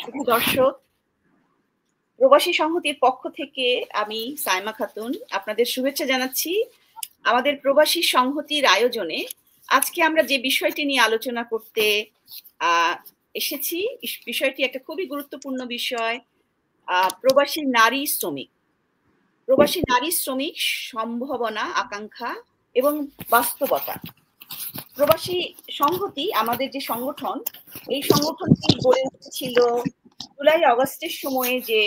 শুভ দর্শক, প্রবাসী সংহতির পক্ষ থেকে আমি সাইমা খাতুন আপনাদের শুভেচ্ছা জানাচ্ছি। আমাদের প্রবাসী সংহতির আয়োজনে আজকে আমরা যে বিষয়টি নিয়ে আলোচনা করতে আহ, এসেছি, বিষয়টি একটা খুবই গুরুত্বপূর্ণ বিষয়। প্রবাসী নারী শ্রমিক, প্রবাসী নারী শ্রমিক সম্ভাবনা, আকাঙ্ক্ষা এবং বাস্তবতা। প্রবাসী সংহতি আমাদের যে সংগঠন, এই সংগঠনটি গড়ে উঠেছিল জুলাই আগস্টের সময়ে, যে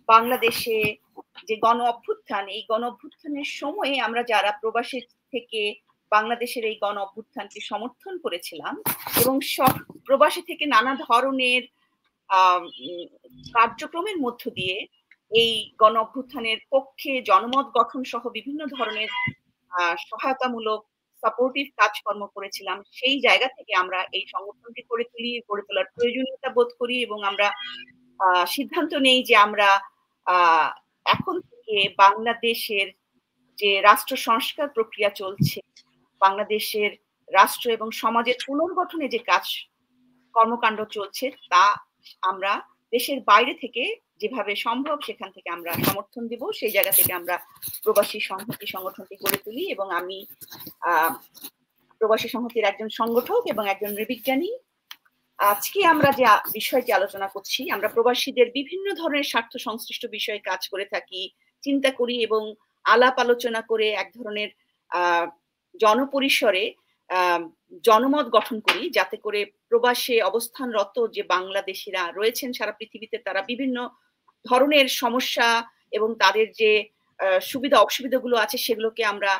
বাংলাদেশে যে গণ অভ্যুত্থান, এই গণ অভ্যুত্থানের সময়ে আমরা যারা প্রবাসী থেকে বাংলাদেশের এই গণ অভ্যুত্থানকে সমর্থন করেছিলাম এবং সব প্রবাসী থেকে নানা ধরনের কার্যক্রমের মধ্য দিয়ে এই গণ অভ্যুত্থানের পক্ষে জনমত গঠন সহ বিভিন্ন ধরনের সহায়তামূলক সাপোর্টিভ কাজকর্ম করেছিলাম। সেই জায়গা থেকে আমরা এই সংগঠনটি গড়ে তোলার প্রয়োজনীয়তা বোধ করি এবং আমরা সিদ্ধান্ত নেই যে আমরা এখন থেকে বাংলাদেশের যে রাষ্ট্র সংস্কার প্রক্রিয়া চলছে, বাংলাদেশের রাষ্ট্র এবং সমাজের পুনর্গঠনে যে কাজ কর্মকাণ্ড চলছে, তা আমরা দেশের বাইরে থেকে যেভাবে সম্ভব সেখান থেকে আমরা সমর্থন দিব। সেই জায়গা থেকে আমরা প্রবাসী সংহতি সংগঠনটি গড়ে তুলি এবং আমি প্রবাসী সংহতির একজন সংগঠক এবং একজন নৃবিজ্ঞানী। আজকে আমরা যে বিষয়টি আলোচনা করছি, আমরা প্রবাসীদের বিভিন্ন ধরনের স্বার্থ সংশ্লিষ্ট বিষয়ে কাজ করে থাকি, চিন্তা করি এবং আলাপ আলোচনা করে এক ধরনের জনপরিসরে জনমত গঠন করি, যাতে করে প্রবাসে অবস্থানরত যে বাংলাদেশিরা রয়েছেন সারা পৃথিবীতে, তারা বিভিন্ন ধরনের সমস্যা এবং তাদের যে সুবিধা অসুবিধাগুলো আছে সেগুলোকে আমরা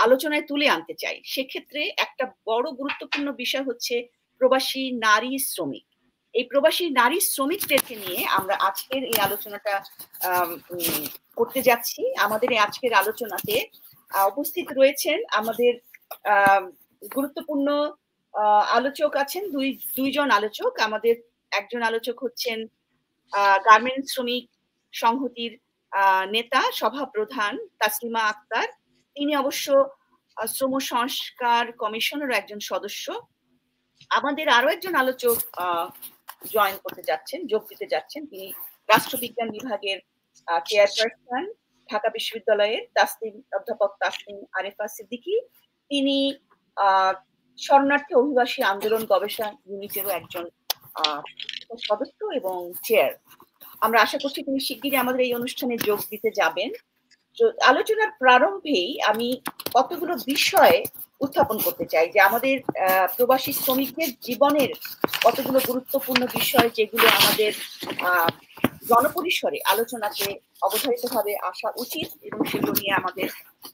আলোচনায় তুলে আনতে চাই। সেক্ষেত্রে একটা বড় গুরুত্বপূর্ণ বিষয় হচ্ছে প্রবাসী নারী শ্রমিক। এই প্রবাসী নারী শ্রমিকদেরকে নিয়ে আমরা আজকের এই আলোচনাটা করতে যাচ্ছি। আমাদের এই আজকের আলোচনাতে উপস্থিত রয়েছেন আমাদের গুরুত্বপূর্ণ আলোচক আছেন, দুইজন আলোচক। আমাদের একজন আলোচক হচ্ছেন গার্মেন্টস শ্রমিক সংহতির নেতা, সভাপ্রধান তাসলিমা আক্তার। তিনি অবশ্য শ্রম সংস্কার কমিশনের একজন সদস্য। আমাদের আরো একজন আলোচক জয়েন করতে যাচ্ছেন, যোগ দিতে যাচ্ছেন। তিনি রাষ্ট্রবিজ্ঞান বিভাগের চেয়ারপারসন, ঢাকা বিশ্ববিদ্যালয়ের অধ্যাপক তাসলিম আরেফা সিদ্দিকী। তিনি শরণার্থী অভিবাসী আন্দোলন গবেষণা ইউনিটেরও একজন সদস্য এবং চেয়ার। আমরা আশা করছি তিনি শিগগিরই আমাদের এই অনুষ্ঠানে যোগ দিতে যাবেন। আলোচনার প্রারম্ভেই আমি কতগুলো বিষয় উত্থাপন করতে চাই, যে আমাদের প্রবাসী শ্রমিকদের জীবনের কতগুলো গুরুত্বপূর্ণ বিষয় যেগুলো আমাদের জনপরিসরে আলোচনাতে অবধারিতভাবে আসা উচিত এবং সেগুলো নিয়ে আমাদের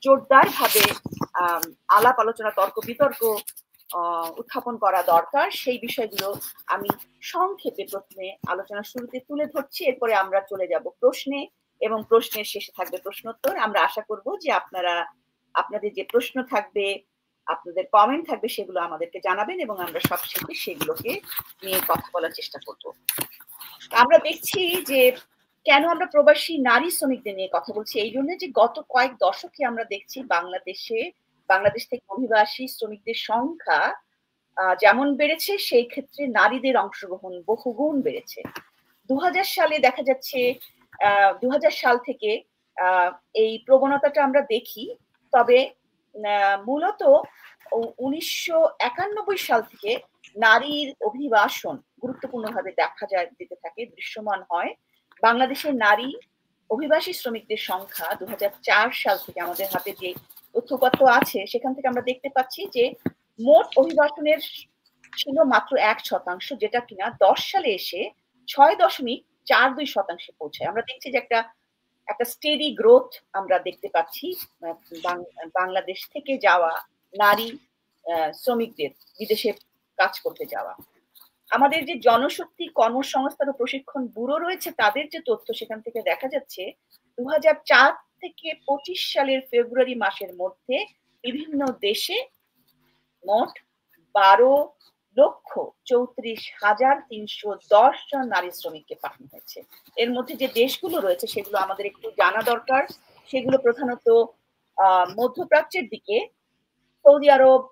জোরদার ভাবে আলাপ আলোচনা, তর্ক বিতর্ক উত্থাপন করা দরকার। সেই বিষয়গুলো আমি সংক্ষেপে প্রথমে আলোচনার শুরুতে তুলে ধরছি, এরপরে আমরা চলে যাব প্রশ্নে এবং প্রশ্নের শেষে থাকবে প্রশ্নোত্তর। আমরা আশা করব যে আপনাদের যে প্রশ্ন থাকবে, আপনাদের কমেন্ট থাকবে, সেগুলো আমাদেরকে জানাবেন এবং আমরা সবশেষে সেগুলোকে নিয়ে কথা বলার চেষ্টা করব। আমরা দেখছি যে কেন আমরা প্রবাসী নারী শ্রমিকদের নিয়ে কথা বলছি, এই জন্য যে গত কয়েক দশকে আমরা দেখছি বাংলাদেশ থেকে অভিবাসী শ্রমিকদের সংখ্যা যেমন বেড়েছে, সেই ক্ষেত্রে নারীদের অংশগ্রহণ বহুগুণ বেড়েছে। 2000 সালে দেখা যাচ্ছে, 2000 সাল থেকে এই প্রবণতাটা আমরা দেখি। তবে মূলত 1991 সাল থেকে নারীর অভিবাসন গুরুত্বপূর্ণভাবে যেতে থাকে, দৃশ্যমান হয়। বাংলাদেশের নারী অভিবাসী শ্রমিকদের সংখ্যা 2004 সাল থেকে আমাদের হাতে যে তথ্যপত্র আছে, সেখান থেকে আমরা দেখতে পাচ্ছি যে মোট অভিবাসনের ছিল মাত্র 1%, যেটা কিনা 10 সালে এসে 6.42% পৌঁছায়। আমরা দেখছি যে একটা স্টেডি গ্রোথ আমরা দেখতে পাচ্ছি বাংলাদেশ থেকে যাওয়া নারী শ্রমিকদের বিদেশে কাজ করতে যাওয়া। আমাদের যে জনশক্তি কর্মসংস্থান ও প্রশিক্ষণ ব্যুরো রয়েছে, তাদের যে তথ্য, সেখান থেকে দেখা যাচ্ছে 2004 থেকে 25 সালের ফেব্রুয়ারি মাসের মধ্যে বিভিন্ন দেশে মোট 12,34,310 জন নারী শ্রমিককে পাঠানো হয়েছে। এর মধ্যে যে দেশগুলো রয়েছে সেগুলো আমাদের একটু জানা দরকার। সেগুলো প্রধানত মধ্যপ্রাচ্যের দিকে সৌদি আরব,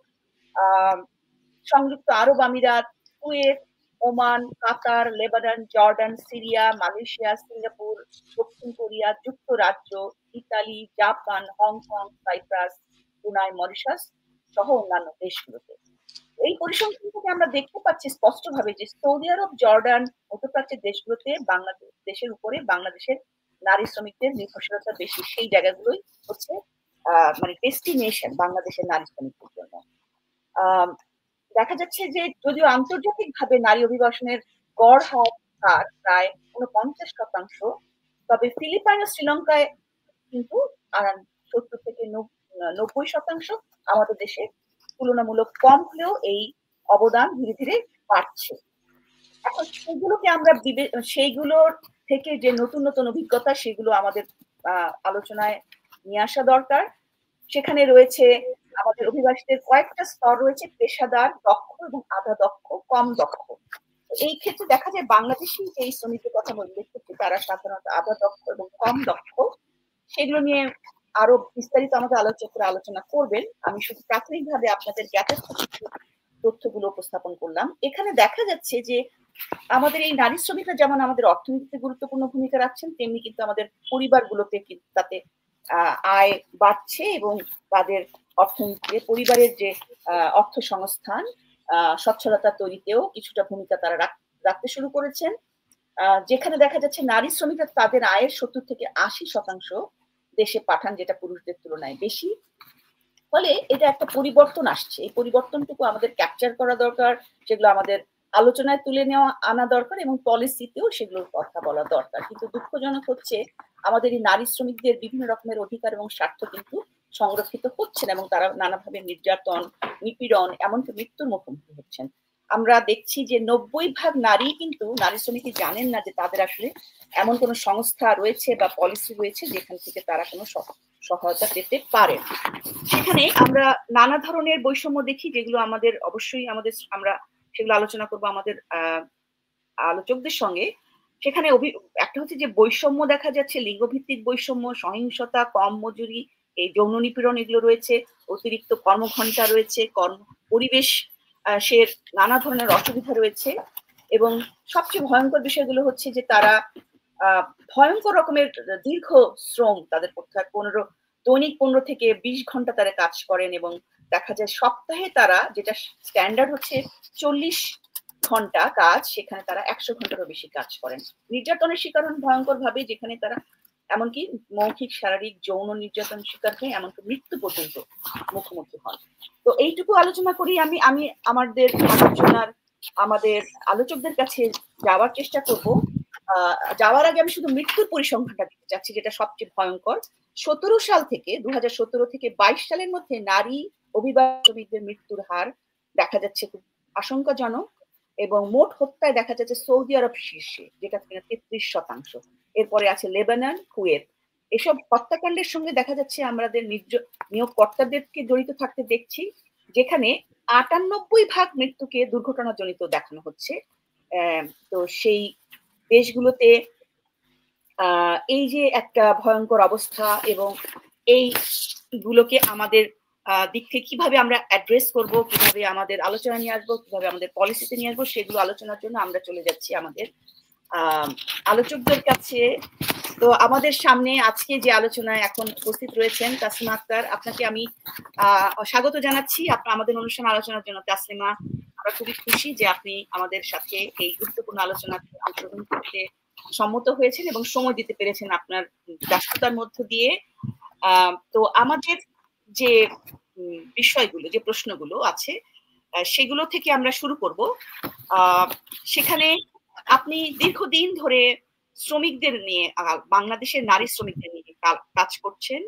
সংযুক্ত আরব আমিরাত, Kuwait, Oman, Qatar, Lebanon, Jordan, Syria, Malaysia, Singapore, দক্ষিণ কোরিয়া, যুক্তরাজ্য, Italy, Japan, Hong Kong, Cyprus, Brunei, Mauritius সহ অন্যান্য দেশগুলোতে। এই পরিসংখ্যান থেকে আমরা দেখতে পাচ্ছি স্পষ্টভাবে যে সৌদি আরব, জর্ডান, মধ্যপ্রাচ্যের দেশগুলোতে বাংলাদেশের উপরে বাংলাদেশের নারী শ্রমিকদের নির্ভরশীলতা বেশি। সেই জায়গাগুলোই হচ্ছে মানে ডেস্টিনেশন বাংলাদেশের নারী শ্রমিকদের জন্য। দেখা যাচ্ছে যে যদিও আন্তর্জাতিকভাবে নারী অভিবাসনের গড় হার প্রায় 49%, তবে ফিলিপাইন ও শ্রীলঙ্কায় কিন্তু 70 থেকে 90%, আমাদের দেশে তুলনামূলক কম হলেও এই অবদান ধীরে ধীরে বাড়ছে। এখন সেগুলোকে আমরা সেইগুলোর থেকে যে নতুন নতুন অভিজ্ঞতা সেগুলো আমাদের আলোচনায় নিয়ে আসা দরকার। সেখানে রয়েছে আমাদের অভিবাসীদের কয়েকটা স্তর রয়েছে: পেশাদার, দক্ষ এবং আধা দক্ষ, কম দক্ষ। এই ক্ষেত্রে দেখা যায় বাংলাদেশি এই শ্রমিকের কথা উল্লেখ করছি, তারা সাধারণত আধা দক্ষ এবং কম দক্ষ। সেগুলো নিয়ে আরো বিস্তারিত আমাদের আলোচকরা আলোচনা করবেন। আমি শুধু প্রাথমিকভাবে আপনাদের যথার্থ তথ্যগুলো উপস্থাপন করলাম। এখানে দেখা যাচ্ছে যে আমাদের এই নারী শ্রমিকরা যেমন আমাদের অর্থনীতিতে গুরুত্বপূর্ণ ভূমিকা রাখছেন, তেমনি কিন্তু আমাদের পরিবারগুলোতে তাতে আয় বাড়ছে এবং তাদের অর্থনীতিতে পরিবারের যে অর্থ সংস্থান, সচ্ছলতা তৈরিতেও কিছুটা ভূমিকা তারা রাখতে শুরু করেছেন। যেখানে দেখা যাচ্ছে নারী শ্রমিকরা তাদের আয়ের 70 থেকে 80% দেশে পাঠান, যেটা পুরুষদের তুলনায় বেশি। ফলে এটা একটা পরিবর্তন আসছে। এই পরিবর্তনটুকু আমাদের ক্যাপচার করা দরকার, সেগুলো আমাদের আলোচনায় তুলে নেওয়া আনা দরকার এবং পলিসিতেও সেগুলোর কথা বলা দরকার। কিন্তু দুঃখজনক হচ্ছে আমাদের এই নারী শ্রমিকদের বিভিন্ন রকমের অধিকার এবং স্বার্থ কিন্তু সংরক্ষিত হচ্ছে না এবং তারা নানাভাবে নির্যাতন, নিপীড়ন, এমনকি মৃত্যুর মুখোমুখি হচ্ছেন। আমরা দেখছি যে 90% নারী কিন্তু নারী শ্রমিক জানেন না যে তাদের আসলে এমন কোনো সংস্থা রয়েছে বা পলিসি রয়েছে যেখান থেকে তারা কোনো সহায়তা পেতে পারেন। সেখানে আমরা নানা ধরনের বৈষম্য দেখি, যেগুলো আমাদের অবশ্যই আমরা সেগুলো আলোচনা করবো আমাদের আলোচকদের সঙ্গে। সেখানে একটা হচ্ছে যে বৈষম্য দেখা যাচ্ছে, লিঙ্গভিত্তিক বৈষম্য, সহিংসতা, কম মজুরি, এই যৌন নিপীড়ন এগুলো রয়েছে, অতিরিক্ত কর্মঘণ্টা রয়েছে, পরিবেশ সে নানা ধরনের অসুবিধা রয়েছে এবং সবচেয়ে ভয়ঙ্কর বিষয়গুলো হচ্ছে যে তারা ভয়ঙ্কর রকমের দীর্ঘ শ্রম তাদের করতে হয়। দৈনিক 15 থেকে 20 ঘন্টা তারা কাজ করেন এবং দেখা যায় সপ্তাহে তারা, যেটা স্ট্যান্ডার্ড হচ্ছে 40 ঘন্টা কাজ, সেখানে তারা 100 ঘন্টারও বেশি কাজ করেন। নির্যাতনের শিকার হন ভয়ঙ্কর ভাবে, যেখানে তারা এমনকি মৌখিক, শারীরিক, যৌন নির্যাতন শিকার হয়ে এমনকি মৃত্যু পর্যন্ত মুখোমুখি হন। তো এইটুকু আলোচনা করি আমি আমাদের আলোচকদের কাছে যাওয়ার চেষ্টা করব। যাওয়ার আগে আমি শুধু মৃত্যুর পরিসংখ্যানটা দিতে চাচ্ছি, যেটা সবচেয়ে ভয়ঙ্কর। 2017 থেকে 22 সালের মধ্যে নারী অভিবাসীদের মৃত্যুর হার দেখা যাচ্ছে খুব আশঙ্কাজনক এবং মোট হত্যায় দেখা যাচ্ছে সৌদি আরব শীর্ষে, যেটা কিনা 33%। এরপরে আছে লেবানন, কুয়েত। এসব হত্যাকাণ্ডের সঙ্গে দেখা যাচ্ছে আমাদের নিয়োগকর্তাদেরকে জড়িত থাকতে দেখছি, যেখানে 98% মৃত্যুকে দুর্ঘটনাজনিত দেখানো হচ্ছে। তো সেই দেশগুলোতে এই যে একটা ভয়ঙ্কর অবস্থা এবং এইগুলোকে আমাদের দিক থেকে কিভাবে আমরা অ্যাড্রেস করব, কিভাবে আমাদের আলোচনা নিয়ে আসবো, কিভাবে আমাদের পলিসিতে নিয়ে আসবো, সেগুলো আলোচনার জন্য আমরা চলে যাচ্ছি আমাদের আলোচকদের কাছে। তো আমাদের সামনে আজকে যে আলোচনায় এখন উপস্থিত রয়েছেন তাসলিমা আক্তার, আপনাকে আমি স্বাগত জানাচ্ছি আমাদের অনুষ্ঠান আলোচনার জন্য। তাসলিমা, আমরা খুবই খুশি যে আপনি আমাদের সাথে এই গুরুত্বপূর্ণ আলোচনাতে অংশগ্রহণ করতে সম্মত হয়েছেন এবং সময় দিতে পেরেছেন আপনার ব্যস্ততার মধ্য দিয়ে। তো আমাদের যে বিষয়গুলো, যে প্রশ্নগুলো আছে, সেগুলো থেকে আমরা শুরু করব। সেখানে আপনি দীর্ঘদিন ধরে শ্রমিকদের নিয়ে, বাংলাদেশের নারী শ্রমিকদের নিয়ে কাজ করছেন।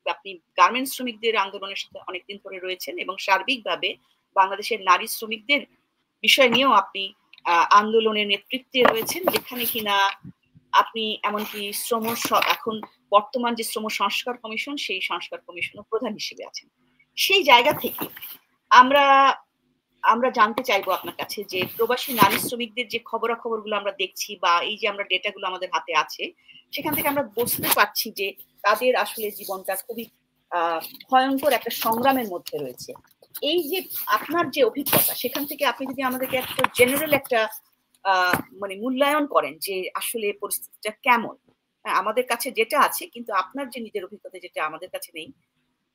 আপনি গার্মেন্টস শ্রমিকদের আন্দোলনের সাথে অনেকদিন ধরে রয়েছেন এবং সার্বিকভাবে বাংলাদেশের নারী শ্রমিকদের বিষয় নিয়েও আপনি আন্দোলনের নেতৃত্বে রয়েছেন, যেখানে কিনা আপনি এমনকি এখন বর্তমান যে শ্রম সংস্কার কমিশন, সেই সংস্কার কমিশনের প্রধান হিসেবে আছেন। সেই জায়গা থেকে আমরা জানতে চাইবো আপনার কাছে যে প্রবাসী নারী শ্রমিকদের যে খবরাখবরগুলো আমরা দেখছি বা এই যে আমরা ডেটাগুলো আমাদের হাতে আছে, সেখান থেকে আমরা বুঝতে পারছি যে তাদের আসলে জীবনটা খুবই ভয়ঙ্কর একটা সংগ্রামের মধ্যে রয়েছে। এই যে আপনার যে অভিজ্ঞতা, সেখান থেকে আপনি যদি আমাদেরকে একটা জেনারেল একটা মানে মূল্যায়ন করেন যে আসলে পরিস্থিতিটা কেমন? হ্যাঁ, আমাদের কাছে যেটা আছে কিন্তু আপনার যে নিজের অভিজ্ঞতা যেটা আমাদের কাছে নেই,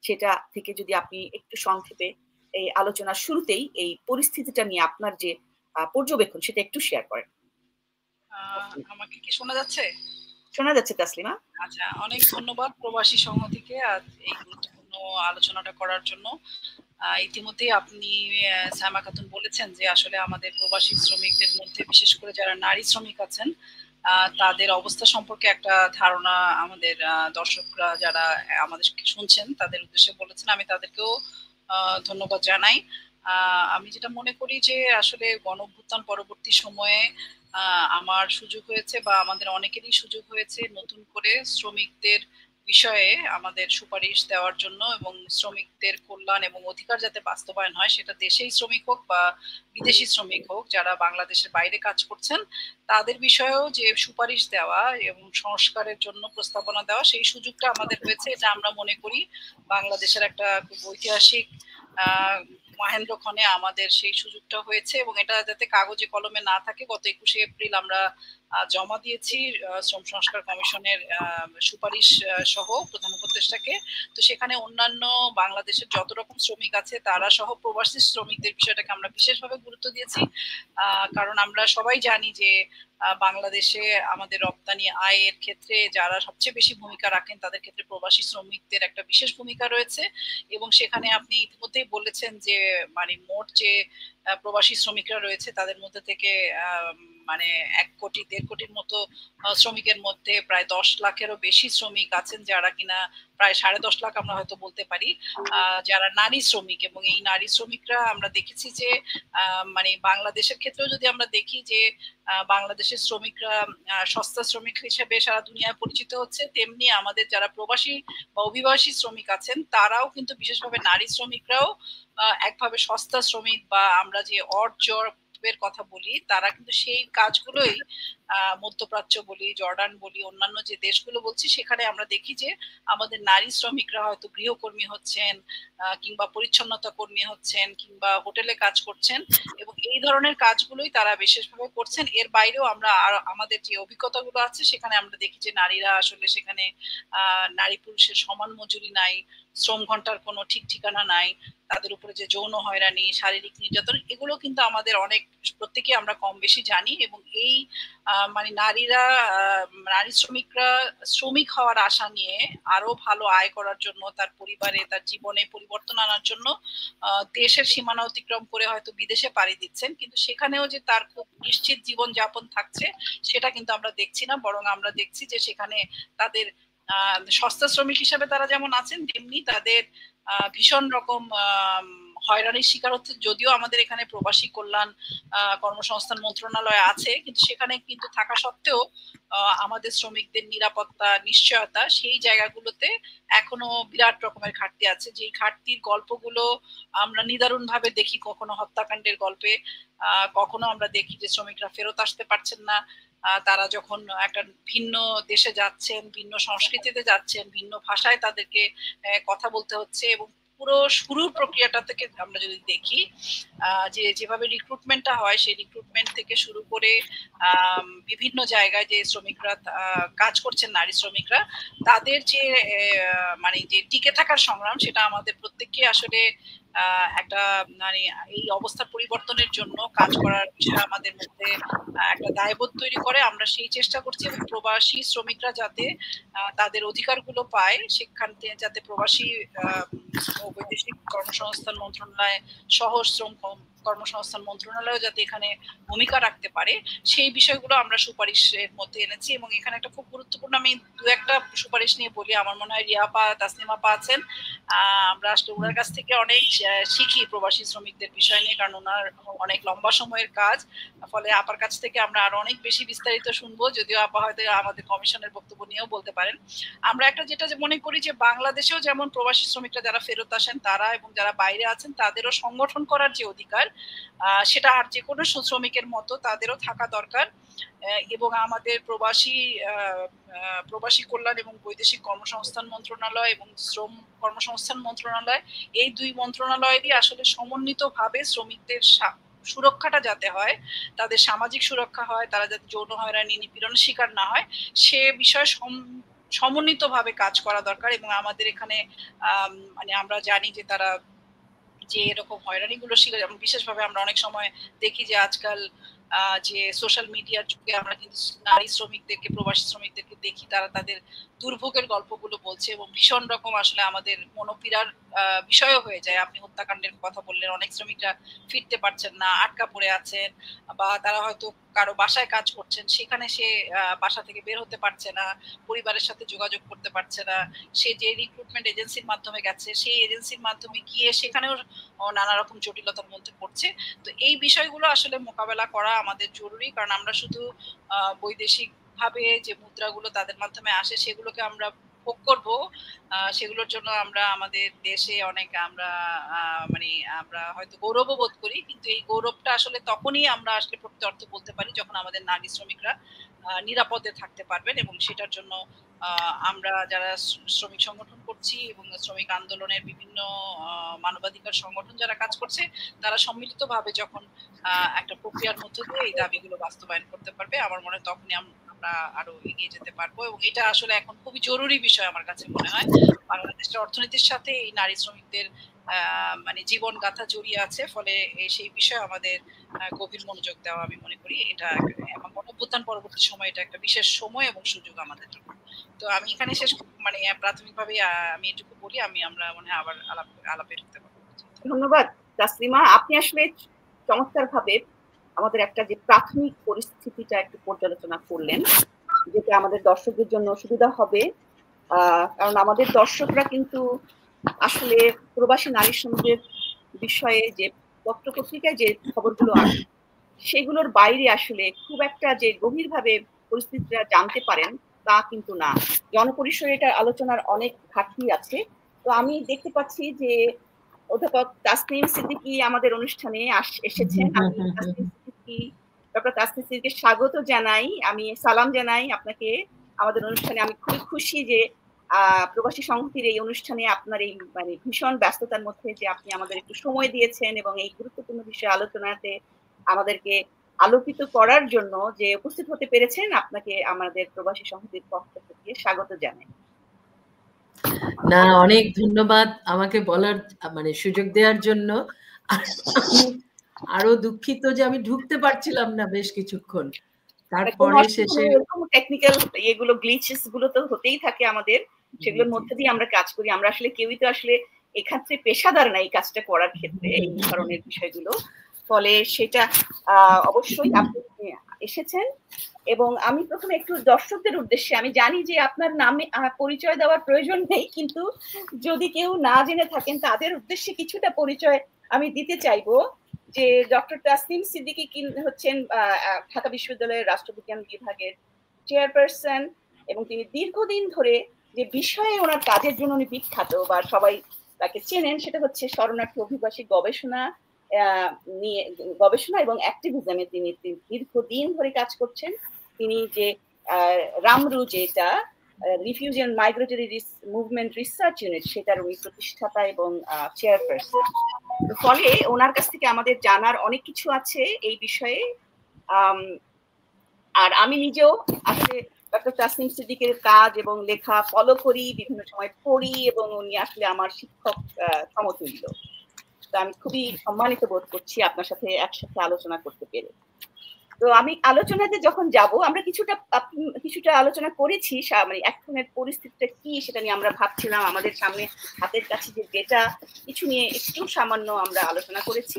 সেটা থেকে যদি আপনি একটু সংক্ষেপে এই আলোচনার শুরুতেই এই পরিস্থিতিটা নিয়ে আপনার যে পর্যবেক্ষণ সেটা একটু শেয়ার করেন। আমাকে কি শোনা যাচ্ছে? শোনা যাচ্ছে তাসলিমা? আচ্ছা, অনেক ধন্যবাদ প্রবাসী সংহতিকে আজ এই গুরুত্বপূর্ণ আলোচনাটা করার জন্য। ইতিমধ্যেই আপনি সায়মা খাতুন বলেছেন যে আসলে আমাদের প্রবাসী শ্রমিকদের মধ্যে বিশেষ করে যারা নারী শ্রমিক আছেন তাদের অবস্থা সম্পর্কে একটা ধারণা আমাদের দর্শকরা যারা আমাদেরকে শুনছেন তাদের উদ্দেশ্যে বলেছেন। আমি তাদেরকেও ধন্যবাদ জানাই। আমি যেটা মনে করি যে আসলে গণঅভ্যুত্থান পরবর্তী সময়ে আমার সুযোগ হয়েছে বা আমাদের অনেকেরই সুযোগ হয়েছে নতুন করে শ্রমিকদের বিষয়ে আমাদের সুপারিশ দেওয়ার জন্য এবং শ্রমিকদের কল্যাণ এবং অধিকার যাতে বাস্তবায়ন হয় সেটা দেশেই শ্রমিক হোক বা বিদেশি শ্রমিক হোক যারা বাংলাদেশের বাইরে কাজ করছেন তাদের বিষয়েও যে সুপারিশ দেওয়া এবং সংস্কারের জন্য প্রস্তাবনা দেওয়া সেই সুযোগটা আমাদের হয়েছে। এটা আমরা মনে করি বাংলাদেশের একটা খুব ঐতিহাসিক মহেন্দ্রক্ষণে আমাদের সেই সুযোগটা হয়েছে এবং এটা যাতে কাগজে কলমে না থাকে গত 21শে এপ্রিল আমরা জমা দিয়েছি শ্রম সংস্কার কমিশনের সুপারিশ সহ প্রধান উপদেষ্টাকে। তো সেখানে অন্যান্য বাংলাদেশের যত রকম শ্রমিক আছে তারা সহ প্রবাসী শ্রমিকদের বিষয়টাকে আমরা বিশেষভাবে গুরুত্ব দিয়েছি। কারণ আমরা সবাই জানি যে বাংলাদেশে আমাদের রপ্তানি আয়ের ক্ষেত্রে যারা সবচেয়ে বেশি ভূমিকা রাখেন তাদের ক্ষেত্রে প্রবাসী শ্রমিকদের একটা বিশেষ ভূমিকা রয়েছে এবং সেখানে আপনি ইতিমধ্যেই বলেছেন যে মানে মোট যে প্রবাসী শ্রমিকরা রয়েছে তাদের মধ্যে থেকে মানে 1 কোটি 1.5 কোটির মতো শ্রমিকের মধ্যে প্রায় 10 লাখেরও বেশি শ্রমিক আছেন যারা কিনা প্রায় 10.5 লাখ আমরা হয়তো বলতে পারি যারা নারী শ্রমিক এবং এই নারী শ্রমিকরা আমরা দেখেছি যে মানে বাংলাদেশের ক্ষেত্রেও যদি আমরা দেখি যে বাংলাদেশের শ্রমিকরা সস্তা শ্রমিক হিসেবে সারা দুনিয়ায় পরিচিত হচ্ছে তেমনি আমাদের যারা প্রবাসী বা অভিবাসী শ্রমিক আছেন তারাও কিন্তু বিশেষভাবে নারী শ্রমিকরাও একভাবে সস্তা শ্রমিক বা আমরা যে অড জবের কথা বলি তারা কিন্তু সেই কাজগুলোই মধ্যপ্রাচ্য বলি জর্ডান বলি অন্যান্য যে দেশগুলো বলছি সেখানে আমরা দেখি যে আমাদের নারী শ্রমিকরা হয়তো গৃহকর্মী হচ্ছেন কিংবা পরিচ্ছন্নতা কর্মী হচ্ছেন কিংবা হোটেলে কাজ করছেন এবং এই ধরনের কাজগুলোই তারা বিশেষভাবে করছেন। এর বাইরেও আমরা আমাদের যে অভিজ্ঞতাগুলো আছে সেখানে আমরা দেখি যে নারীরা আসলে সেখানে নারী পুরুষের সমান মজুরি নাই, শ্রম ঘন্টার কোনো ঠিক ঠিকানা নাই, তাদের উপরে যে যৌন হয়রানি শারীরিক নির্যাতন এগুলো কিন্তু আমাদের অনেক প্রত্যেকে আমরা কম বেশি জানি এবং এই মানে নারীরা নারী শ্রমিকরা শ্রমিক হওয়ার আশা নিয়ে আরো ভালো আয় করার জন্য তার পরিবারে তার জীবনে পরিবর্তন আনার জন্য দেশের সীমানা অতিক্রম করে হয়তো বিদেশে পাড়ি দিচ্ছেন কিন্তু সেখানেও যে তার খুব নিশ্চিত জীবন যাপন থাকছে সেটা কিন্তু আমরা দেখছি না বরং আমরা দেখছি যে সেখানে তাদের সস্তা শ্রমিক হিসাবে তারা যেমন আছেন তেমনি তাদের ভীষণ রকম হয়রানির শিকার হচ্ছে। যদিও আমাদের এখানে প্রবাসী কল্যাণ কর্মসংস্থান মন্ত্রণালয় আছে কিন্তু সেখানে কিন্তু থাকা সত্ত্বেও আমাদের শ্রমিকদের নিরাপত্তা নিশ্চয়তা সেই জায়গাগুলোতে এখনো বিরাট রকমের ঘাটতি আছে যে ঘাটতির গল্পগুলো আমরা নিদারুণ ভাবে দেখি কখনো হত্যাকাণ্ডের গল্পে কখনো আমরা দেখি যে শ্রমিকরা ফেরত আসতে পারছেন না তারা যখন একটা ভিন্ন দেশে যাচ্ছেন ভিন্ন সংস্কৃতিতে যাচ্ছেন ভিন্ন ভাষায় তাদেরকে কথা বলতে হচ্ছে এবং পুরো শুরুর প্রক্রিয়াটা থেকে আমরা যদি দেখি যে যেভাবে রিক্রুটমেন্টটা হয় সেই রিক্রুটমেন্ট থেকে শুরু করে বিভিন্ন জায়গায় যে শ্রমিকরা কাজ করছেন নারী শ্রমিকরা তাদের যে মানে যে টিকে থাকার সংগ্রাম সেটা আমাদের প্রত্যেককে আসলে একটা মানে এই অবস্থার পরিবর্তনের জন্য কাজ করার বিষয়ে আমাদের মধ্যে একটা দায়বোধ তৈরি করে। আমরা সেই চেষ্টা করছি এবং প্রবাসী শ্রমিকরা যাতে তাদের অধিকারগুলো পায় সেখান থেকে যাতে প্রবাসী ও বৈদেশিক কর্মসংস্থান মন্ত্রণালয় সহ শ্রম কর্মসংস্থান মন্ত্রণালয় যাতে এখানে ভূমিকা রাখতে পারে সেই বিষয়গুলো আমরা সুপারিশের মধ্যে এনেছি এবং এখানে একটা খুব গুরুত্বপূর্ণ আমি দু একটা সুপারিশ নিয়ে বলি। আমার মনে হয় রিয়া আপা তাসনিমা আপা আছেন আমরা আসলে ওনার কাছ থেকে অনেক শিখি প্রবাসী শ্রমিকদের বিষয় নিয়ে কারণ ওনার অনেক লম্বা সময়ের কাজ ফলে আপার কাছ থেকে আমরা আরো অনেক বেশি বিস্তারিত শুনবো যদিও আপা হয়তো আমাদের কমিশনের বক্তব্য নিয়েও বলতে পারেন। আমরা একটা যেটা মনে করি যে বাংলাদেশেও যেমন প্রবাসী শ্রমিকরা যারা ফেরত আসেন তারা এবং যারা বাইরে আছেন তাদেরও সংগঠন করার যে অধিকার সেটা আর যে কোনো শ্রমিকের মতো তাদেরও থাকা দরকার এবং আমাদের প্রবাসী কল্যাণ এবং বৈদেশিক কর্মসংস্থান মন্ত্রণালয় এবং শ্রম কর্মসংস্থান মন্ত্রণালয় এই দুই মন্ত্রণালয়েরই আসলে সমন্বিতভাবে শ্রমিকদের সুরক্ষাটা যাতে হয়, তাদের সামাজিক সুরক্ষা হয়, তারা যাতে যৌন হয়রানি নিপীড়নের শিকার না হয়, সে বিষয়ে সমন্বিতভাবে কাজ করা দরকার। এবং আমাদের এখানে মানে আমরা জানি যে তারা যে এরকম হয়রানিগুলো শিকার, যেমন বিশেষভাবে আমরা অনেক সময় দেখি যে আজকাল যে সোশ্যাল মিডিয়ার যুগে আমরা কিন্তু নারী শ্রমিকদেরকে, প্রবাসী শ্রমিকদেরকে দেখি তারা তাদের দুর্ভোগের গল্পগুলো বলছে এবং ভীষণ রকম আসলে আমাদের মনোপীড়ার বিষয়ও হয়ে যায়। আপনি হত্যাকাণ্ডের কথা বললেন, অনেক শ্রমিকরা ফিরতে পারছেন না, আটকা পড়ে আছেন, বা তারা হয়তো কারো বাসায় কাজ করছেন, সেখানে সে বাসা থেকে বের হতে পারছে না, পরিবারের সাথে যোগাযোগ করতে পারছে না, সে যে রিক্রুটমেন্ট এজেন্সির মাধ্যমে গেছে সেই এজেন্সির মাধ্যমে গিয়ে সেখানেও নানা রকম জটিলতার মধ্যে পড়ছে। তো এই বিষয়গুলো আসলে মোকাবেলা করা আমাদের জরুরি, কারণ আমরা শুধু বৈদেশিক ভাবে যে মুদ্রাগুলো তাদের মাধ্যমে আসে সেগুলোকে আমরা ভোগ করবো, সেগুলোর জন্য আমরা আমাদের দেশে অনেক আমরা মানে আমরা হয়তো গৌরবও বোধ করি, কিন্তু এই গৌরবটা আসলে তখনই আমরা আসলে প্রকৃত অর্থে বলতে পারি যখন আমাদের নারী শ্রমিকরা নিরাপদে থাকতে পারবেন। এবং সেটার জন্য আমরা যারা শ্রমিক সংগঠন করছি এবং শ্রমিক আন্দোলনের বিভিন্ন মানবাধিকার সংগঠন যারা কাজ করছে, তারা সম্মিলিতভাবে যখন একটা প্রক্রিয়ার মধ্য দিয়ে এই দাবিগুলো বাস্তবায়ন করতে পারবে, আমার মনে হয় তখনই আমরা আরো এগিয়ে যেতে পারবো। এবং এটা আসলে এখন খুবই জরুরি বিষয় আমার কাছে মনে হয়। বাংলাদেশের অর্থনীতির সাথে এই নারী শ্রমিকদের মানে জীবন গাথা জড়িয়ে আছে, ফলে সেই বিষয়ে আমাদের গভীর মনোযোগ দেওয়া আমি মনে করি এটা এবং গণঅভ্যুত্থান পরবর্তী সময় এটা একটা বিশেষ সময় এবং সুযোগ আমাদের জন্য। তো আমি এখানে শেষ মানে প্রাথমিকভাবে আমি এটুকু বলি, আমরা মনে হয় আবার আলাপে ঢুকতে পারবো। ধন্যবাদ তাসলিমা, আপনি আসলে চমৎকারভাবে আমাদের একটা যে প্রাথমিক পরিস্থিতিটা একটু পর্যালোচনা করলেন, যেটা আমাদের দর্শকদের জন্য সুবিধা হবে। কারণ আমাদের দর্শকরা কিন্তু আসলে প্রবাসী নারী শ্রমিকদের বিষয়ে যে পত্রপত্রিকায় যে খবরগুলো আসে সেগুলোর বাইরে আসলে খুব একটা যে গভীরভাবে পরিস্থিতিটা জানতে পারেন তা কিন্তু না। জনপরিসরে এটা আলোচনার অনেক ঘাটতি আছে। তো আমি দেখতে পাচ্ছি যে অধ্যাপক তাসনিম সিদ্দিকী আমাদের অনুষ্ঠানে এসেছেন। আমি ডক্টর তাসনিম সিদ্দিকীকে স্বাগত জানাই, আমি সালাম জানাই আপনাকে আমাদের অনুষ্ঠানে। আমি খুবই খুশি যে প্রবাসী সংহতির এই অনুষ্ঠানে আপনার এই মানে ভীষণ ব্যস্ততার মধ্যে যে আপনি আমাদের একটু সময় দিয়েছেন এবং এই গুরুত্বপূর্ণ বিষয়ে আলোচনাতে আমাদেরকে আলোকিত করার জন্য যে উপস্থিত হতে পেরেছেন, আপনাকে আমাদের প্রবাসী সংহতির পক্ষ থেকে স্বাগত জানাই। না, অনেক ধন্যবাদ আমাকে বলার মানে সুযোগ দেওয়ার জন্য। আরো দুঃখিত যে আমি ঢুকতে পারছিলাম না বেশ কিছুক্ষণ, তারপরে শেষে এরকম টেকনিক্যাল এগুলো গ্লিচেস গুলো তো হতেই থাকে আমাদের, সেগুলোর মধ্যে দিয়ে আমরা কাজ করি। আমরা আসলে কেউই তো আসলে এক্ষেত্রে পেশাদার না এই কাজটা করার ক্ষেত্রে এই ধরনের বিষয়গুলো, ফলে সেটা অবশ্যই আপনি এসেছেন। এবং আমি প্রথমে একটু দর্শকদের উদ্দেশ্যে, আমি জানি যে আপনার নামে পরিচয় দেওয়ার প্রয়োজন নেই, কিন্তু যদি কেউ না জেনে থাকেন তাদের উদ্দেশ্যে কিছুটা পরিচয় আমি দিতে চাইবো। যে ডক্টর তাসনিম সিদ্দিকী হচ্ছেন ঢাকা বিশ্ববিদ্যালয়ের রাষ্ট্রবিজ্ঞান বিভাগের চেয়ারপারসন এবং তিনি দীর্ঘদিন ধরে যে বিষয়ে ওনার কাজের জন্য উনি বিখ্যাত বা সবাই তাকে চেনেন, সেটা হচ্ছে শরণার্থী অভিবাসী গবেষণা নিয়ে, গবেষণা এবং অ্যাক্টিভিজমে তিনি দীর্ঘদিন ধরে কাজ করছেন। তিনি যে রামরু, যেটা refugee and migratory movement research unit, সেটার উনি প্রতিষ্ঠাতা এবং চেয়ারপারসন। ফলে ওনার কাছ থেকে আমাদের জানার অনেক কিছু আছে এই বিষয়ে। আর আমি নিজেও আসলে ডক্টর তাসনিম সিদ্দিকীর কাজ এবং লেখা ফলো করি, বিভিন্ন সময় পড়ি, এবং উনি আসলে আমার শিক্ষক সমতুল্য। তো আমি খুবই সম্মানিত বোধ করছি আপনার সাথে একসাথে আলোচনা করতে পেরে। তো আমি আলোচনাতে যখন যাব, আমরা কিছুটা আলোচনা করেছি, মানে এখনের পরিস্থিতিটা কি সেটা নিয়ে আমরা ভাবছিলাম, আমাদের সামনে হাতের কাছে যে ডেটা কিছু নিয়ে একটু সামান্য আমরা আলোচনা করেছি।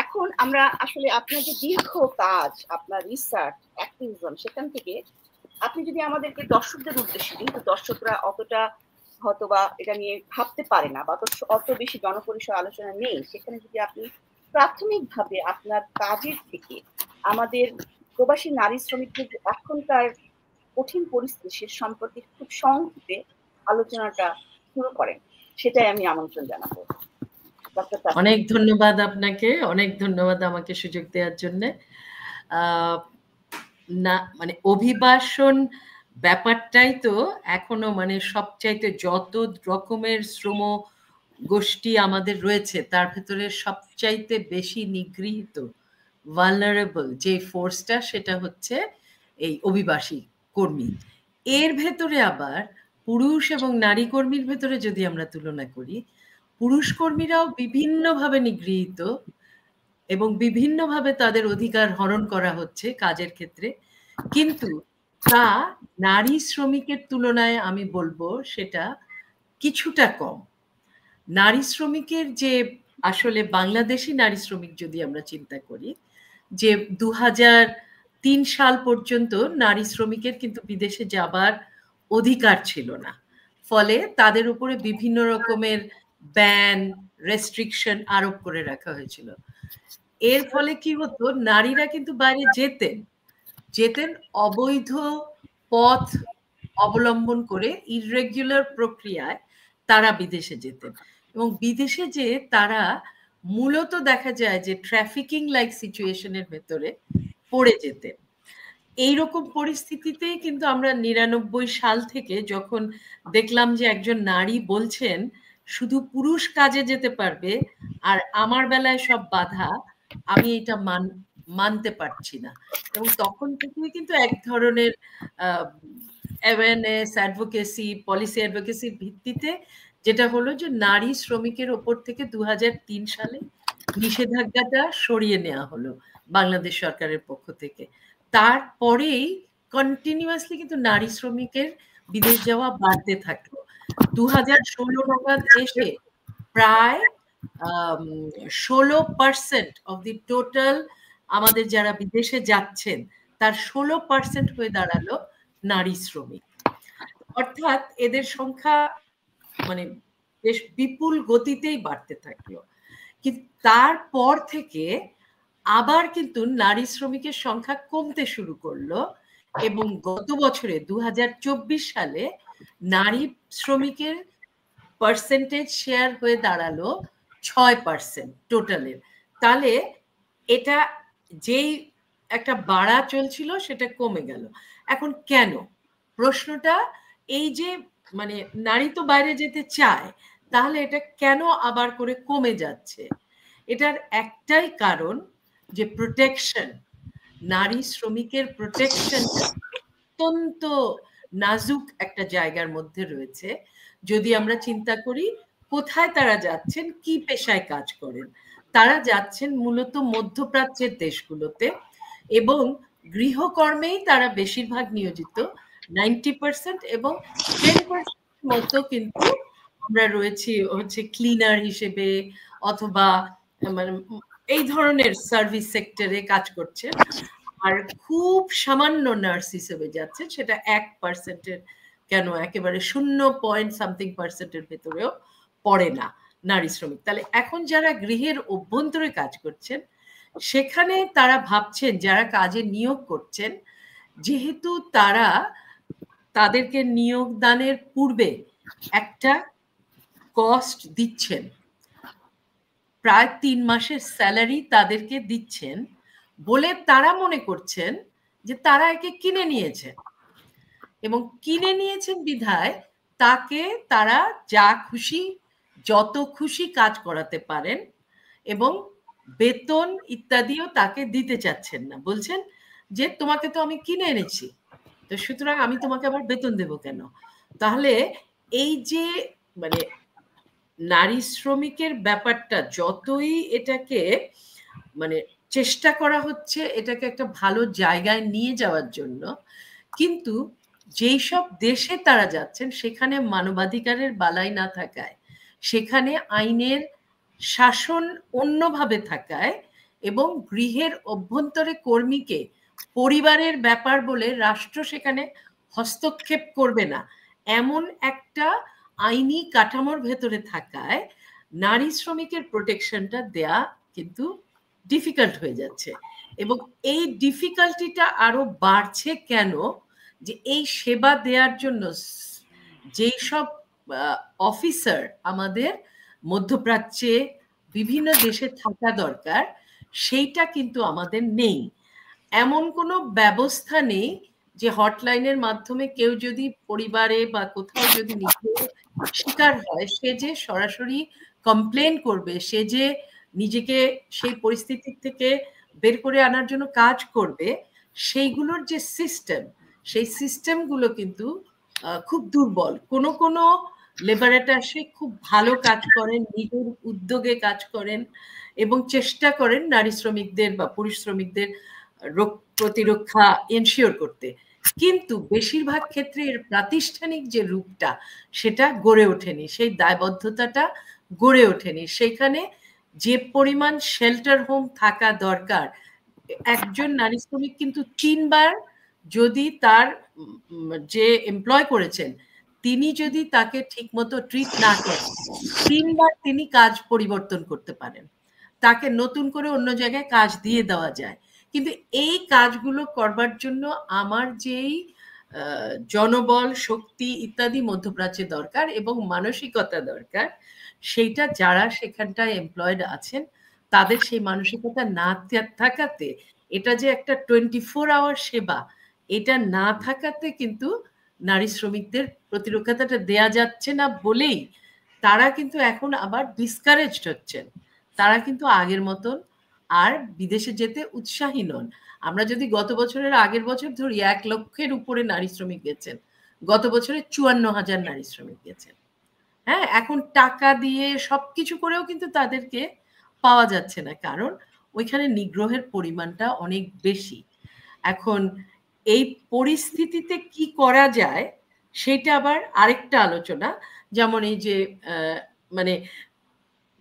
এখন আমরা আসলে আপনার যে দীর্ঘ কাজ, আপনার রিসার্চ অ্যাক্টিভিজম, সেখান থেকে আপনি যদি আমাদেরকে দর্শকদের উদ্দেশ্যে, কিন্তু দর্শকরা অতটা হয়তোবা এটা নিয়ে ভাবতে পারে না বা অত বেশি জনপরিসর আলোচনা নেই, সেখানে যদি আপনি প্রাথমিকভাবে আপনার কাজের থেকে আমাদের প্রবাসী নারী শ্রমিকদের এখনকার কঠিন পরিস্থিতি সে সম্পর্কে খুব সংক্ষেপে আলোচনাটা শুরু করেন, সেটাই আমি আমন্ত্রণ জানাবো। অনেক ধন্যবাদ আপনাকে, অনেক ধন্যবাদ আমাকে সুযোগ দেওয়ার জন্য। না মানে অভিবাসন ব্যাপারটাই তো এখনো মানে সবচাইতে যত রকমের শ্রম গোষ্ঠী আমাদের রয়েছে তার ভেতরে সবচাইতে বেশি নিগৃহীত ভালনারেবল যে ফোর্সটা, সেটা হচ্ছে এই অভিবাসী কর্মী। এর ভেতরে আবার পুরুষ এবং নারী কর্মীর ভেতরে যদি আমরা তুলনা করি, পুরুষ কর্মীরাও বিভিন্নভাবে নিগৃহীত এবং বিভিন্নভাবে তাদের অধিকার হরণ করা হচ্ছে কাজের ক্ষেত্রে, কিন্তু তা নারী শ্রমিকের তুলনায় আমি বলবো সেটা কিছুটা কম। নারী শ্রমিকের যে আসলে বাংলাদেশি নারী শ্রমিক যদি আমরা চিন্তা করি, যে 2003 সাল পর্যন্ত নারী শ্রমিকের কিন্তু বিদেশে যাবার অধিকার ছিল না, ফলে তাদের উপরে বিভিন্ন রকমের ব্যান, রেস্ট্রিকশন আরোপ করে রাখা হয়েছিল। এর ফলে কি হতো, নারীরা কিন্তু বাইরে যেতেন অবৈধ পথ অবলম্বন করে, ইররেগুলার প্রক্রিয়ায় তারা বিদেশে যেতেন, এবং বিদেশে যে তারা মূলত দেখা যায় যে ট্রাফিকিং লাইক সিচুয়েশনের ভেতরে পড়ে যেতেন। এইরকম পরিস্থিতিতেই কিন্তু আমরা 99 সাল থেকে যখন দেখলাম যে একজন নারী বলছেন শুধু পুরুষ কাজে যেতে পারবে আর আমার বেলায় সব বাধা, আমি এটা মানতে পারছি না, এবং তখন থেকেই কিন্তু এক ধরনের অ্যাওয়ারনেস, অ্যাডভোকেসি, পলিসি অ্যাডভোকেসির ভিত্তিতে যেটা হলো যে নারী শ্রমিকের ওপর থেকে 2003 সালে নিষেধাজ্ঞাটা সরিয়ে নেওয়া হলো বাংলাদেশ সরকারের পক্ষ থেকে। তারপরেই কন্টিনিউয়াসলি কিন্তু নারী শ্রমিকের বিদেশ যাওয়া বাড়তে থাকলো। 2016 নাগাদ এসে প্রায় 16% অফ দি টোটাল আমাদের যারা বিদেশে যাচ্ছেন তার 16% হয়ে দাঁড়ালো নারী শ্রমিক। অর্থাৎ এদের সংখ্যা মানে বেশ বিপুল গতিতেই বাড়তে থাকলো। কিন্তু তারপর থেকে আবার কিন্তু নারী শ্রমিকের সংখ্যা কমতে শুরু করলো, এবং গত বছরে 2024 সালে নারী শ্রমিকের পার্সেন্টেজ শেয়ার হয়ে দাঁড়ালো 6% টোটালের। তাহলে এটা যেই একটা বাড়া চলছিল সেটা কমে গেল। এখন কেন? প্রশ্নটা এই যে মানে নারী তো বাইরে যেতে চায়, তাহলে এটা কেন আবার করে কমে যাচ্ছে? এটার একটাই কারণ যে প্রোটেকশন, নারী শ্রমিকের প্রোটেকশন অত্যন্ত নাজুক একটা জায়গার মধ্যে রয়েছে। যদি আমরা চিন্তা করি কোথায় তারা যাচ্ছেন, কি পেশায় কাজ করেন, তারা যাচ্ছেন মূলত মধ্যপ্রাচ্যের দেশগুলোতে, এবং গৃহকর্মেই তারা বেশিরভাগ নিয়োজিত 90%, এবং 10% মতো কিন্তু আমরা রয়েছি হচ্ছে ক্লিনার হিসেবে, অথবা মানে এই ধরনের সার্ভিস সেক্টরে কাজ করছে, আর খুব সামান্য নার্স হিসেবে যাচ্ছে, সেটা 1%-এর কেন একেবারে 0.something%-এর ভেতরেও পড়ে না নারী শ্রমিক। তাহলে এখন যারা গৃহের অভ্যন্তরে কাজ করছেন সেখানে তারা ভাবছেন, যারা কাজে নিয়োগ করছেন, যেহেতু তারা তাদেরকে নিয়োগ দানের পূর্বে একটা কস্ট দিচ্ছেন, প্রায় 3 মাসের স্যালারি তাদেরকে দিচ্ছেন বলে তারা মনে করছেন যে তারা একে কিনে নিয়েছেন, এবং কিনে নিয়েছেন বিধায় তাকে তারা যা খুশি যত খুশি কাজ করাতে পারেন, এবং বেতন ইত্যাদিও তাকে দিতে চাচ্ছেন না। বলছেন যে তোমাকে তো আমি কিনে এনেছি, তো সুতরাং আমি তোমাকে আবার বেতন দেব কেন? তাহলে এই যে মানে নারী শ্রমিকের ব্যাপারটা যতই এটাকে মানে চেষ্টা করা হচ্ছে এটাকে একটা ভালো জায়গায় নিয়ে যাওয়ার জন্য, কিন্তু যেই সব দেশে তারা যাচ্ছেন সেখানে মানবাধিকারের বালাই না থাকায়, সেখানে আইনের শাসন অন্যভাবে থাকায়, এবং গৃহের অভ্যন্তরে কর্মীকে পরিবারের ব্যাপার বলে রাষ্ট্র সেখানে হস্তক্ষেপ করবে না এমন একটা আইনি কাঠামোর ভেতরে থাকায় নারী শ্রমিকের প্রোটেকশনটা দেয়া কিন্তু ডিফিকাল্ট হয়ে যাচ্ছে। এবং এই ডিফিকাল্টিটা আরো বাড়ছে কেন? যে এই সেবা দেওয়ার জন্য যেই সব অফিসার আমাদের মধ্যপ্রাচ্যে বিভিন্ন দেশে থাকা দরকার, সেইটা কিন্তু আমাদের নেই। এমন কোনো ব্যবস্থা নেই যে হটলাইনের মাধ্যমে কেউ যদি পরিবারে বা কোথাও যদি শিকার হয়, সে যে সরাসরি কমপ্লেন করবে, সে যে নিজেকে সেই পরিস্থিতি থেকে বের করে আনার জন্য কাজ করবে, সেইগুলোর যে সিস্টেম, সেই সিস্টেমগুলো কিন্তু খুব দুর্বল। কোনো কোনো লেবারেটর আসে খুব ভালো কাজ করেন, নিজের উদ্যোগে কাজ করেন এবং চেষ্টা করেন নারী শ্রমিকদের বা পুরুষ শ্রমিকদের প্রতিরক্ষা এনশিওর করতে, কিন্তু বেশিরভাগ ক্ষেত্রে এর প্রাতিষ্ঠানিক যে রূপটা সেটা গড়ে ওঠেনি, সেই দায়বদ্ধতাটা গড়ে ওঠেনি। সেখানে যে পরিমাণ শেল্টার হোম থাকা দরকার, একজন নারী শ্রমিক কিন্তু 3 বার যদি তার যে এমপ্লয় করেছেন তিনি যদি তাকে ঠিকমতো ট্রিট না করেন, 3 বার তিনি কাজ পরিবর্তন করতে পারেন, তাকে নতুন করে অন্য জায়গায় কাজ দিয়ে দেওয়া যায়। কিন্তু এই কাজগুলো করবার জন্য আমার যেই জনবল, শক্তি ইত্যাদি মধ্যপ্রাচ্যে দরকার এবং মানসিকতা দরকার, সেইটা যারা সেখানটায় এমপ্লয়েড আছেন তাদের সেই মানসিকতা না থাকাতে, এটা যে একটা 24 আওয়ার সেবা, এটা না থাকাতে কিন্তু নারী শ্রমিকদের প্রতিরক্ষাটা দেয়া যাচ্ছে না বলেই তারা কিন্তু এখন আবার ডিসকারেজড হচ্ছেন। তারা কিন্তু আগের মতন আর বিদেশে যেতে উৎসাহী নন। আমরা যদি গত বছরের আগের বছর ধরি, 1 লক্ষের উপরে নারী শ্রমিক গেছেন, গত বছরে 54,000 নারী শ্রমিক গেছেন। হ্যাঁ, এখন টাকা দিয়ে সবকিছু করেও কিন্তু তাদেরকে পাওয়া যাচ্ছে না, কারণ ওইখানে নিগ্রহের পরিমাণটা অনেক বেশি। এখন এই পরিস্থিতিতে কি করা যায় সেটা আবার আরেকটা আলোচনা। যেমন এই যে মানে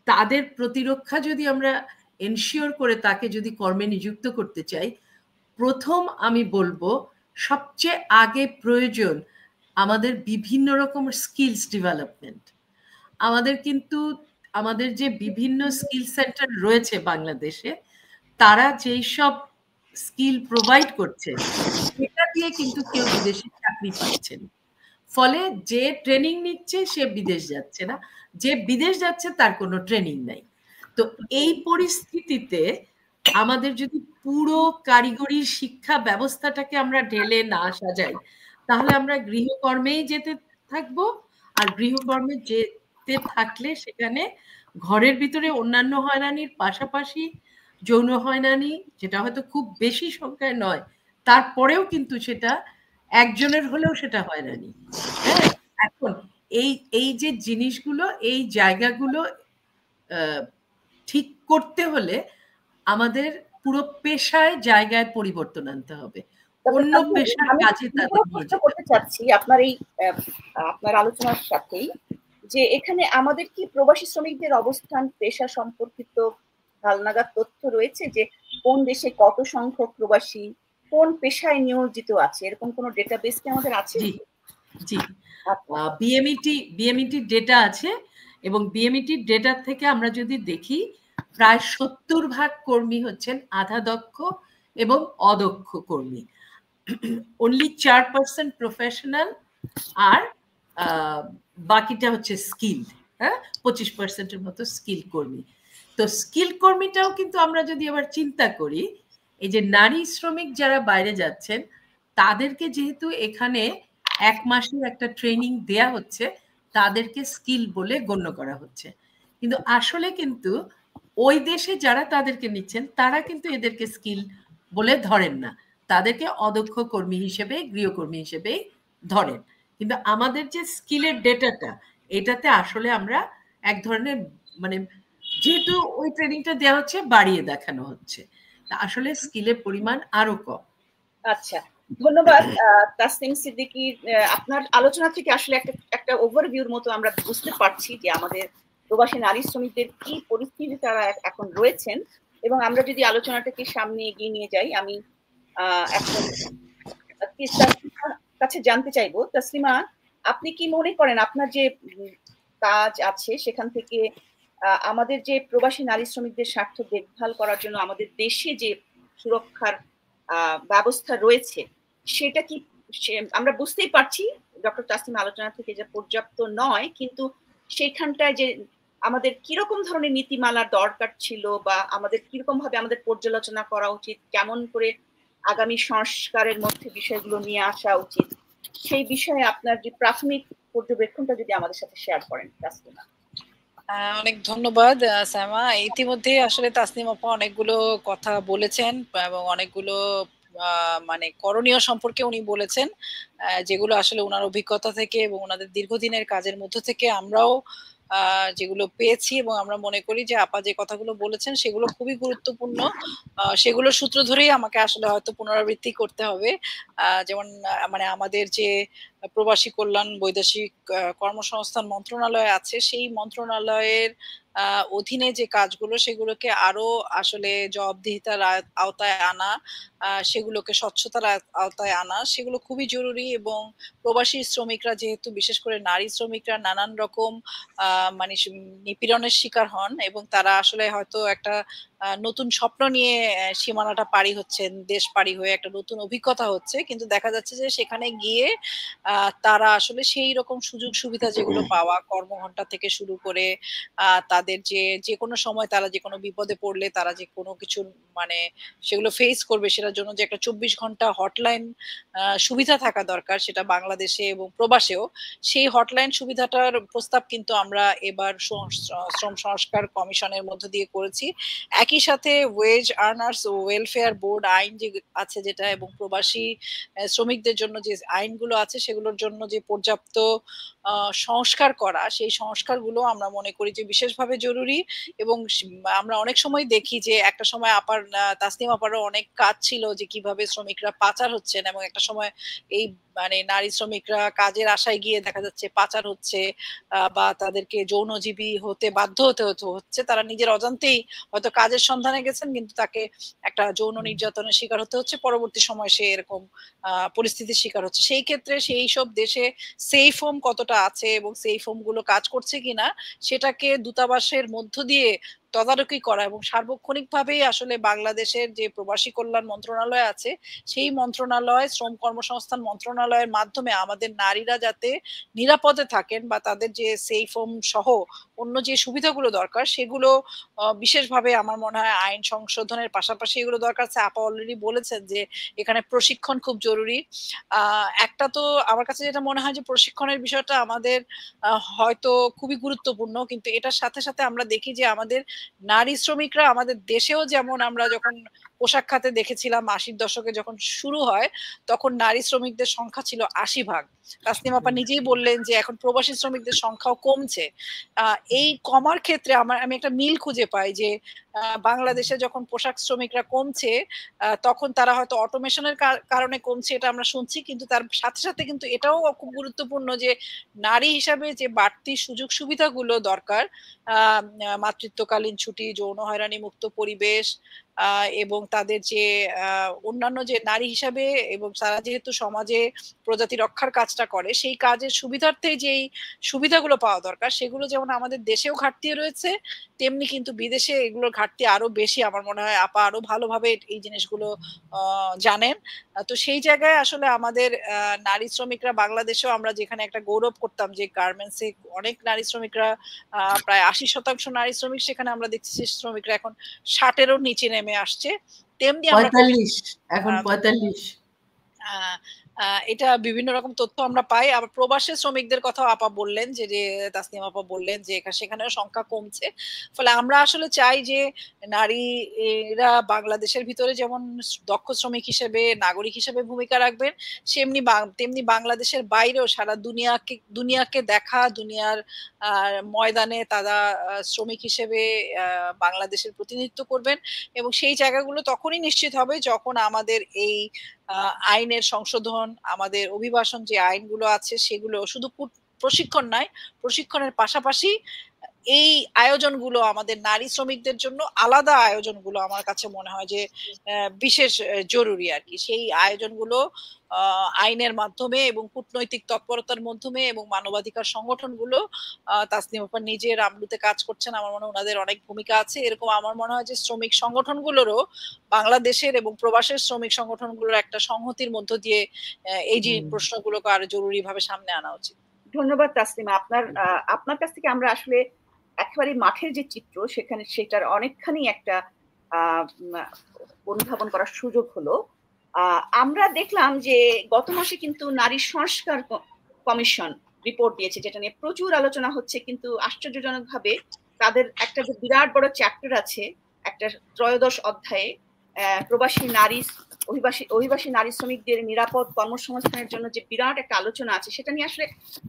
তাদের প্রতিরক্ষা যদি আমরা এনশিওর করে তাকে যদি কর্মে নিযুক্ত করতে চাই, প্রথম আমি বলবো সবচেয়ে আগে প্রয়োজন আমাদের বিভিন্ন রকম স্কিলস ডেভেলপমেন্ট। আমাদের কিন্তু আমাদের যে বিভিন্ন স্কিল সেন্টার রয়েছে বাংলাদেশে, তারা যেই সব স্কিল প্রোভাইড করছে সেটা দিয়ে কিন্তু কেউ বিদেশে চাকরি পাচ্ছেন। ফলে যে ট্রেনিং নিচ্ছে সে বিদেশ যাচ্ছে না, যে বিদেশ যাচ্ছে তার কোনো ট্রেনিং নাই। তো এই পরিস্থিতিতে আমাদের যদি পুরো কারিগরি শিক্ষা ব্যবস্থাটাকে আমরা ঢেলে না সাজাই, তাহলে আমরা গৃহকর্মেই যেতে থাকবো। আর গৃহকর্মে যেতে থাকলে সেখানে ঘরের ভিতরে অন্যান্য হয়রানির পাশাপাশি যৌন হয়রানি, যেটা হয়তো খুব বেশি সংখ্যায় নয়, তারপরেও কিন্তু সেটা একজনের হলেও সেটা হয়রানি। হ্যাঁ, এখন এই যে জিনিসগুলো, এই জায়গাগুলো ঠিক করতে হলে আমাদের পুরো পেশায় জায়গায় পরিবর্তন আনতে হবে, অন্য পেশার কাজে তাদের নিয়ে যেতে করতে চাচ্ছি আপনার এই আপনার আলোচনার সাথেই, যে এখানে আমাদের কি প্রবাসী শ্রমিকদের অবস্থান পেশা সম্পর্কিত হালনাগাদ তথ্য রয়েছে, যে কোন দেশে কত সংখ্যক প্রবাসী কোন পেশায় নিয়োজিত আছে, এরকম কোনো ডেটাবেস কি আমাদের আছে? জি জি, বিএমইটি ডেটা আছে, এবং বিএমইটি ডেটা থেকে আমরা যদি দেখি প্রায় 70% কর্মী হচ্ছেন আধা দক্ষ এবং অদক্ষ কর্মী, অনলি 4% প্রফেশনাল, আর বাকিটা হচ্ছে স্কিল। হ্যাঁ, 25%-এর মতো স্কিল কর্মী। তো স্কিল কর্মীটাও কিন্তু আমরা যদি আবার চিন্তা করি, এই যে নারী শ্রমিক যারা বাইরে যাচ্ছেন তাদেরকে যেহেতু এখানে 1 মাসের একটা ট্রেনিং দেয়া হচ্ছে, তাদেরকে স্কিল বলে গণ্য করা হচ্ছে, কিন্তু আসলে কিন্তু ওই দেশে যারা তাদেরকে নিচ্ছেন তারা কিন্তু এদেরকে স্কিল বলে ধরেন না, তাদেরকে অদক্ষ কর্মী হিসেবে, গৃহকর্মী হিসেবে ধরেন। কিন্তু আমাদের যে স্কিলের ডেটাটা, এটাতে আসলে আমরা এক ধরনের মানে যেহেতু ওই ট্রেনিংটা দেওয়া হচ্ছে বাড়িয়ে দেখানো হচ্ছে, তা আসলে স্কিলের পরিমাণ আরো কম। আচ্ছা, ধন্যবাদ তাসনিম সিদ্দিকী। আপনার আলোচনা থেকে আসলে একটা ওভারভিউর মতো আমরা বুঝতে পারছি যে আমাদের প্রবাসী নারী শ্রমিকদের কি পরিস্থিতি তারা এখন রয়েছেন, এবং আমরা যদি আলোচনাটাকে সামনে এগিয়ে নিয়ে যাই, আমি এখন কাছে জানতে চাইবো, তাসলিমা, আপনি কি মনে করেন আপনার যে কাজ আছে সেখান থেকে আমাদের যে প্রবাসী নারী শ্রমিকদের স্বার্থ দেখভাল করার জন্য আমাদের দেশে যে সুরক্ষার ব্যবস্থা রয়েছে সেটা কি আমরা বুঝতেই পারছি ডক্টর তাসনিম আলোচনা থেকে যে পর্যাপ্ত নয়, কিন্তু সেখানটায় যে আমাদের কিরকম ধরনের নীতিমালার দরকার ছিল, বা আমাদের কিরকম ভাবে আমাদের পর্যালোচনা করা উচিত, কেমন করে আগামী সংস্কারের মধ্যে বিষয়গুলো নিয়ে আসা উচিত, সেই বিষয়ে আপনার যে প্রাথমিক পর্যবেক্ষণটা যদি আমাদের সাথে শেয়ার করেন তাসলিমা। অনেক ধন্যবাদ সাইমা। ইতিমধ্যে আসলে তাসনিম আপা অনেকগুলো কথা বলেছেন এবং অনেকগুলো মানে করণীয় সম্পর্কে উনি বলেছেন, যেগুলো আসলে ওনার অভিজ্ঞতা থেকে এবং ওনাদের দীর্ঘদিনের কাজের মধ্য থেকে আমরাও যেগুলো পেয়েছি, এবং আমরা মনে করি যে আপা যে কথাগুলো বলেছেন সেগুলো খুবই গুরুত্বপূর্ণ। সেগুলো সূত্র ধরেই আমাকে আসলে হয়তো পুনরাবৃত্তি করতে হবে। যেমন মানে আমাদের যে প্রবাসী কল্যাণ বৈদেশিক কর্মসংস্থান মন্ত্রণালয় আছে, সেই মন্ত্রণালয়ের অধীনে যে কাজগুলো সেগুলোকে আরো আসলে জবাবদিহিতার আওতায় আনা, সেগুলোকে স্বচ্ছতার আওতায় আনা, সেগুলো খুবই জরুরি। এবং প্রবাসী শ্রমিকরা যেহেতু বিশেষ করে নারী শ্রমিকরা নানান রকম মানে নিপীড়নের শিকার হন, এবং তারা আসলে হয়তো একটা নতুন স্বপ্ন নিয়ে সীমানাটা পাড়ি হচ্ছেন, দেশ পাড়ি হয়ে একটা নতুন অভিজ্ঞতা হচ্ছে, কিন্তু দেখা যাচ্ছে যে সেখানে গিয়ে তারা আসলে সেই রকম সুযোগ সুবিধা যেগুলো পাওয়া, কর্মঘণ্টা থেকে শুরু করে তাদের যে কোনো সময় তারা যে কোনো বিপদে পড়লে তারা যে কোনো কিছু মানে সেগুলো ফেস করবে, সেটার জন্য যে একটা 24 ঘন্টা হটলাইন সুবিধা থাকা দরকার, সেটা বাংলাদেশে এবং প্রবাসেও, সেই হটলাইন সুবিধাটার প্রস্তাব কিন্তু আমরা এবার শ্রম সংস্কার কমিশনের মধ্য দিয়ে করেছি। একই সাথে ওয়েজ আর্নার্স ও ওয়েলফেয়ার বোর্ড আইন যে আছে যেটা, এবং প্রবাসী শ্রমিকদের জন্য যে আইনগুলো আছে সেগুলোর জন্য যে পর্যাপ্ত সংস্কার করা, সেই সংস্কারগুলো আমরা মনে করি যে বিশেষভাবে জরুরি। এবং আমরা অনেক সময় দেখি যে একটা সময় তাসনিম আপারও অনেক কাজ ছিল যে কিভাবে শ্রমিকরা পাচার হচ্ছেন, এবং একটা সময় এই মানে নারী শ্রমিকরা কাজের আশায় গিয়ে দেখা যাচ্ছে পাচার হচ্ছে, বা তাদেরকে যৌনজীবী হতে বাধ্য হচ্ছে, তারা নিজের অজান্তেই হয়তো কাজের সন্ধানে গেছেন কিন্তু তাকে একটা যৌন নির্যাতনের শিকার হতে হচ্ছে, পরবর্তী সময় সে এরকম পরিস্থিতির শিকার হচ্ছে। সেই ক্ষেত্রে সেই সব দেশে সেফ হোম কতটা আছে এবং সেফ হোম গুলো কাজ করছে কিনা সেটাকে দূতাবাসের মধ্য দিয়ে তদারকি করা, এবং সার্বক্ষণিকভাবেই আসলে বাংলাদেশের যে প্রবাসী কল্যাণ মন্ত্রণালয় আছে সেই মন্ত্রণালয়, শ্রম কর্মসংস্থান মন্ত্রণালয়ের মাধ্যমে আমাদের নারীরা যাতে নিরাপদে থাকেন বা তাদের যে সেফ হোম সহ অন্য যে সুবিধাগুলো দরকার সেগুলো বিশেষভাবে আমার মনে হয় আইন সংশোধনের পাশাপাশি এগুলো দরকার আছে। আপা অলরেডি বলেছেন যে এখানে প্রশিক্ষণ খুব জরুরি। একটা তো আমার কাছে যেটা মনে হয় যে প্রশিক্ষণের বিষয়টা আমাদের হয়তো খুবই গুরুত্বপূর্ণ, কিন্তু এটার সাথে সাথে আমরা দেখি যে আমাদের নারী শ্রমিকরা আমাদের দেশেও, যেমন আমরা যখন পোশাক খাতে দেখেছিলাম 80-র দশকে যখন শুরু হয় তখন নারী শ্রমিকদের সংখ্যা ছিল 80 ভাগ। তাসনিম আপা নিজেই বললেন যে এখন প্রবাসী শ্রমিকদের সংখ্যাও কমছে। এই কমার ক্ষেত্রে আমি একটা মিল খুঁজে পাই যে বাংলাদেশে যখন পোশাক শ্রমিকরা কমছে তখন তারা হয়তো অটোমেশনের কারণে কমছে, এটা আমরা শুনছি, কিন্তু তার সাথে সাথে কিন্তু এটাও খুব গুরুত্বপূর্ণ যে নারী হিসাবে যে বাড়তি সুযোগ সুবিধাগুলো দরকার, মাতৃত্বকালীন ছুটি, যৌন হয়রানি মুক্ত পরিবেশ, এবং তাদের যে অন্যান্য যে নারী হিসাবে এবং তারা যেহেতু সমাজে প্রজাতি রক্ষার কাজটা করে সেই কাজের সুবিধার্থে যেই সুবিধাগুলো পাওয়া দরকার সেগুলো যেমন আমাদের দেশেও ঘাটতি রয়েছে, তেমনি কিন্তু বিদেশে এগুলোর ঘাটতি আরো বেশি। আমার মনে হয় আপা আরো ভালোভাবে এই জিনিসগুলো জানেন। তো সেই জায়গায় আসলে আমাদের নারী শ্রমিকরা বাংলাদেশেও আমরা যেখানে একটা গৌরব করতাম যে গার্মেন্টসে অনেক নারী শ্রমিকরা প্রায় 80% নারী শ্রমিক, সেখানে আমরা দেখছি যে শ্রমিকরা এখন 60-এরও নিচে নেমে আসছে। তেমনি আমরা 45 এখন 45। এটা বিভিন্ন রকম তথ্য আমরা পাই। আবার প্রবাসী শ্রমিকদের কথাও আপা বললেন যে তাসনিম আপা বললেন যে সেখানেও সংখ্যা কমছে। ফলে আমরা আসলে চাই যে নারীরা বাংলাদেশের ভিতরে যেমন দক্ষ শ্রমিক হিসেবে, নাগরিক হিসেবে ভূমিকা রাখবেন, তেমনি বাংলাদেশের বাইরেও সারা দুনিয়াকে দেখা, দুনিয়ার ময়দানে তারা শ্রমিক হিসেবে বাংলাদেশের প্রতিনিধিত্ব করবেন। এবং সেই জায়গাগুলো তখনই নিশ্চিত হবে যখন আমাদের এই আইনের সংশোধন, আমাদের অভিবাসন যে আইনগুলো আছে সেগুলো শুধু প্রশিক্ষণ নয়, প্রশিক্ষণের পাশাপাশি এই আয়োজনগুলো আমাদের নারী শ্রমিকদের জন্য আলাদা আয়োজনগুলো আমার কাছে মনে হয় যে বিশেষ জরুরি আর কি। সেই আয়োজনগুলো আইনের মাধ্যমে এবং কূটনৈতিক তৎপরতার মাধ্যমে এবং মানবাধিকার সংগঠনগুলো, তাসনিম আপা নিজে রামরুতে কাজ করছেন, আমার মনে হয় ওনাদের অনেক ভূমিকা আছে। এরকম আমার মনে হয় যে শ্রমিক সংগঠনগুলোরও বাংলাদেশের এবং প্রবাসের শ্রমিক সংগঠনগুলোর একটা সংহতির মধ্য দিয়ে এই যে প্রশ্নগুলোকে আরো জরুরি ভাবে সামনে আনা উচিত। ধন্যবাদ তাসলিমা। আপনার কাছ থেকে আমরা আসলে একেবারে মাঠের যে চিত্র সেটার অনেকখানি একটা অনুধাবন করার সুযোগ হলো। আমরা দেখলাম যে গত মাসে কিন্তু নারী সংস্কার কমিশন রিপোর্ট দিয়েছে, যেটা নিয়ে প্রচুর আলোচনা হচ্ছে, কিন্তু আশ্চর্যজনকভাবে তাদের একটা যে বিরাট বড় চ্যাপ্টার আছে, একটা 13 অধ্যায়ে প্রবাসী নারী অভিবাসী নারী শ্রমিকদের নিরাপদ কর্মসংস্থানের জন্য যে বিরাট একটা আলোচনা আছে, সেটা নিয়ে আসলে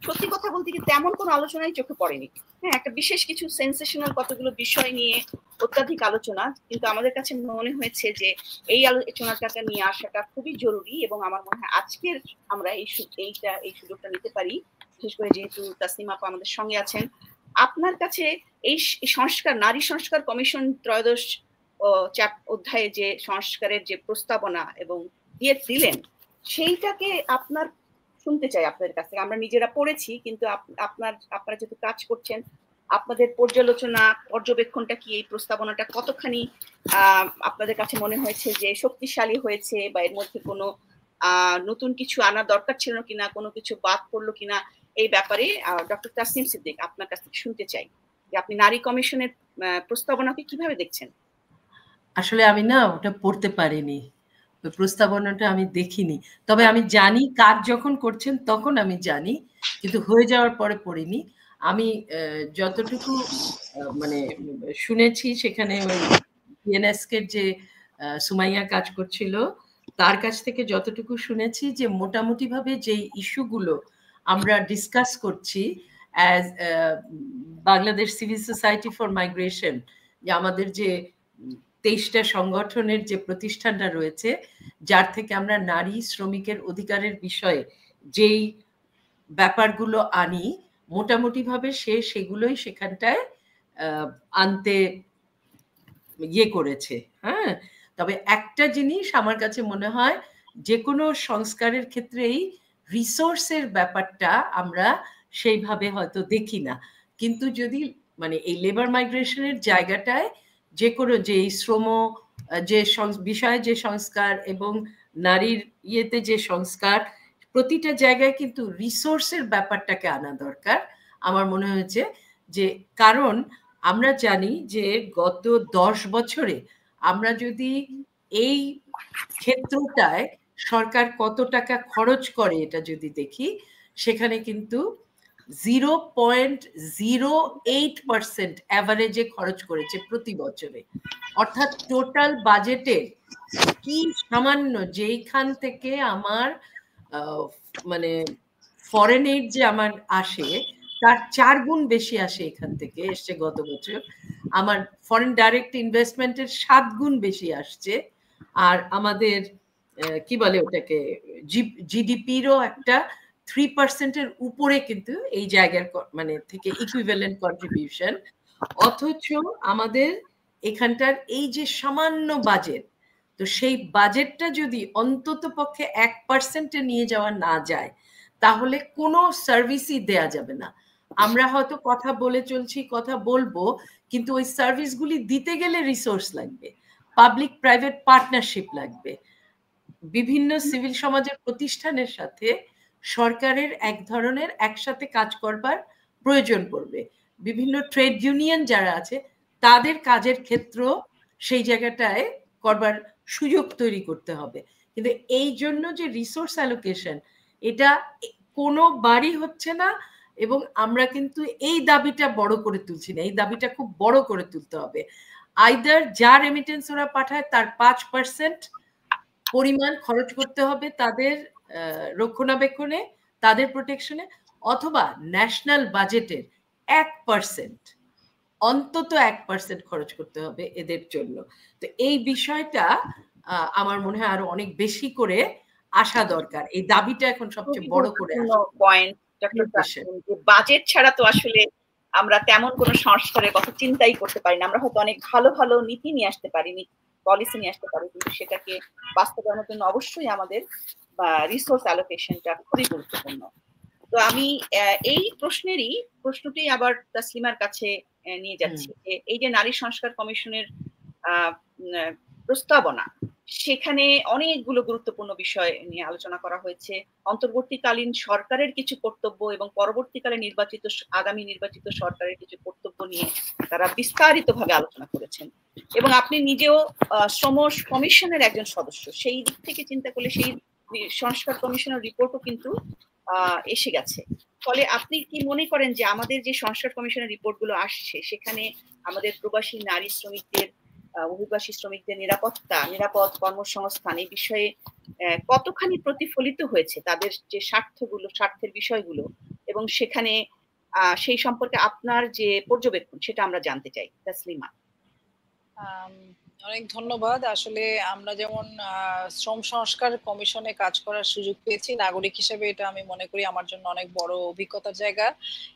সত্যি কথা বলতে কি তেমন কোনো আলোচনাই চোখে পড়েনি। হ্যাঁ, একটা বিশেষ কিছু সেন্সেশনাল কতগুলো বিষয় নিয়ে অত্যাধিক আলোচনা, কিন্তু আমাদের কাছে মনে হয়েছে যে এই আলোচনাটাকে নিয়ে আসাটা খুবই জরুরি, এবং আমার মনে হয় আজকের আমরা এই সুযোগটা নিতে পারি, বিশেষ করে যেহেতু তাসনিমা আপা আমাদের সঙ্গে আছেন। আপনার কাছে এই সংস্কার, নারী সংস্কার কমিশন 13 অধ্যায়ে যে সংস্কারের যে প্রস্তাবনা এবং দিলেন, সেইটাকে আপনার শুনতে চাই আপনাদের কাছ থেকে। আমরা নিজেরা পড়েছি, কিন্তু আপনারা যেহেতু কাজ করছেন, আপনাদের পর্যালোচনা পর্যবেক্ষণটা কি, এই প্রস্তাবনাটা কতখানি আপনাদের কাছে মনে হয়েছে যে শক্তিশালী হয়েছে, বা এর মধ্যে কোনো নতুন কিছু আনা দরকার ছিল কিনা, কোনো কিছু বাদ পড়লো কিনা, এই ব্যাপারে ডক্টর তাসনিম সিদ্দিক আপনার কাছ থেকে শুনতে চাই যে আপনি নারী কমিশনের প্রস্তাবনাকে কিভাবে দেখছেন। আসলে আমি না ওটা পড়তে পারিনি, ওই প্রস্তাবনাটা আমি দেখিনি, তবে আমি জানি কাজ যখন করছেন তখন আমি জানি, কিন্তু হয়ে যাওয়ার পরে পড়িনি। আমি যতটুকু মানে শুনেছি সেখানে ওই পিএনএসকে যে সুমাইয়া কাজ করছিল তার কাছ থেকে যতটুকু শুনেছি যে মোটামুটি ভাবে যে ইস্যুগুলো আমরা ডিসকাস করছি as Bangladesh civil society for migration, যে আমাদের যে 23টা সংগঠনের যে প্রতিষ্ঠানটা রয়েছে, যার থেকে আমরা নারী শ্রমিকের অধিকারের বিষয়ে যেই ব্যাপারগুলো আনি, মোটামুটি ভাবে সেগুলোই সেখানটায় আনতে ইয়ে করেছে। হ্যাঁ, তবে একটা জিনিস আমার কাছে মনে হয়, যে কোনো সংস্কারের ক্ষেত্রেই রিসোর্সের ব্যাপারটা আমরা সেইভাবে হয়তো দেখি না, কিন্তু যদি মানে এই লেবার মাইগ্রেশনের জায়গাটায় যে কোনো যে শ্রম যে বিষয়ে যে সংস্কার এবং নারীর ইয়েতে যে সংস্কার, প্রতিটা জায়গায় কিন্তু রিসোর্সের ব্যাপারটাকে আনা দরকার আমার মনে হয়েছে। যে কারণ আমরা জানি যে গত 10 বছরে আমরা যদি এই ক্ষেত্রটায় সরকার কত টাকা খরচ করে এটা যদি দেখি, সেখানে কিন্তু 0.08% অ্যাভারেজে খরচ করেছে প্রতি বছরে। অর্থাৎ টোটাল বাজেটে কি সামান্য, যেইখান থেকে আমার মানে ফরেন এইড যে আমার আসে তার 4 গুণ বেশি আসে এখান থেকে, এসছে গত বছর। আমার ফরেন ডাইরেক্ট ইনভেস্টমেন্টের 7 গুণ বেশি আসছে। আর আমাদের কি বলে ওটাকে, জিডিপিরও একটা 3%-এর উপরে কিন্তু এই জায়গার মানে থেকে ইকুইভ্যালেন্ট কন্ট্রিবিউশন। অথচ আমাদের এখানটার এই যে সামান্য বাজেট, তো সেই বাজেটটা যদি অন্তত পক্ষে 1%-এ নিয়ে যাওয়া না যায়, তাহলে কোনো সার্ভিসই দেয়া যাবে না। আমরা হয়তো কথা বলে চলছি, কথা বলবো, কিন্তু ওই সার্ভিসগুলি দিতে গেলে রিসোর্স লাগবে, পাবলিক প্রাইভেট পার্টনারশিপ লাগবে, বিভিন্ন সিভিল সমাজের প্রতিষ্ঠানের সাথে সরকারের এক ধরনের একসাথে কাজ করবার প্রয়োজন পড়বে। বিভিন্ন ট্রেড ইউনিয়ন যারা আছে তাদের কাজের ক্ষেত্র সেই জায়গাটায় করবার সুযোগ তৈরি করতে হবে। কিন্তু এই জন্য যে রিসোর্স অ্যালোকেশন, এটা কোনো বাড়ি হচ্ছে না, এবং আমরা কিন্তু এই দাবিটা বড় করে তুলছি না, এই দাবিটা খুব বড় করে তুলতে হবে। আইদার যা রেমিটেন্স ওরা পাঠায় তার 5% পরিমাণ খরচ করতে হবে তাদের রক্ষণাবেক্ষণে, তাদের প্রোটেকশনে, অথবা ন্যাশনাল বাজেটের 1%, অন্তত 1% খরচ করতে হবে এদের জন্য। তো এই বিষয়টা আমার মনে হয় আরো অনেক বেশি করে আসা দরকার, এই দাবিটা এখন সবচেয়ে বড় করে পয়েন্ট। বাজেট ছাড়া তো আসলে আমরা তেমন কোনো সংস্কারের কথা চিন্তাই করতে পারি না। আমরা হয়তো অনেক ভালো ভালো নীতি নিয়ে আসতে পারি, পলিসি নিয়ে আসতে পারি, কিন্তু সেটাকে বাস্তবায়নের জন্য অবশ্যই আমাদের রিসোর্স অ্যালোকেশনটা খুবই গুরুত্বপূর্ণ। তো আমি এই প্রশ্নটি আবার তাসলিমার কাছে নিয়ে যাচ্ছি, যে এই যে নারী সংস্কার কমিশনের প্রস্তাবনা, সেখানে অনেকগুলো গুরুত্বপূর্ণ বিষয় নিয়ে আলোচনা করা হয়েছে। অন্তর্বর্তীকালীন সরকারের কিছু কর্তব্য এবং পরবর্তীকালে আগামী নির্বাচিত সরকারের কিছু কর্তব্য নিয়ে তারা বিস্তারিতভাবে আলোচনা করেছেন, এবং আপনি নিজেও শ্রম কমিশনের একজন সদস্য। সেই দিক থেকে চিন্তা করলে সেই সংস্কার কমিশনের রিপোর্টও কিন্তু এসে গেছে। ফলে আপনি কি মনে করেন যে আমাদের যে সংস্কার কমিশনের রিপোর্টগুলো আসছে সেখানে আমাদের প্রবাসী নারী শ্রমিকদের অভিবাসী শ্রমিকদের নিরাপত্তা, নিরাপদ কর্মসংস্থান এই বিষয়ে কতখানি প্রতিফলিত হয়েছে তাদের যে স্বার্থের বিষয়গুলো, এবং সেখানে সেই সম্পর্কে আপনার যে পর্যবেক্ষণ সেটা আমরা জানতে চাই। তাসলিমা। অনেক ধন্যবাদ। আসলে আমরা যেমন শ্রম সংস্কার কমিশনে কাজ করার সুযোগ পেয়েছি নাগরিক হিসেবে, এটা আমি মনে করি আমার জন্য অনেক বড় অভিজ্ঞতার জায়গা।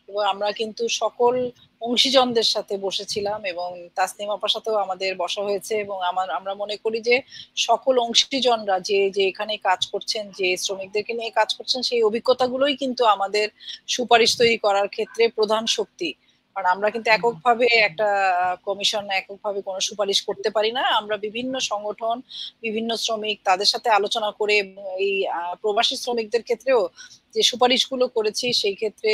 এবং আমরা কিন্তু সকল অংশীজনদের সাথে বসেছিলাম এবং তাসনিম আপার সাথেও আমাদের বসা হয়েছে, এবং আমরা মনে করি যে সকল অংশীজনরা যে এখানে কাজ করছেন, যে শ্রমিকদেরকে নিয়ে কাজ করছেন, সেই অভিজ্ঞতাগুলোই কিন্তু আমাদের সুপারিশ তৈরি করার ক্ষেত্রে প্রধান শক্তি। কারণ আমরা কিন্তু এককভাবে একটা কমিশন এককভাবে কোনো সুপারিশ করতে পারি না। আমরা বিভিন্ন সংগঠন, বিভিন্ন শ্রমিক তাদের সাথে আলোচনা করে এই প্রবাসী শ্রমিকদের ক্ষেত্রেও যে সুপারিশগুলো করেছি সেই ক্ষেত্রে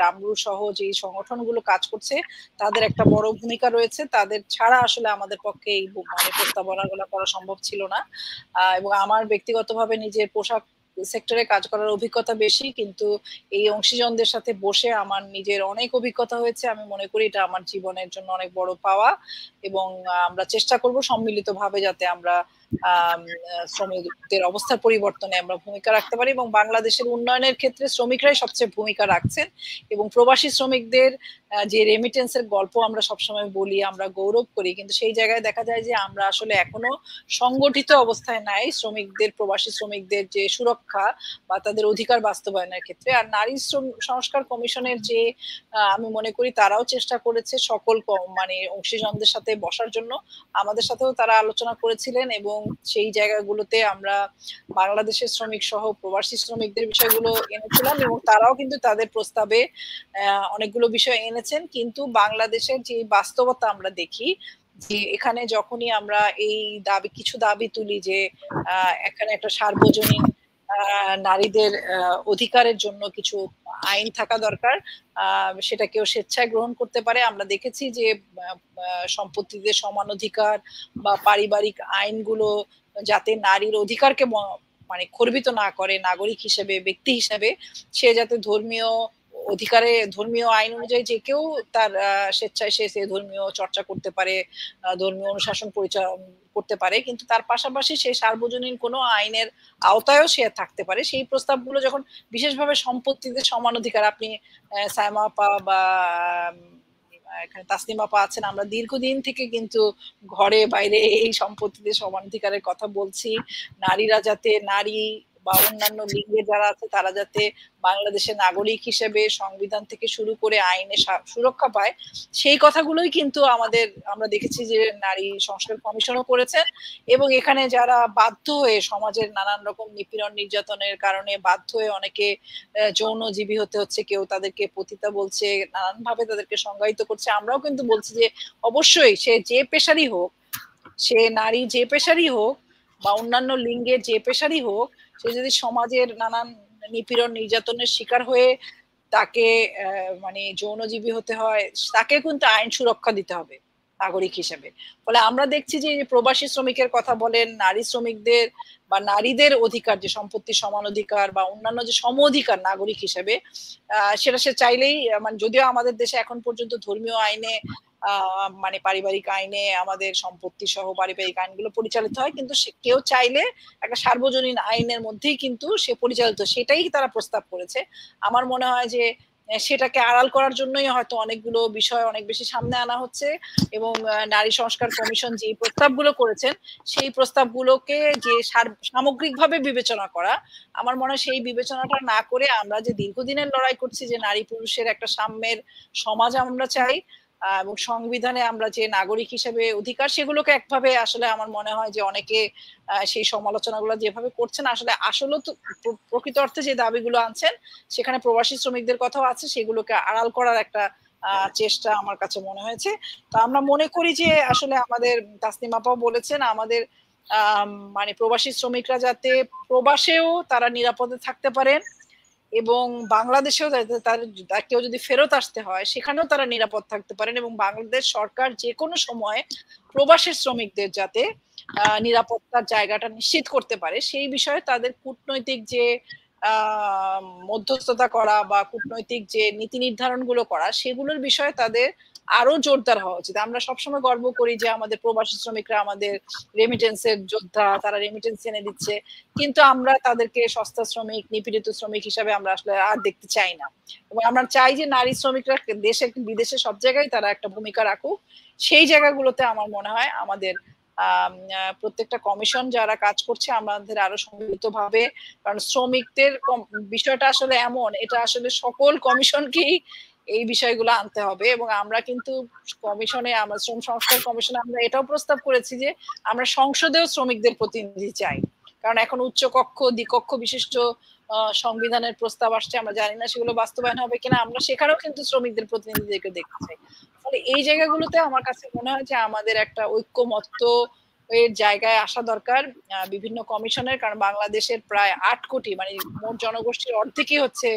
রামরু সহ যে সংগঠনগুলো কাজ করছে তাদের একটা বড় ভূমিকা রয়েছে। তাদের ছাড়া আসলে আমাদের পক্ষে এই মানে প্রস্তাবনাগুলো করা সম্ভব ছিল না। এবং আমার ব্যক্তিগতভাবে নিজের পোশাক সেক্টরে কাজ করার অভিজ্ঞতা বেশি, কিন্তু এই অংশীজনদের সাথে বসে আমার নিজের অনেক অভিজ্ঞতা হয়েছে। আমি মনে করি এটা আমার জীবনের জন্য অনেক বড় পাওয়া, এবং আমরা চেষ্টা করব সম্মিলিতভাবে যাতে আমরা শ্রমিকদের অবস্থার পরিবর্তনে আমরা ভূমিকা রাখতে পারি, এবং বাংলাদেশের উন্নয়নের ক্ষেত্রে শ্রমিকরাই সবচেয়ে ভূমিকা রাখছেন। এবং প্রবাসী শ্রমিকদের যে রেমিটেন্সের গল্প আমরা সবসময় বলি, আমরা গৌরব করি, কিন্তু সেই জায়গায় দেখা যায় যে আমরা আসলে এখনো সংগঠিত অবস্থায় নাই শ্রমিকদের, প্রবাসী শ্রমিকদের যে সুরক্ষা বা তাদের অধিকার বাস্তবায়নের ক্ষেত্রে। আর নারী সংস্কার কমিশনের যে আমি মনে করি তারাও চেষ্টা করেছে সকল মানে অংশীজনদের সাথে বসার জন্য, আমাদের সাথেও তারা আলোচনা করেছিলেন, এবং সেই জায়গাগুলোতে আমরা বাংলাদেশের শ্রমিক সহ প্রবাসী শ্রমিকদের বিষয়গুলো এনেছিলাম, এবং তারাও কিন্তু তাদের প্রস্তাবে অনেকগুলো বিষয় এনেছেন। কিন্তু বাংলাদেশের যে বাস্তবতা আমরা দেখি যে এখানে যখনই আমরা এই কিছু দাবি তুলি যে এখানে একটা সার্বজনীন নারীদের অধিকারের জন্য কিছু আইন থাকা দরকার, সেটা কেউ স্বেচ্ছায় গ্রহণ করতে পারে। আমরা দেখেছি যে সম্পত্তিতে সমান অধিকার বা পারিবারিক আইনগুলো যাতে নারীর অধিকারকে মানে খর্বিত না করে, নাগরিক হিসেবে, ব্যক্তি হিসেবে, সে যাতে ধর্মীয় অধিকারে, ধর্মীয় আইন অনুযায়ী যে কেউ তার স্বেচ্ছায় সে ধর্মীয় চর্চা করতে পারে, ধর্মীয় অনুশাসন করতে পারে, কিন্তু তার পাশাপাশি সে সার্বজনীন কোনো আইনের আওতায়ও সে থাকতে পারে। সেই প্রস্তাবগুলো যখন বিশেষভাবে সম্পত্তিতে সমান অধিকার, আপনি সায়মা আপা বা এখানে তাসনিম আপা আছেন, আমরা দীর্ঘদিন থেকে কিন্তু ঘরে বাইরে এই সম্পত্তিতে সমান অধিকারের কথা বলছি। নারীরা যাতে, নারী বা অন্যান্য লিঙ্গের যারা আছে তারা যাতে বাংলাদেশের নাগরিক হিসেবে সংবিধান থেকে শুরু করে আইনে সুরক্ষা পায়, সেই কথাগুলোই কিন্তু আমরা দেখেছি যে নারী সংস্কার কমিশনও করেছেন। এবং এখানে যারা বাধ্য হয়ে সমাজের নানান রকম নিপীড়ন নির্যাতনের কারণে বাধ্য হয়ে অনেকে যৌনজীবী হতে হচ্ছে, কেউ তাদেরকে পতিতা বলছে, নানান ভাবে তাদেরকে সংজ্ঞায়িত করছে, আমরাও কিন্তু বলছি যে অবশ্যই সে যে পেশারই হোক, সে নারী যে পেশারই হোক বা অন্যান্য লিঙ্গের যে পেশারই হোক, সে যদি সমাজের নানান নিপীড়ন নির্যাতনের শিকার হয়ে তাকে মানে যৌনজীবী হতে হয়, তাকে কিন্তু আইন সুরক্ষা দিতে হবে নাগরিক হিসেবে। ফলে আমরা দেখছি যে প্রবাসী শ্রমিকের কথা বলেন, নারী শ্রমিকদের বা নারীদের অধিকার, যে সম্পত্তির সমান অধিকার বা অন্যান্য যে সম অধিকার নাগরিক হিসেবে, সেটা সে চাইলেই, মানে যদিও আমাদের দেশে এখন পর্যন্ত ধর্মীয় আইনে মানে পারিবারিক আইনে আমাদের সম্পত্তি সহ পারিবারিক আইনগুলো পরিচালিত হয়, কিন্তু কেউ চাইলে একটা সার্বজনীন আইনের মধ্যেই কিন্তু সে পরিচালিত, সেটাই তারা প্রস্তাব করেছে। আমার মনে হয় যে সেটাকে আড়াল করার জন্যই হয়তো অনেকগুলো বিষয় অনেক বেশি সামনে আনা হচ্ছে, এবং নারী সংস্কার কমিশন যে প্রস্তাবগুলো করেছেন সেই প্রস্তাবগুলোকে যে সামগ্রিকভাবে বিবেচনা করা, আমার মনে হয় সেই বিবেচনাটা না করে আমরা যে দীর্ঘদিনের লড়াই করছি যে নারী পুরুষের একটা সাম্যের সমাজ আমরা চাই, এবং সংবিধানে আমরা যে নাগরিক হিসেবে অধিকার, সেগুলোকে একভাবে আসলে আমার মনে হয় যে অনেকে সেই সমালোচনাগুলো যেভাবে করছেন, আসলে তো প্রকৃত অর্থে যে দাবিগুলো আনছেন সেখানে প্রবাসী শ্রমিকদের কথাও আছে, সেগুলোকে আড়াল করার একটা চেষ্টা আমার কাছে মনে হয়েছে। তো আমরা মনে করি যে আসলে আমাদের তাসনিম আপাও বলেছেন, আমাদের মানে প্রবাসী শ্রমিকরা যাতে প্রবাসেও তারা নিরাপদে থাকতে পারেন, এবং বাংলাদেশেও তার কেউ যদি ফেরত আসতে হয় সেখানেও তারা নিরাপদ থাকতে পারেন, এবং বাংলাদেশ সরকার যে কোনো সময় প্রবাসী শ্রমিকদের যাতে নিরাপত্তার জায়গাটা নিশ্চিত করতে পারে, সেই বিষয়ে তাদের কূটনৈতিক যে মধ্যস্থতা করা বা কূটনৈতিক যে নীতি নির্ধারণ গুলো করা, সেগুলোর বিষয়ে তাদের আরো জোরদার হওয়া উচিত। আমরা সবসময় গর্ব করি যে আমাদের প্রবাসী শ্রমিকরা আমাদের রেমিটেন্সের যোদ্ধা, তারা রেমিটেন্স এনে দিচ্ছে, কিন্তু আমরা তাদেরকে সস্তা শ্রমিক, নিপীড়িত শ্রমিক হিসাবে আমরা আসলে আর দেখতে চাই না। এবং আমরা চাই যে নারী শ্রমিকরা দেশে বিদেশে সব জায়গায় তারা একটা ভূমিকা রাখুক। সেই জায়গাগুলোতে আমার মনে হয় আমাদের প্রত্যেকটা কমিশন যারা কাজ করছে আমাদের আরো সম্মিলিতভাবে, কারণ শ্রমিকদের বিষয়টা আসলে এমন, এটা আসলে সকল কমিশনকেই এই বিষয়গুলো আনতে হবে। এবং আমরা কিন্তু কমিশনে, আমরা শ্রম সংস্কার কমিশনে আমরা এটাও প্রস্তাব করেছি যে আমরা সংসদেও শ্রমিকদের প্রতিনিধি চাই, কারণ এখন উচ্চ কক্ষ দ্বিকক্ষ বিশিষ্ট সংবিধানের প্রস্তাব আসছে, আমরা জানি না সেগুলো বাস্তবায়ন হবে কিনা, আমরা সেখানেও কিন্তু শ্রমিকদের প্রতিনিধিদেরকে দেখতে চাই। ফলে এই জায়গাগুলোতে আমার কাছে মনে হয় যে আমাদের একটা ঐক্যমত্য এর জায়গায় আসা দরকার বিভিন্ন কমিশনের, কারণ বাংলাদেশের প্রায় 8 কোটি, মানে মোট জনগোষ্ঠীর অর্ধেকই হচ্ছে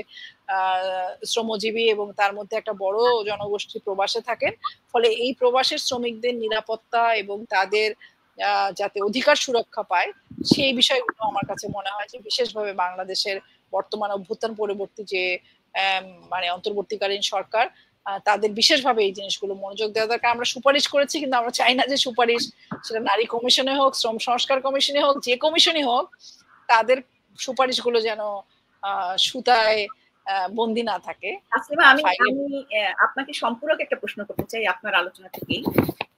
শ্রমজীবী, এবং তার মধ্যে একটা বড় জনগোষ্ঠী প্রবাসে থাকেন। ফলে এই প্রবাসের শ্রমিকদের নিরাপত্তা এবং তাদের যাতে অধিকার সুরক্ষা পায়, সেই বিষয়গুলো আমার কাছে মনে হয় যে বিশেষভাবে বাংলাদেশের বর্তমান অভ্যুত্থান পরবর্তী যে মানে অন্তর্বর্তীকালীন সরকার, তাদের বিশেষভাবে এই জিনিসগুলো মনোযোগ দেওয়া দরকার। আমরা সুপারিশ করেছি, কিন্তু আমরা চাই না যে সুপারিশ সেটা নারী কমিশনে হোক, শ্রম সংস্কার কমিশনে হোক, যে কমিশনই হোক, তাদের সুপারিশগুলো যেন সুতায় বন্দি না থাকে। আমি আপনাকে সম্পূরক একটা প্রশ্ন করতে চাই আপনার আলোচনা থেকেই,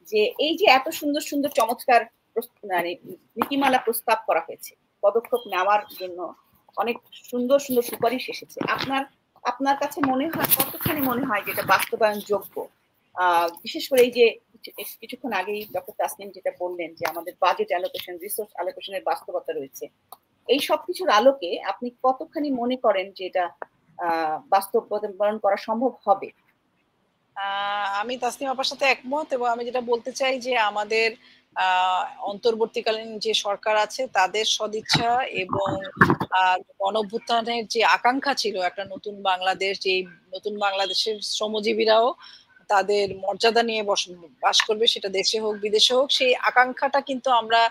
যে এই যে এত সুন্দর সুন্দর চমৎকার মানে নীতিমালা প্রস্তাব করা হয়েছে, পদক্ষেপ নেওয়ার জন্য অনেক সুন্দর সুন্দর সুপারিশ এসেছে, আপনার কাছে মনে হয়, কতখানি মনে হয় যেটা বাস্তবায়ন যোগ্য? বিশেষ করে এই যে কিছুক্ষণ আগেই ডক্টর তাসনিম যেটা বললেন যে আমাদের বাজেট অ্যালোকেশন, রিসোর্স অ্যালোকেশনের বাস্তবতা রয়েছে, এই সব কিছুর আলোকে আপনি কতখানি মনে করেন যে এটা বাস্তবায়ন করা সম্ভব হবে? আমি তাসনিম আপার সাথে একমত, এবং আমি যেটা বলতে চাই যে আমাদের অন্তর্বর্তীকালীন যে সরকার আছে তাদের সদিচ্ছা এবং গণঅভ্যুত্থানের যে আকাঙ্ক্ষা ছিল একটা নতুন বাংলাদেশ, যে নতুন বাংলাদেশের শ্রমজীবীরাও তাদের মর্যাদা নিয়ে বাস করবে, সেটা দেশে হোক বিদেশে হোক, সেই আকাঙ্ক্ষাটা কিন্তু আমরা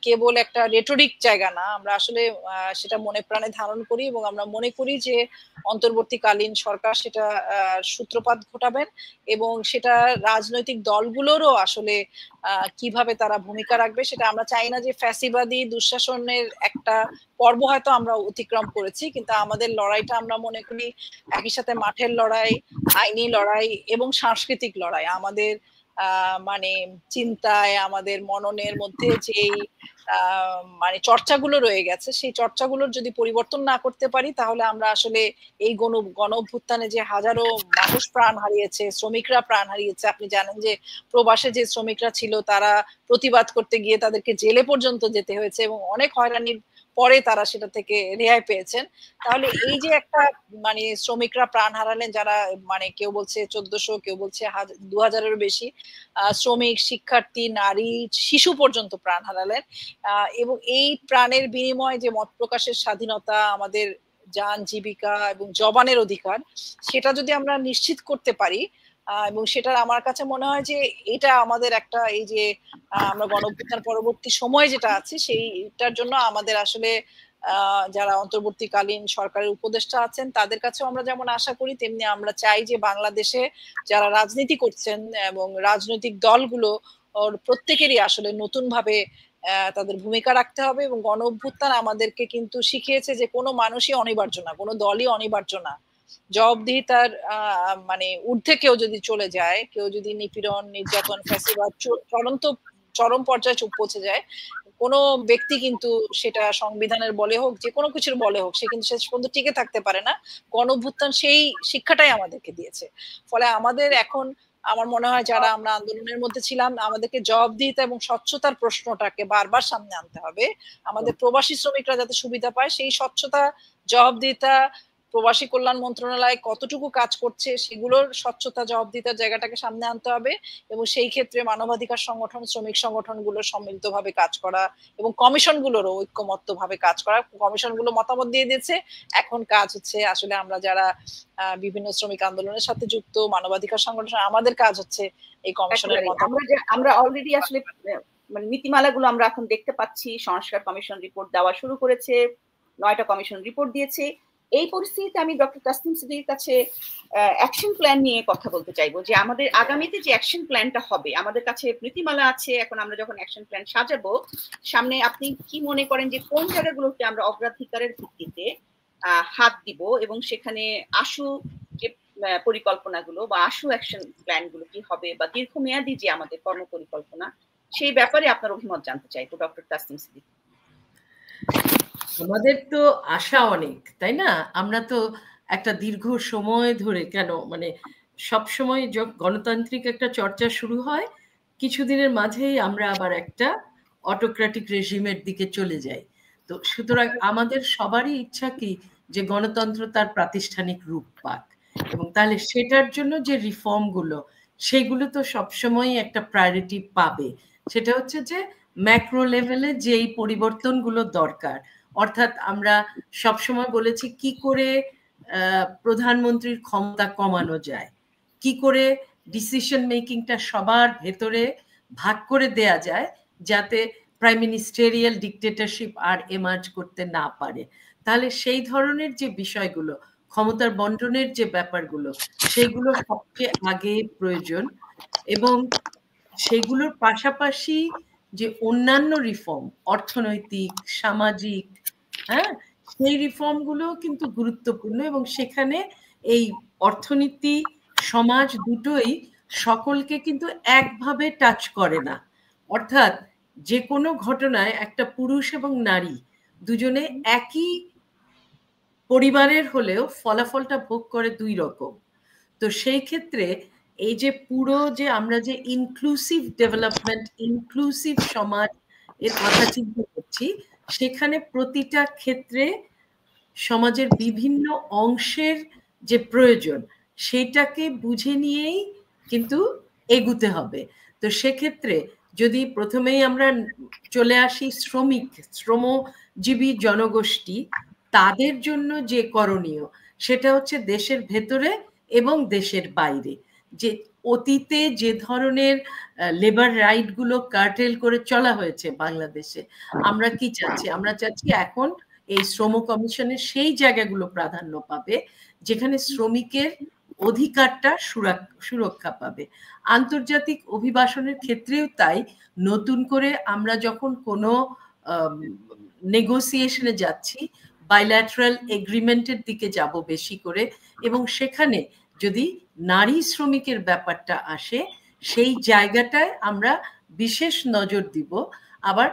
কেবল একটা রেটরিক জায়গা না, আমরা আসলে সেটা মনে প্রাণে ধারণ করি, এবং আমরা মনে করি যে অন্তর্বর্তীকালীন সরকার সেটা সূত্রপাত ঘটাবেন, এবং সেটা রাজনৈতিক দলগুলোরও আসলে কিভাবে তারা ভূমিকা রাখবে সেটা আমরা চাই না যে ফ্যাসিবাদী দুঃশাসনের একটা পর্ব হয়তো আমরা অতিক্রম করেছি, কিন্তু আমাদের লড়াইটা আমরা মনে করি একই সাথে মাঠের লড়াই, আইনি লড়াই এবং সাংস্কৃতিক লড়াই। আমাদের মানে চিন্তায়, আমাদের মননের মধ্যে যেই মানে চর্চাগুলো রয়ে গেছে, সেই চর্চাগুলোর যদি পরিবর্তন না করতে পারি, তাহলে আমরা আসলে এই গণ অভ্যুত্থানে যে হাজারো মানুষ প্রাণ হারিয়েছে, শ্রমিকরা প্রাণ হারিয়েছে, আপনি জানেন যে প্রবাসে যে শ্রমিকরা ছিল তারা প্রতিবাদ করতে গিয়ে তাদেরকে জেলে পর্যন্ত যেতে হয়েছে, এবং অনেক হয়রানির পরে তারা সেটা থেকে রেহাই পেয়েছেন। তাহলে এই যে একটা মানে শ্রমিকরা প্রাণ হারালেন, যারা মানে কেউ বলছে 1400, কেউ বলছে 2000-এরও বেশি শ্রমিক, শিক্ষার্থী, নারী, শিশু পর্যন্ত প্রাণ হারালেন, এবং এই প্রাণের বিনিময়ে যে মত প্রকাশের স্বাধীনতা, আমাদের যান, জীবিকা এবং জবানের অধিকার, সেটা যদি আমরা নিশ্চিত করতে পারি, এবং সেটা আমার কাছে মনে হয় যে এটা আমাদের একটা, এই যে আমরা গণঅভ্যুত্থান পরবর্তী সময় যেটা আছে সেইটার জন্য আমাদের আসলে যারা অন্তর্বর্তীকালীন সরকারের উপদেষ্টা আছেন তাদের কাছেও আমরা যেমন আশা করি, তেমনি আমরা চাই যে বাংলাদেশে যারা রাজনীতি করছেন এবং রাজনৈতিক দলগুলো প্রত্যেকেরই আসলে নতুন ভাবে তাদের ভূমিকা রাখতে হবে। এবং গণ অভ্যুত্থান আমাদেরকে কিন্তু শিখিয়েছে যে কোনো মানুষই অনিবার্য না, কোনো দলই অনিবার্য না। জবাবদিহিতার মানে ঊর্ধ্বে কেউ যদি চলে যায়, কেউ যদি নিপীড়ন, নির্যাতন, ফ্যাসিবাদ চরম পর্যায়ে পৌঁছে যায়, কোনো ব্যক্তি কিন্তু সেটা সংবিধানের বলে হোক, যে কোনো কিছুর বলে হোক, সে কিন্তু শেষ পর্যন্ত টিকে থাকতে পারে না। গণ অভ্যুত্থান সেই শিক্ষাটাই আমাদেরকে দিয়েছে। ফলে আমাদের এখন, আমার মনে হয় যারা আমরা আন্দোলনের মধ্যে ছিলাম, আমাদেরকে জবাবদিহিতা এবং স্বচ্ছতার প্রশ্নটাকে বারবার সামনে আনতে হবে। আমাদের প্রবাসী শ্রমিকরা যাতে সুবিধা পায়, সেই স্বচ্ছতা, জবাবদিহিতা, প্রবাসী কল্যাণ মন্ত্রণালয় কতটুকু কাজ করছে সেগুলোর স্বচ্ছতা, জবাবদিহিতার জায়গাটাকে সামনে আনতে হবে, এবং সেই ক্ষেত্রে মানবাধিকার সংগঠন, শ্রমিক সংগঠনগুলোর সম্মিলিতভাবে কাজ করা, এবং কমিশনগুলোরও ঐক্যমত্যভাবে কাজ করা। কমিশনগুলো মতামত দিয়ে দিয়েছে, এখন কাজ হচ্ছে আসলে আমরা যারা বিভিন্ন শ্রমিক আন্দোলনের সাথে যুক্ত, মানবাধিকার সংগঠন, আমাদের কাজ হচ্ছে এই কমিশনের মতামত। আমরা অলরেডি আসলে মানে নীতিমালাগুলো আমরা এখন দেখতে পাচ্ছি, সংস্কার কমিশন রিপোর্ট দেওয়া শুরু করেছে, 9টা কমিশন রিপোর্ট দিয়েছে। এই পরিস্থিতিতে আমি ডক্টর তাসনিম সিদ্দিকীর কাছে অ্যাকশন প্ল্যান নিয়ে কথা বলতে চাইবো, যে আমাদের আগামীতে যে অ্যাকশন প্ল্যানটা হবে, আমাদের কাছে নীতিমালা আছে, এখন আমরা যখন অ্যাকশন প্ল্যান সাজাবো সামনে, আপনি কি মনে করেন যে কোন জায়গাগুলোতে আমরা অগ্রাধিকারের ভিত্তিতে হাত দিব, এবং সেখানে আশু যে পরিকল্পনাগুলো বা আশু অ্যাকশন প্ল্যানগুলো কি হবে, বা দীর্ঘমেয়াদী যে আমাদের কর্মপরিকল্পনা, সেই ব্যাপারে আপনার অভিমত জানতে চাইবো ডক্টর তাসনিম সিদ্দিকী। আমাদের তো আশা অনেক, তাই না? আমরা তো একটা দীর্ঘ সময় ধরে, কেন মানে সব সময় গণতান্ত্রিক একটা চর্চা শুরু হয়, কিছুদিনের মাঝেই আমরা আবার একটা অটোক্রেটিক রেজিমের দিকে চলে যাই। তো সুতরাং আমাদের সবারই ইচ্ছা কি যে গণতন্ত্র তার প্রাতিষ্ঠানিক রূপ পাক, এবং তাহলে সেটার জন্য যে রিফর্মগুলো, সেগুলো তো সবসময় একটা প্রায়োরিটি পাবে। সেটা হচ্ছে যে ম্যাক্রো লেভেলে যেই পরিবর্তনগুলো দরকার, অর্থাৎ আমরা সবসময় বলেছি কি করে প্রধানমন্ত্রীর ক্ষমতা কমানো যায়, কি করে ডিসিশন মেকিংটা সবার ভেতরে ভাগ করে দেয়া যায়, যাতে প্রাইম মিনিস্টেরিয়াল ডিকটেটরশিপ আর এমার্জ করতে না পারে। তাহলে সেই ধরনের যে বিষয়গুলো, ক্ষমতার বন্টনের যে ব্যাপারগুলো, সেগুলো সবচেয়ে আগে প্রয়োজন। এবং সেগুলোর পাশাপাশি যে অন্যান্য রিফর্ম, অর্থনৈতিক, সামাজিক, হ্যাঁ, সেই রিফর্মগুলো কিন্তু গুরুত্বপূর্ণ। এবং সেখানে এই অর্থনীতি, সমাজ দুটোই সকলকে কিন্তু একভাবে টাচ করে না। অর্থাৎ যে কোনো ঘটনায় একটা পুরুষ এবং নারী দুজনে একই পরিবারের হলেও ফলাফলটা ভোগ করে দুই রকম। তো সেই ক্ষেত্রে এই যে পুরো যে আমরা যে ইনক্লুসিভ ডেভেলপমেন্ট, ইনক্লুসিভ সমাজ এর কথা চিন্তা করছি, সেখানে প্রতিটা ক্ষেত্রে সমাজের বিভিন্ন অংশের যে প্রয়োজন, সেটাকে বুঝে নিয়েই কিন্তু এগুতে হবে। তো সেক্ষেত্রে যদি প্রথমেই আমরা চলে আসি শ্রমজীবী জনগোষ্ঠী, তাদের জন্য যে করণীয়, সেটা হচ্ছে দেশের ভেতরে এবং দেশের বাইরে যে অতীতে যে ধরনের লেবার রাইট গুলো কার্টেল করে চলা হয়েছে বাংলাদেশে, আমরা কি চাচ্ছি? আমরা চাচ্ছি এখন এই শ্রম কমিশনের সেই জায়গাগুলো প্রাধান্য পাবে যেখানে শ্রমিকের অধিকারটা সুরক্ষা পাবে। আন্তর্জাতিক অভিবাসনের ক্ষেত্রেও তাই, নতুন করে আমরা যখন কোনো নেগোসিয়েশনে যাচ্ছি, বাইল্যাটারাল এগ্রিমেন্টের দিকে যাব বেশি করে, এবং সেখানে যদি নারী শ্রমিকের ব্যাপারটা আসে, সেই জায়গাটায় আমরা বিশেষ নজর দিব। আবার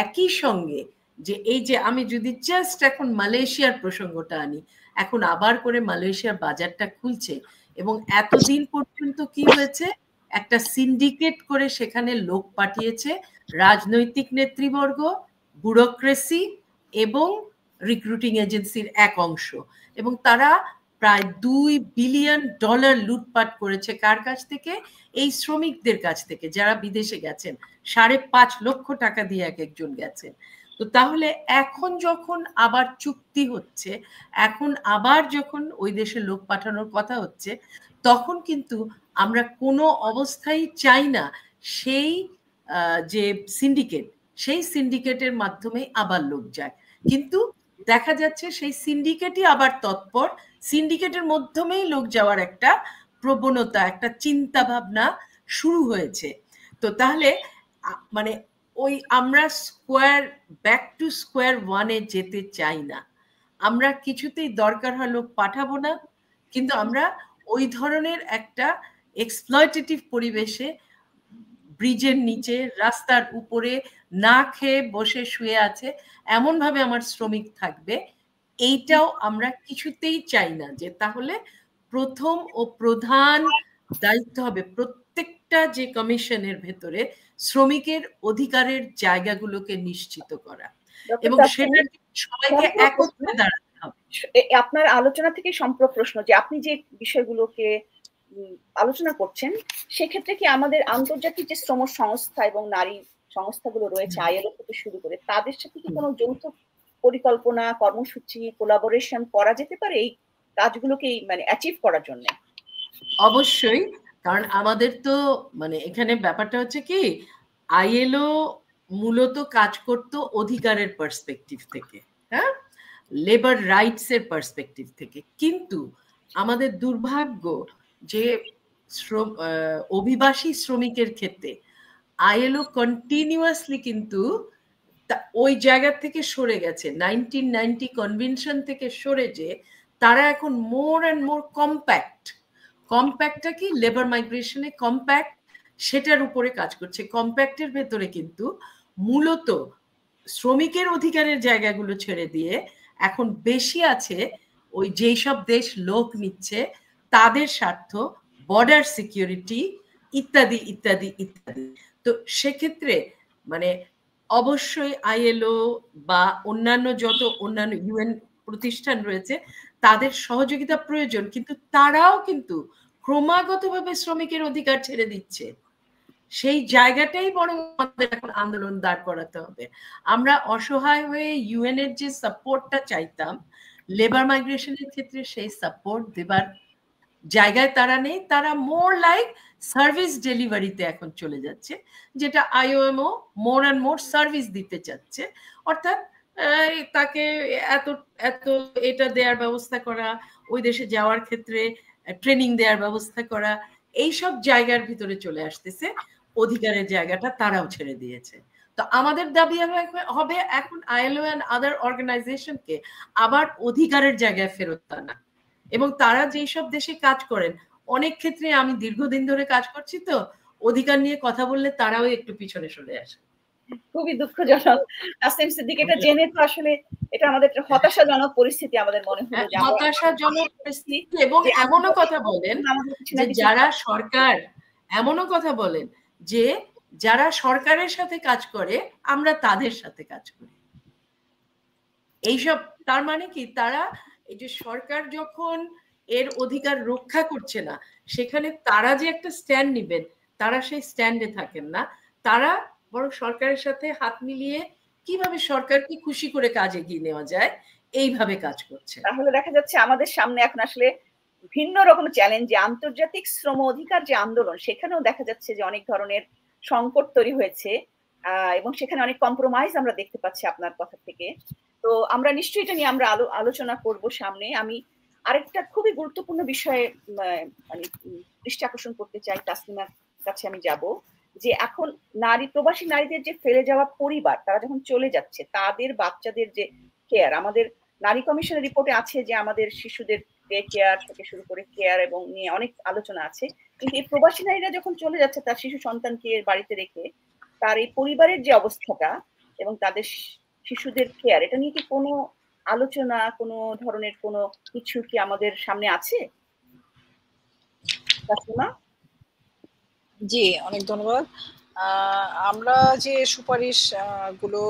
একই সঙ্গে যে এই যে আমি যদি জাস্ট এখন মালয়েশিয়ার প্রসঙ্গটা আনি, এখন আবার করে মালয়েশিয়ার বাজারটা খুলছে, এবং এতদিন পর্যন্ত কি হয়েছে, একটা সিন্ডিকেট করে সেখানে লোক পাঠিয়েছে, রাজনৈতিক নেতৃবর্গ, ব্যুরোক্রেসি এবং রিক্রুটিং এজেন্সির এক অংশ, এবং তারা প্রায় $2 বিলিয়ন লুটপাট করেছে। কার কাছ থেকে? এই শ্রমিকদের কাছ থেকে, যারা বিদেশে গেছেন, 5.5 লক্ষ টাকা দিয়ে এক একজন গেছেন। তো তাহলে এখন যখন আবার চুক্তি হচ্ছে, এখন আবার যখন ওই দেশে লোক পাঠানোর কথা হচ্ছে, তখন কিন্তু আমরা কোনো অবস্থায় চাই না সেই যে সিন্ডিকেট, সেই সিন্ডিকেটের মাধ্যমে আবার লোক যায়। কিন্তু দেখা যাচ্ছে সেই সিন্ডিকেটই আবার তৎপর, সিন্ডিকেটের মাধ্যমেই লোক যাওয়ার একটা প্রবণতা, একটা চিন্তা ভাবনা শুরু হয়েছে। তো তাহলে মানে ওই আমরা ব্যাক টু স্কোয়ার ওয়ানে যেতে চাই না। আমরা কিছুতেই দরকার হয় লোক পাঠাবো না, কিন্তু আমরা ওই ধরনের একটা এক্সপ্লয়টেটিভ পরিবেশে, ব্রিজের নিচে, রাস্তার উপরে না খেয়ে বসে শুয়ে আছে এমন ভাবে আমার শ্রমিক থাকবে, এইটাও আমরা কিছুতেই চাই না। যে তাহলে প্রথম ও প্রধান দায়িত্ব হবে প্রত্যেকটা যে কমিশনের ভেতরে শ্রমিকের অধিকারের জায়গাগুলোকে নিশ্চিত করা, এবং সেটা সবাইকে একত্রে দাঁড়াতে হবে। আপনার আলোচনা থেকে সম্পর্ক প্রশ্ন, যে আপনি যে বিষয়গুলোকে আলোচনা করছেন, সেক্ষেত্রে কি আমাদের আন্তর্জাতিক যে শ্রম সংস্থা এবং নারী সংস্থাগুলো রয়েছে, আইএলও থেকে শুরু করে, তাদের সাথে কি কোনো যৌথ পরিকল্পনা, কর্মসূচি, কোলাবোরেশন করা যেতে পারে এই কাজগুলোকে মানে অ্যাচিভ করার জন্য? অবশ্যই, কারণ আমাদের তো মানে এখানে ব্যাপারটা হচ্ছে কি, আইএলও মূলত কাজ করতো অধিকারের পার্সপেক্টিভ থেকে, হ্যাঁ, লেবার রাইটসের পার্সপেক্টিভ থেকে। কিন্তু আমাদের দুর্ভাগ্য যে অভিবাসী শ্রমিকের ক্ষেত্রে আইএলও কন্টিনিউয়াসলি কিন্তু ওই জায়গা থেকে সরে গেছে, 1990 কনভেনশন থেকে সরে, যে তারা এখন মোর অ্যান্ড মোর কম্প্যাক্ট। কম্প্যাক্টটা কি? লেবার মাইগ্রেশনে কম্প্যাক্ট, সেটার উপরে কাজ করছে। কম্প্যাক্টের ভেতরে কিন্তু মূলত শ্রমিকের অধিকারের জায়গাগুলো ছেড়ে দিয়ে এখন বেশি আছে ওই যেই সব দেশ লোক নিচ্ছে তাদের স্বার্থ, বর্ডার সিকিউরিটি ইত্যাদি ইত্যাদি ইত্যাদি। তো সেক্ষেত্রে মানে অবশ্যই আইএলও বা অন্যান্য যত অন্যান্য ইউএন প্রতিষ্ঠান রয়েছে তাদের সহযোগিতা প্রয়োজন, কিন্তু তারাও কিন্তু ক্রমাগতভাবে শ্রমিকের অধিকার ছেড়ে দিচ্ছে। সেই জায়গাটাই বরং আমাদের এখন আন্দোলন দাঁড় করাতে হবে। আমরা অসহায় হয়ে ইউএন এর যে সাপোর্টটা চাইতাম লেবার মাইগ্রেশনের ক্ষেত্রে, সেই সাপোর্ট দেবার জায়গায় তারা নেই। তারা মোর লাইক সার্ভিস ডেলিভারিতে এখন চলে যাচ্ছে, যেটা আইওএমও মোর অ্যান্ড মোর সার্ভিস দিতে চাচ্ছে। অর্থাৎ তাকে এত এত এটা দেওয়ার ব্যবস্থা করা, ওই দেশে যাওয়ার ক্ষেত্রে ট্রেনিং দেওয়ার ব্যবস্থা করা, এইসব জায়গার ভিতরে চলে আসতেছে। অধিকারের জায়গাটা তারাও ছেড়ে দিয়েছে। তো আমাদের দাবি হবে এখন আইএলও এন্ড আদার অর্গানাইজেশনকে আবার অধিকারের জায়গায় ফেরত আনা। এবং তারা যেই সব দেশে কাজ করেন, অনেক ক্ষেত্রে আমি দীর্ঘদিন ধরে কাজ করছি, তো অধিকার নিয়ে কথা বললে তারাও একটু পিছনে সরে আসে। খুবই দুঃখজনক তাসনিম সিদ্দিক, এটা জেনে তো আসলে এটা আমাদের হতাশাজনক পরিস্থিতি আমাদের মনে হলো। হতাশাজনক পরিস্থিতি। এবং এমনও কথা বলেন যে যারা সরকার, এমনও কথা বলেন যে যারা সরকারের সাথে কাজ করে আমরা তাদের সাথে কাজ করি। এইসব তার মানে কি? তারা এই যে সরকার যখন এর অধিকার রক্ষা করছে না, সেখানে তারা যে একটা স্ট্যান্ড নিবেন, তারা সেই স্ট্যান্ডে থাকেন না। তারা বরং সরকারের সাথে হাত মিলিয়ে কিভাবে সরকারকে খুশি করে কাজ এগিয়ে নেওয়া যায় এইভাবে কাজ করছে। তাহলে দেখা যাচ্ছে আমাদের সামনে এখন আসলে ভিন্ন রকম চ্যালেঞ্জ, যে আন্তর্জাতিক শ্রম অধিকার যে আন্দোলন, সেখানেও দেখা যাচ্ছে যে অনেক ধরনের সংকট তৈরি হয়েছে এবং সেখানে অনেক কম্প্রোমাইজ আমরা দেখতে পাচ্ছি আপনার কথা থেকে। তো আমরা নিশ্চয়ই এটা নিয়ে আমরা আলোচনা করব সামনে। আমি আরেকটা খুবই গুরুত্বপূর্ণ বিষয়ে মানে দৃষ্টি আকর্ষণ করতে চাই, তাসলিমার কাছে আমি যাব, যে এখন প্রবাসী নারীদের যে ফেলে যাওয়া পরিবার, তারা যখন চলে যাচ্ছে, তাদের বাচ্চাদের যে কেয়ার, আমাদের নারী কমিশনের রিপোর্টে আছে যে আমাদের শিশুদের ডে কেয়ার থেকে শুরু করে কেয়ার এবং নিয়ে অনেক আলোচনা আছে। কিন্তু এই প্রবাসী নারীরা যখন চলে যাচ্ছে তার শিশু সন্তানকে বাড়িতে রেখে, তার এই পরিবারের যে অবস্থাটা এবং তাদের শিশুদের কেয়ার, এটা নিয়ে কি কোনো আলোচনা, কোনো ধরনের কোনো কিছু কি আমাদের সামনে আছে? জি, অনেক ধন্যবাদ। আমরা যে সুপারিশ গুলো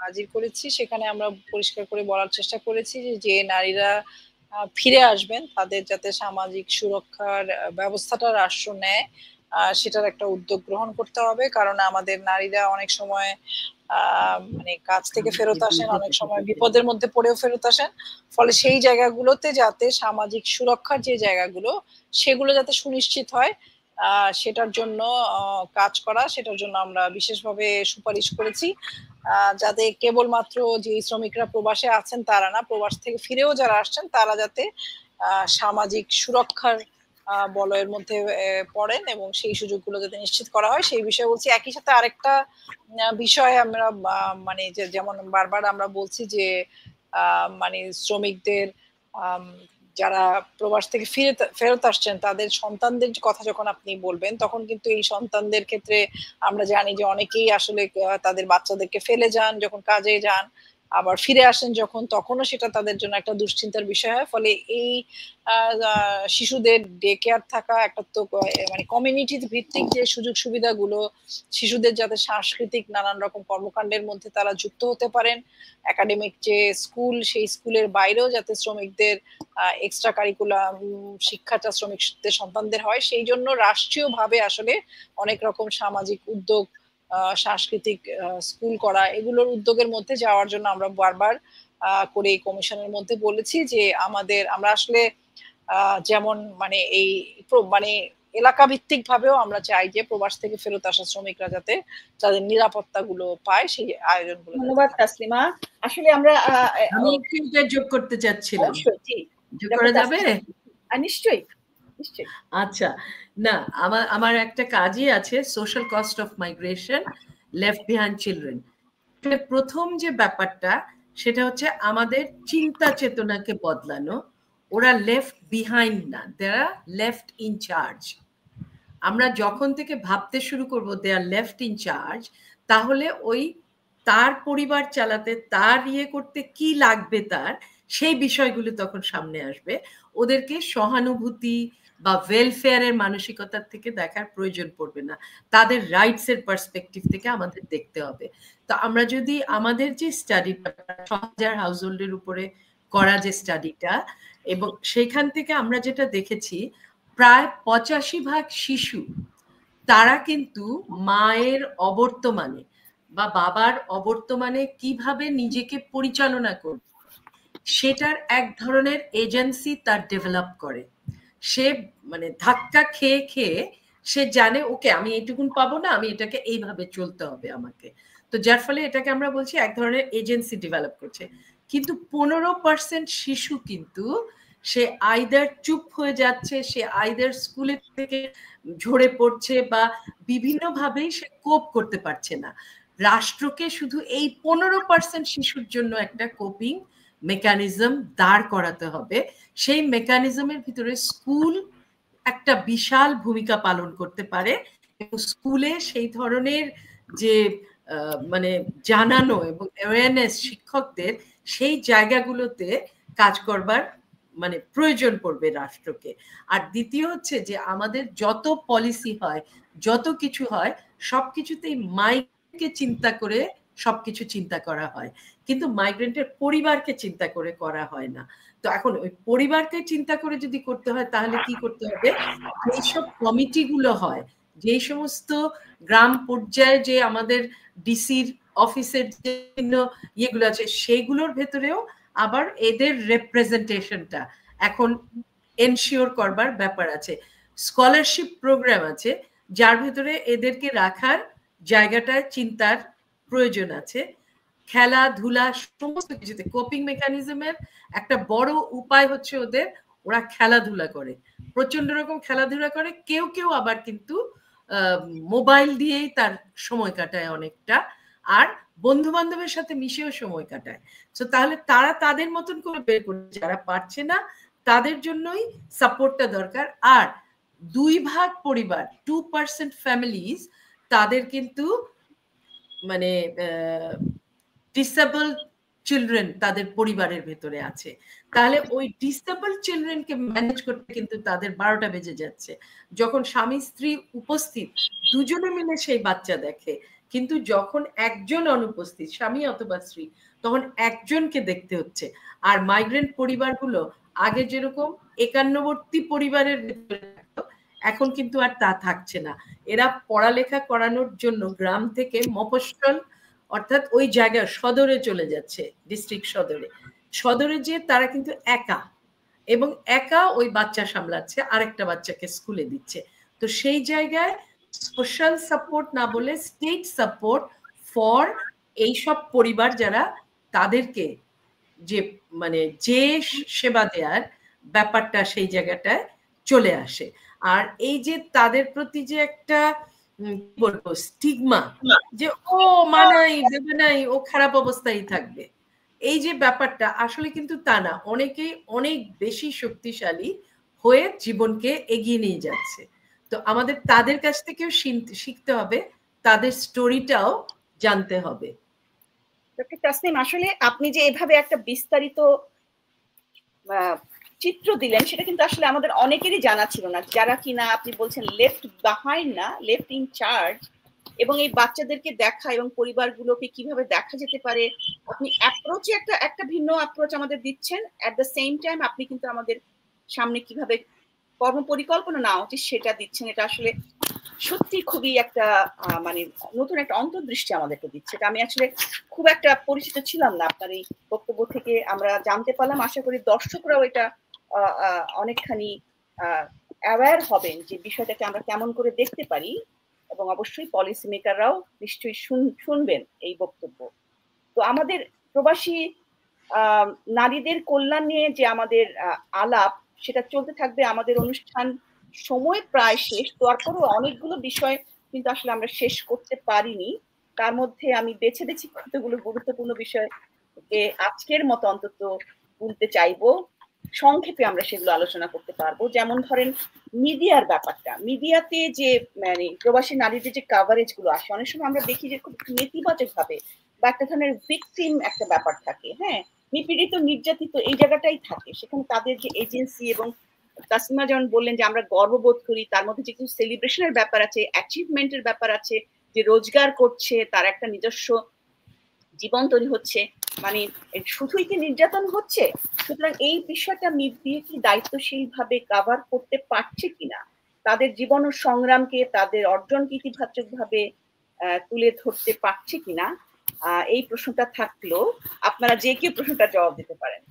হাজির করেছি, সেখানে আমরা পরিষ্কার করে বলার চেষ্টা করেছি যে নারীরা ফিরে আসবেন, তাদের যাতে সামাজিক সুরক্ষার ব্যবস্থাটা রাষ্ট্র নেয়, সেটার একটা উদ্যোগ গ্রহণ করতে হবে। কারণ আমাদের নারীরা অনেক সময় মানে কাজ থেকে ফেরত আসেন, অনেক সময় বিপদের মধ্যে পড়েও ফেরত আসেন। ফলে সেই জায়গাগুলোতে যাতে সামাজিক সুরক্ষার যে জায়গাগুলো, সেগুলো যাতে সুনিশ্চিত হয়, সেটার জন্য কাজ করা, সেটার জন্য আমরা বিশেষভাবে সুপারিশ করেছি, যাতে কেবলমাত্র যে শ্রমিকরা প্রবাসে আছেন তারা না, প্রবাস থেকে ফিরেও যারা আসছেন তারা যাতে সামাজিক সুরক্ষার বলয়ের মধ্যে পড়েন এবং সেই সুযোগগুলো যাতে নিশ্চিত করা হয় সেই বিষয়ে বলছি। একই সাথে আরেকটা বিষয় আমরা মানে যেমন বারবার আমরা বলছি যে মানে শ্রমিকদের যারা প্রবাস থেকে ফেরত আসছেন তাদের সন্তানদের কথা যখন আপনি বলবেন, তখন কিন্তু এই সন্তানদের ক্ষেত্রে আমরা জানি যে অনেকেই আসলে তাদের বাচ্চাদেরকে ফেলে যান যখন কাজে যান, আবার ফিরে আসেন যখন, তখনও সেটা তাদের জন্য একটা দুশ্চিন্তার বিষয় হয়। ফলে এই শিশুদের ডে কেয়ার থাকা একটা তো মানে কমিউনিটি ভিত্তিক যে সুযোগ সুবিধাগুলো, শিশুদের যাতে সাংস্কৃতিক নানান রকম কর্মকাণ্ডের মধ্যে তারা যুক্ত হতে পারেন, একাডেমিক যে স্কুল, সেই স্কুলের বাইরেও যাতে শ্রমিকদের এক্সট্রা কারিকুলাম শিক্ষাটা শ্রমিকদের সন্তানদের হয়, সেই জন্য রাষ্ট্রীয়ভাবে আসলে অনেক রকম সামাজিক উদ্যোগ, সাংস্কৃতিক স্কুল করা, এগুলোর উদ্যোগের মধ্যে যাওয়ার জন্য আমরা বারবার করে এই কমিশনের মধ্যে বলেছি যে আমরা আসলে যেমন মানে এই মানে এলাকা ভিত্তিক ভাবেও আমরা চাই যে প্রবাস থেকে ফেরত আসা শ্রমিকরা যাতে তাদের নিরাপত্তা গুলো পায়, সেই আয়োজনগুলো। ধন্যবাদ তাসলিমা। আসলে আমরা আমি একটু যোগ করতে চাচ্ছিলাম, যোগ করা যাবে? নিশ্চয়ই নিশ্চয়ই। আচ্ছা, না আমার একটা কাজই আছে, social cost of migration, left behind children. প্রথম যে ব্যাপারটা সেটা হচ্ছে আমাদের চিন্তা চেতনাকে বদলানো। ওরা লেফট বিহাইন্ড না, দেরা লেফট ইন চার্জ। আমরা যখন থেকে ভাবতে শুরু করব দে আর লেফট ইন চার্জ, তাহলে ওই তার পরিবার চালাতে, তার করতে কি লাগবে তার, সেই বিষয়গুলো তখন সামনে আসবে। ওদেরকে সহানুভূতি বা ওয়েলফেয়ারের মানসিকতার থেকে দেখার প্রয়োজন পড়বে না, তাদের রাইটস এর পার্সপেক্টিভ থেকে আমাদের দেখতে হবে। তো আমরা যদি আমাদের যে স্টাডিটা ৬,০০০ হাউসহোল্ডের উপরে করা যে স্টাডিটা, এবং সেখান থেকে আমরা যেটা দেখেছি প্রায় ৮৫% শিশু তারা কিন্তু মায়ের অবর্তমানে বা বাবার অবর্তমানে কিভাবে নিজেকে পরিচালনা করবে সেটার এক ধরনের এজেন্সি তার ডেভেলপ করে। সে মানে ধাক্কা খেয়ে খেয়ে সে জানে ওকে আমি এইটুকুন পাবো না, আমি এটাকে এইভাবে চলতে হবে আমাকে। তো যার ফলে এটাকে আমরা বলছি এক ধরনের এজেন্সি ডেভেলপ করছে। কিন্তু 15% শিশু কিন্তু সে আইদার চুপ হয়ে যাচ্ছে, সে আইদার স্কুলের থেকে ঝরে পড়ছে বা বিভিন্নভাবেই সে কোপ করতে পারছে না। রাষ্ট্রকে শুধু এই 15% শিশুর জন্য একটা কোপিং মেকানিজম দাঁড় করাতে হবে। সেই মেকানিজমের ভিতরে স্কুল একটা বিশাল ভূমিকা পালন করতে পারে, এবং স্কুলে সেই ধরনের যে মানে জানানো এবং অ্যাওয়ারনেস শিক্ষকদের সেই জায়গাগুলোতে কাজ করবার মানে প্রয়োজন পড়বে রাষ্ট্রকে। আর দ্বিতীয় হচ্ছে যে আমাদের যত পলিসি হয়, যত কিছু হয়, সবকিছুতেই মাইকে চিন্তা করে সবকিছু চিন্তা করা হয়, কিন্তু মাইগ্রেন্টের পরিবারকে চিন্তা করে করা হয় না। তো এখন ওই পরিবারকে চিন্তা করে যদি করতে হয় তাহলে কি করতে হবে, যেসব কমিটিগুলো হয়, যেই সমস্ত গ্রাম পর্যায়ে যে আমাদের ডিসির অফিসের যে ইয়েগুলো আছে, সেগুলোর ভেতরেও আবার এদের রিপ্রেজেন্টেশনটা এখন এনশিওর করবার ব্যাপার আছে। স্কলারশিপ প্রোগ্রাম আছে যার ভেতরে এদেরকে রাখার জায়গাটায় চিন্তার প্রয়োজন আছে। খেলাধুলা সমস্ত কিছুতে কোপিং মেকানিজমের একটা বড় উপায় হচ্ছে ওরা খেলাধুলা করে, প্রচন্ড রকম খেলাধুলা করে। কেউ কেউ আবার কিন্তু মোবাইল দিয়েই তার সময় কাটায় অনেকটা, আর বন্ধু বান্ধবের সাথে মিশেও সময় কাটায়। তো তাহলে তারা তাদের মতন করে বের করছে, যারা পারছে না তাদের জন্যই সাপোর্টটা দরকার। আর 2% পরিবার 2% ফ্যামিলিজ তাদের কিন্তু মানে ডিসেবল চিলড্রেন তাদের পরিবারের ভেতরে আছে। তাহলে ওই ডিসেবল চিলড্রেনকে ম্যানেজ করতে কিন্তু তাদের 12টা বেজে যাচ্ছে। যখন স্বামী স্ত্রী উপস্থিত দুজনে মিলে সেই বাচ্চা দেখে, কিন্তু যখন একজন অনুপস্থিত স্বামী অথবা স্ত্রী, তখন একজনকে দেখতে হচ্ছে। আর মাইগ্রেন্ট পরিবারগুলো আগে যেরকম একান্নবর্তী পরিবারের ভেতরে থাকতো, এখন কিন্তু আর তা থাকছে না। এরা পড়ালেখা করানোর জন্য গ্রাম থেকে মফস্বল অর্থাৎ ওই জায়গায় সদরে চলে যাচ্ছে, ডিস্ট্রিক্ট সদরে যে তারা কিন্তু একা, এবং একা ওই বাচ্চা সামলাচ্ছে, আরেকটা বাচ্চাকে স্কুলে দিচ্ছে। তো সেই জায়গায় সোশ্যাল সাপোর্ট না বলে স্টেট সাপোর্ট ফর এইসব পরিবার যারা তাদেরকে যে মানে যে সেবা দেওয়ার ব্যাপারটা সেই জায়গাটায় চলে আসে। আর এই যে তাদের প্রতি যে একটা বলবো স্টিগমা, যে ও মানাই দেবে নাই, ও খারাপ অবস্থায় থাকবে, এই যে ব্যাপারটা আসলে কিন্তু তা না। অনেকেই অনেক বেশি শক্তিশালী হয়ে জীবনকে এগিয়ে নিয়ে যাচ্ছে। তো আমাদের তাদের কাছ থেকেও শিখতে হবে, তাদের স্টোরিটাও জানতে হবে। ডক্টর তাসনিম, আসলে আপনি যে এভাবে একটা বিস্তারিত চিত্র দিলেন সেটা কিন্তু আসলে আমাদের অনেকেরই জানা ছিল না, যারা কিনা আপনি বলছেন লেফট বিহাইন্ড না, লেফট ইন চার্জ। এবং এই বাচ্চাদেরকে দেখা এবং পরিবারগুলোকে কিভাবে দেখা যেতে পারে, আপনি অ্যাপ্রোচে একটা ভিন্ন অ্যাপ্রোচ আমাদের দিচ্ছেন। অ্যাট দ্য সেম টাইম আপনি কিন্তু আমাদের সামনে কিভাবে কর্ম পরিকল্পনা নেওয়া উচিত সেটা দিচ্ছেন। এটা আসলে সত্যি খুবই একটা মানে নতুন একটা অন্তর্দৃষ্টি আমাদেরকে দিচ্ছে। এটা আমি আসলে খুব একটা পরিচিত ছিলাম না, আপনার এই বক্তব্য থেকে আমরা জানতে পারলাম। আশা করি দর্শকরাও এটা অনেকখানি অ্যাওয়্যার হবেন যে বিষয়টাকে আমরা কেমন করে দেখতে পারি, এবং অবশ্যই পলিসি মেকাররাও নিশ্চয়ই শুনবেন এই বক্তব্য। তো আমাদের প্রবাসী নারীদের কল্যাণ নিয়ে যে আমাদের আলাপ, সেটা চলতে থাকবে। আমাদের অনুষ্ঠান সময় প্রায় শেষ, তারপরেও অনেকগুলো বিষয় কিন্তু আসলে আমরা শেষ করতে পারিনি। তার মধ্যে আমি বেছে কতগুলো গুরুত্বপূর্ণ বিষয় আজকের মতো অন্তত বলতে চাইবো। সংক্ষেপে আমরা সেগুলো আলোচনা করতে পারবো। যেমন ধরেন মিডিয়ার ব্যাপারটা, মিডিয়াতে যে মানে প্রবাসী নারীদের যে কাভারেজ গুলো আসে, অনেক সময় আমরা দেখি যে খুব নেতিবাচক ভাবে বা একটা ধরনের ভিকটিম একটা ব্যাপার থাকে। হ্যাঁ, নিপীড়িত নির্যাতিত এই জায়গাটাই থাকে। সেখানে তাদের যে এজেন্সি, এবং তাসনিমা যেমন বললেন যে আমরা গর্ববোধ করি, তার মধ্যে যে কিছু সেলিব্রেশনের ব্যাপার আছে, অ্যাচিভমেন্টের ব্যাপার আছে, যে রোজগার করছে, তার একটা নিজস্ব জীবন তৈরি হচ্ছে, মানে শুধুই কি নির্যাতন হচ্ছে? সুতরাং এই বিষয়টা মিডিয়া কি দায়িত্বশীল ভাবে কাভার করতে পারছে কিনা, তাদের জীবন ও সংগ্রামকে, তাদের অর্জনকে ইতিবাচক ভাবে তুলে ধরতে পারছে কিনা, এই প্রশ্নটা থাকলো। আপনারা যে কেউ প্রশ্নটা জবাব দিতে পারেন।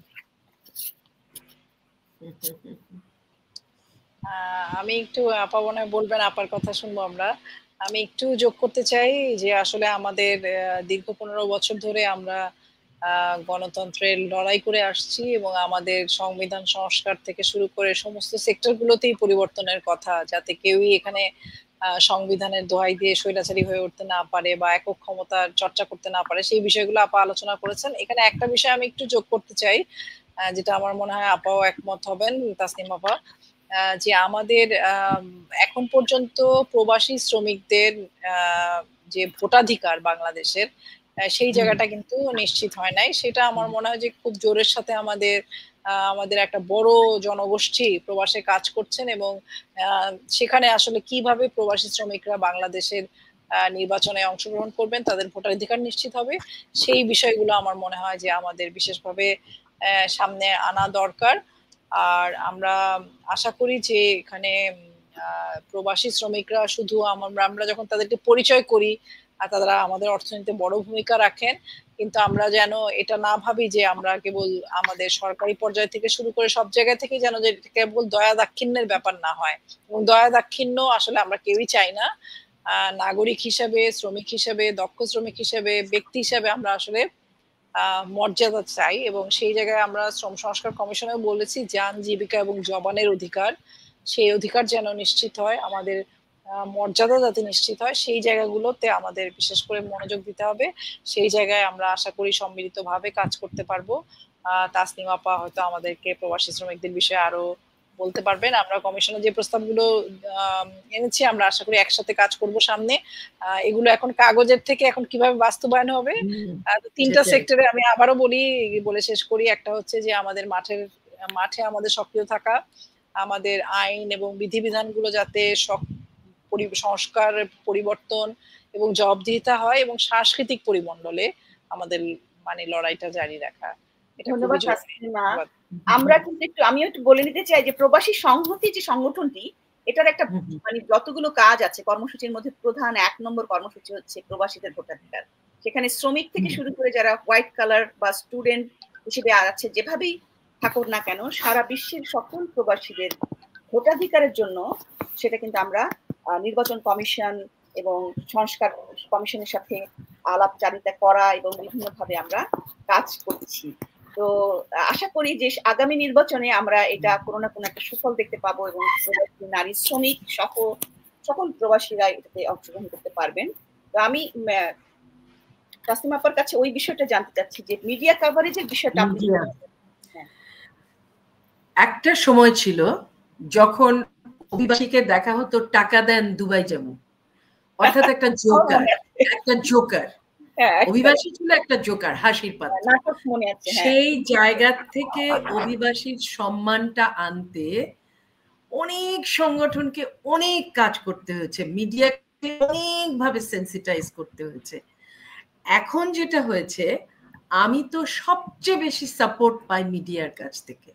আমি একটু আপা মনে বলবেন, আপার কথা শুনবো আমরা। আমি একটু যোগ করতে চাই যে আসলে আমাদের দীর্ঘ 15 বছর ধরে আমরা গণতন্ত্রের লড়াই করে আসছি, এবং আমাদের সংবিধান সংস্কার থেকে শুরু করে সমস্ত সেক্টরগুলোতেই পরিবর্তনের কথা, যাতে কেউই এখানে সংবিধানের দোহাই দিয়ে স্বৈরাচারী হয়ে উঠতে না পারে বা একক ক্ষমতার চর্চা করতে না পারে, সেই বিষয়গুলো আপা আলোচনা করেছেন। এখানে একটা বিষয় আমি একটু যোগ করতে চাই, যেটা আমার মনে হয় আপাও একমত হবেন, তাসনিম আপা, যে আমাদের এখন পর্যন্ত প্রবাসী শ্রমিকদের যে ভোটাধিকার বাংলাদেশের, সেই জায়গাটা কিন্তু নিশ্চিত হয় নাই। সেটা আমার মনে হয় যে খুব জোরের সাথে আমাদের একটা বড় জনগোষ্ঠী প্রবাসে কাজ করছেন, এবং সেখানে আসলে কিভাবে প্রবাসী শ্রমিকরা বাংলাদেশের নির্বাচনে অংশগ্রহণ করবেন, তাদের ভোটাধিকার নিশ্চিত হবে, সেই বিষয়গুলো আমার মনে হয় যে আমাদের বিশেষভাবে সামনে আনা দরকার। আর আমরা আশা করি যে এখানে প্রবাসী শ্রমিকরা শুধু আমরা যখন তাদেরকে পরিচয় করি আর তারা আমাদের অর্থনীতিতে বড় ভূমিকা রাখেন, কিন্তু আমরা যেন এটা না ভাবি যে আমরা কেবল আমাদের সরকারি পর্যায় থেকে শুরু করে সব জায়গা থেকে যেন যে কেবল দয়া দাক্ষিণ্যের ব্যাপার না হয়, এবং দয়া দাক্ষিণ্য আসলে আমরা কেউই চাই না। নাগরিক হিসেবে, শ্রমিক হিসেবে, দক্ষ শ্রমিক হিসেবে, ব্যক্তি হিসেবে আমরা আসলে মর্যাদা চাই, এবং সেই জায়গায় আমরা শ্রম সংস্কার কমিশনেও বলেছি যান, জীবিকা এবং জবানের অধিকার, সেই অধিকার যেন নিশ্চিত হয়, আমাদের মর্যাদা যাতে নিশ্চিত হয়, সেই জায়গাগুলোতে আমাদের বিশেষ করে মনোযোগ দিতে হবে। সেই জায়গায় আমরা আশা করি সম্মিলিতভাবে কাজ করতে পারবো। তাসনিম আপা হয়তো আমাদেরকে প্রবাসী শ্রমিকদের বিষয়ে আরো বলতে পারবেন। আমরা কমিশনে যে প্রস্তাবগুলো এনেছি, আমরা আশা করি একসাথে কাজ করব সামনে। এগুলো এখন কাগজের থেকে এখন কিভাবে বাস্তবায়ন হবে, তিনটা সেক্টরে আমি আবারও বলে শেষ করি। একটা হচ্ছে যে আমাদের মাঠে আমাদের সক্রিয় থাকা, আমাদের আইন এবং বিধিবিধানগুলো যাতে সংস্কার, পরিবর্তন এবং জবাবদিহিতা হয়, এবং সাংস্কৃতিক পরিমণ্ডলে আমাদের মানে লড়াইটা জারি রাখা। ধন্যবাদ তাসনিমা। আমরা কিন্তু আমিও একটু বলে নিতে চাই যে প্রবাসী সংহতি যে সংগঠনটি, এটার একটা মানে যতগুলো কাজ আছে কর্মসূচির মধ্যে প্রধান 1 নম্বর কর্মসূচি হচ্ছে প্রবাসীদের ভোটাধিকার। সেখানে শ্রমিক থেকে শুরু করে যারা হোয়াইট কালার বা স্টুডেন্ট হিসেবে আছে, যেভাবেই থাকুক না কেন, সারা বিশ্বের সকল প্রবাসীদের ভোটাধিকারের জন্য সেটা কিন্তু আমরা নির্বাচন কমিশন এবং সংস্কার কমিশনের সাথে আলাপচারিতা করা এবং বিভিন্নভাবে আমরা কাজ করছি। তো আশা করি যে আগামী নির্বাচনে আমরা এটা কোনো না কোনো একটা সুফল দেখতে পাবো, এবং নারী শ্রমিক সহ সকল প্রবাসীরা এটাতে অংশগ্রহণ করতে পারবেন। তো আমি তাসনিমা আপার কাছে ওই বিষয়টা জানতে চাচ্ছি যে মিডিয়া কভারেজের বিষয়টা আপনি। একটা সময় ছিল যখন অভিবাসীকে দেখা হতো টাকা দেন দুবাই যাবো, অর্থাৎ একটা জোকার অভিবাসী ছিল, একটা জোকার, হাসির পাত্র। সেই জায়গা থেকে অভিবাসীর সম্মানটা আনতে অনেক সংগঠনকে অনেক কাজ করতে হয়েছে, মিডিয়াকে অনেকভাবে সেন্সিটাইজ করতে হয়েছে। এখন যেটা হয়েছে, আমি তো সবচেয়ে বেশি সাপোর্ট পাই মিডিয়ার কাছ থেকে।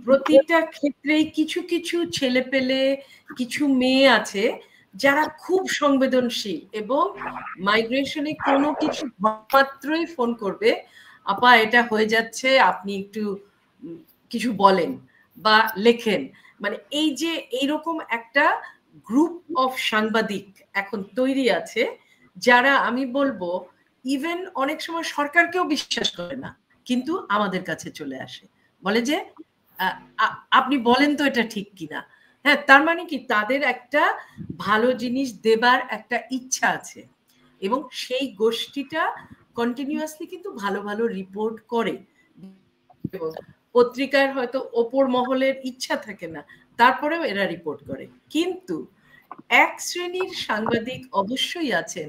প্রতিটা ক্ষেত্রেই কিছু কিছু ছেলে পেলে, কিছু মেয়ে আছে যারা খুব সংবেদনশীল, এবং মাইগ্রেশনে কোনো কিছু মাত্রই ফোন করবে, আপা এটা হয়ে যাচ্ছে, আপনি একটু কিছু বলেন বা লেখেন। মানে এই যে এইরকম একটা গ্রুপ অফ সাংবাদিক এখন তৈরি আছে যারা আমি বলবো ইভেন অনেক সময় সরকারকেও বিশ্বাস করে না, কিন্তু আমাদের কাছে চলে আসে, বলে যে আপনি বলেন তো এটা ঠিক কিনা। হ্যাঁ, তার মানে কি তাদের একটা ভালো জিনিস দেবার একটা ইচ্ছা আছে, এবং সেই গোষ্ঠীটা কন্টিনিউয়াসলি কিন্তু ভালো ভালো রিপোর্ট করে। এবং পত্রিকার হয়তো ওপর মহলের ইচ্ছা থাকে না, তারপরেও এরা রিপোর্ট করে। কিন্তু এক শ্রেণীর সাংবাদিক অবশ্যই আছেন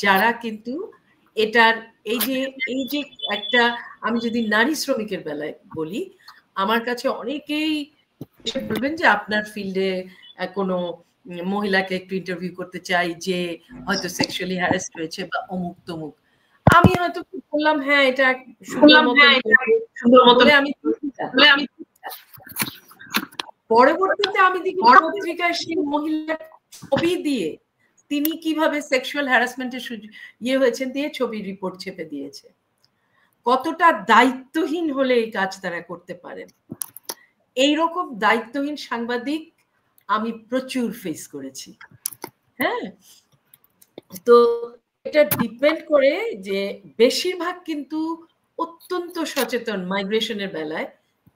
যারা কিন্তু এটার এই যে একটা, আমি যদি নারী শ্রমিকের বেলায় বলি, আমার কাছে অনেকেই এসে বলবেন যে আপনার ফিল্ডে কোনো মহিলাকে একটু ইন্টারভিউ করতে চাই যে হয়তো সেক্সুয়ালি হ্যারাসড হয়েছে বা অমুক তমুক। আমি হয়তো বললাম হ্যাঁ এটা সুন্দর মতন আমি পরবর্তীতে আমি দেখি পত্রিকায় সেই মহিলার ছবি দিয়ে তিনি কিভাবে সেক্সুয়াল হ্যারাসমেন্টের হয়েছেন দিয়ে ছবি রিপোর্ট ছেপে দিয়েছে। কতটা দায়িত্বহীন হলে এই কাজ তারা করতে পারেন। এইরকম দায়িত্বহীন সাংবাদিক আমি প্রচুর ফেস করেছি। হ্যাঁ, তো এটা ডিপেন্ড করে যে বেশিরভাগ কিন্তু অত্যন্ত সচেতন মাইগ্রেশনের বেলায়,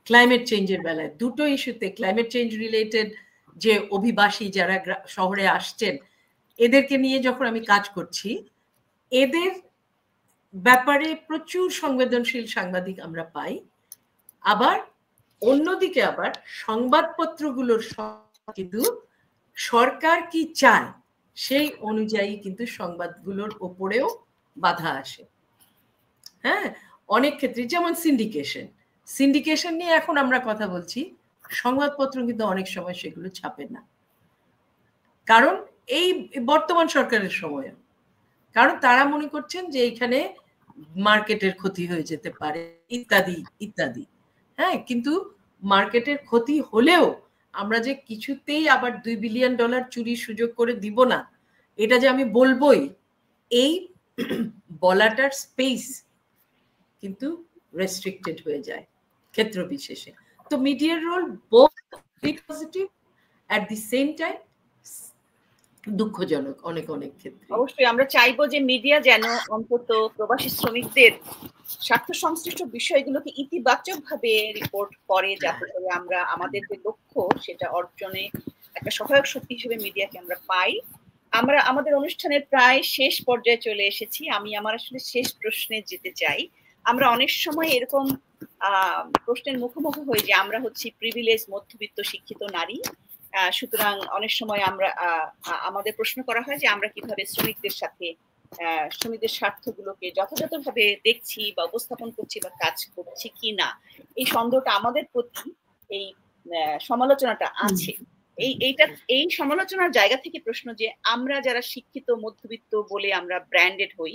ক্লাইমেট চেঞ্জের বেলায়, দুটো ইস্যুতে, ক্লাইমেট চেঞ্জ রিলেটেড যে অভিবাসী যারা শহরে আসছেন এদেরকে নিয়ে যখন আমি কাজ করছি, এদের ব্যাপারে প্রচুর সংবেদনশীল সাংবাদিক আমরা পাই। আবার অন্যদিকে আবার সংবাদপত্রগুলোর কিন্তু সরকার কি চায় সেই অনুযায়ী কিন্তু সংবাদগুলোর ওপরেও বাধা আসে। হ্যাঁ, অনেক ক্ষেত্রে যেমন সিন্ডিকেশন নিয়ে এখন আমরা কথা বলছি, সংবাদপত্র কিন্তু অনেক সময় সেগুলো ছাপে না, কারণ এই বর্তমান সরকারের সময়, কারণ তারা মনে করছেন যে এখানে মার্কেটের ক্ষতি হয়ে যেতে পারে ইত্যাদি ইত্যাদি। হ্যাঁ, কিন্তু মার্কেটের ক্ষতি হলেও আমরা যে কিছুতেই আবার $2 বিলিয়ন চুরির সুযোগ করে দিব না, এটা যে আমি বলবোই, এই বলাটার স্পেস কিন্তু রেস্ট্রিক্টেড হয়ে যায় ক্ষেত্র বিশেষে। তো মিডিয়ার role both positive at the same time দুঃখজনক অনেক অনেক ক্ষেত্রে। অবশ্যই আমরা চাইবো যে মিডিয়া যেন অন্তত প্রবাসী শ্রমিকদের স্বার্থ সংশ্লিষ্ট বিষয়গুলোকে ইতিবাচক ভাবে রিপোর্ট করে, যাতে করে আমরা আমাদের যে লক্ষ্য সেটা অর্জনে একটা সহায়ক শক্তি হিসেবে মিডিয়াকে আমরা পাই। আমরা আমাদের অনুষ্ঠানের প্রায় শেষ পর্যায়ে চলে এসেছি। আমি আমার আসলে শেষ প্রশ্নে যেতে চাই। আমরা অনেক সময় এরকম প্রশ্নের মুখোমুখি হই যে আমরা হচ্ছি প্রিভিলেজ মধ্যবিত্ত শিক্ষিত নারী, সুতরাং অনেক সময় আমরা আমাদের প্রশ্ন করা হয় যে আমরা কিভাবে শ্রমিকদের সাথে শ্রমিকদের স্বার্থগুলোকে যথাযথভাবে দেখছি বা উপস্থাপন করছি বা কাজ করছি কি না, এই সন্দেহটা আমাদের প্রতি এই সমালোচনাটা আছে। এই সমালোচনার জায়গা থেকে প্রশ্ন যে আমরা যারা শিক্ষিত মধ্যবিত্ত বলে আমরা ব্র্যান্ডেড হই,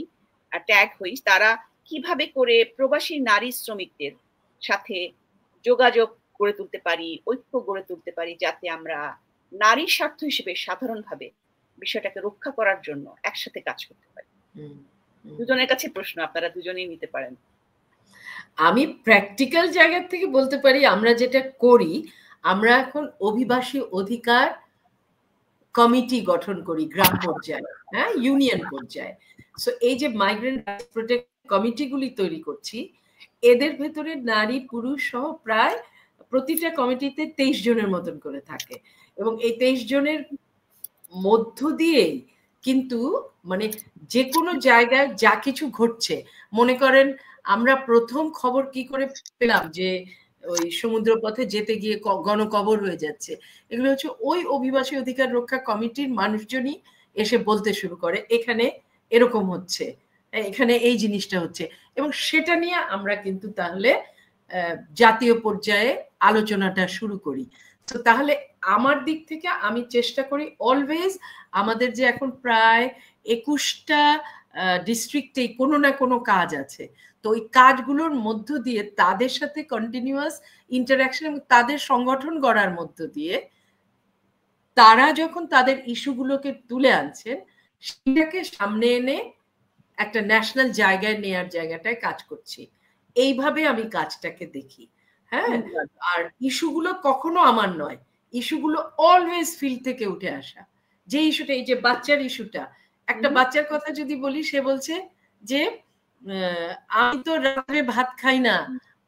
ট্যাগ হই, তারা কিভাবে করে প্রবাসী নারী শ্রমিকদের সাথে যোগাযোগ গড়ে তুলতে পারি, ঐক্য গড়ে তুলতে পারি, যাতে আমরা নারীর স্বার্থ হিসেবে সাধারণভাবে বিষয়টাকে রক্ষা করার জন্য একসাথে কাজ করতে পারি। দুজনের কাছে প্রশ্ন, আপনারা দুজনেই নিতে পারেন। আমি প্র্যাকটিক্যাল জায়গা থেকে বলতে পারি আমরা যেটা করি, আমরা এখন অভিবাসী অধিকার কমিটি গঠন করি গ্রাম পর্যায়ে, হ্যাঁ, ইউনিয়ন পর্যায়ে। সো এই যে মাইগ্রেন্ট প্রোটেক্ট কমিটিগুলি তৈরি করছি, এদের ভেতরে নারী পুরুষ সহ প্রায় প্রতিটা কমিটিতে 23 জনের মতন করে থাকে, এবং এই 23 জনের মধ্য দিয়েই কিন্তু মানে যে কোনো জায়গায় যা কিছু ঘটছে, মনে করেন আমরা প্রথম খবর কি করে পেলাম যে ওই সমুদ্র পথে যেতে গিয়ে গণকবর হয়ে যাচ্ছে, এগুলো হচ্ছে ওই অভিবাসী অধিকার রক্ষা কমিটির মানুষজনই এসে বলতে শুরু করে এখানে এরকম হচ্ছে, এখানে এই জিনিসটা হচ্ছে, এবং সেটা নিয়ে আমরা কিন্তু তাহলে জাতীয় পর্যায়ে আলোচনাটা শুরু করি। তো তাহলে আমার দিক থেকে আমি চেষ্টা করি অলওয়েজ, আমাদের যে এখন প্রায় 21টা ডিস্ট্রিক্টে কোনো না কোনো কাজ আছে, তো ওই কাজগুলোর মধ্য দিয়ে তাদের সাথে কন্টিনিউয়াস ইন্টারাকশন এবং তাদের সংগঠন গড়ার মধ্য দিয়ে তারা যখন তাদের ইস্যুগুলোকে তুলে আনছেন, সেটাকে সামনে এনে একটা ন্যাশনাল জায়গায় নেয়ার জায়গাটায় কাজ করছি। এইভাবে আমি কাজটাকে দেখি। হ্যাঁ, আর ইস্যুগুলো কখনো আমার নয়, ইস্যুগুলো অলওয়েজ ফিল্ড থেকে উঠে আসা। যে ইস্যুটা, এই যে বাচ্চার ইস্যুটা, একটা বাচ্চার কথা যদি বলি, সে বলছে যে আমি তো রাত্রে ভাত খাই না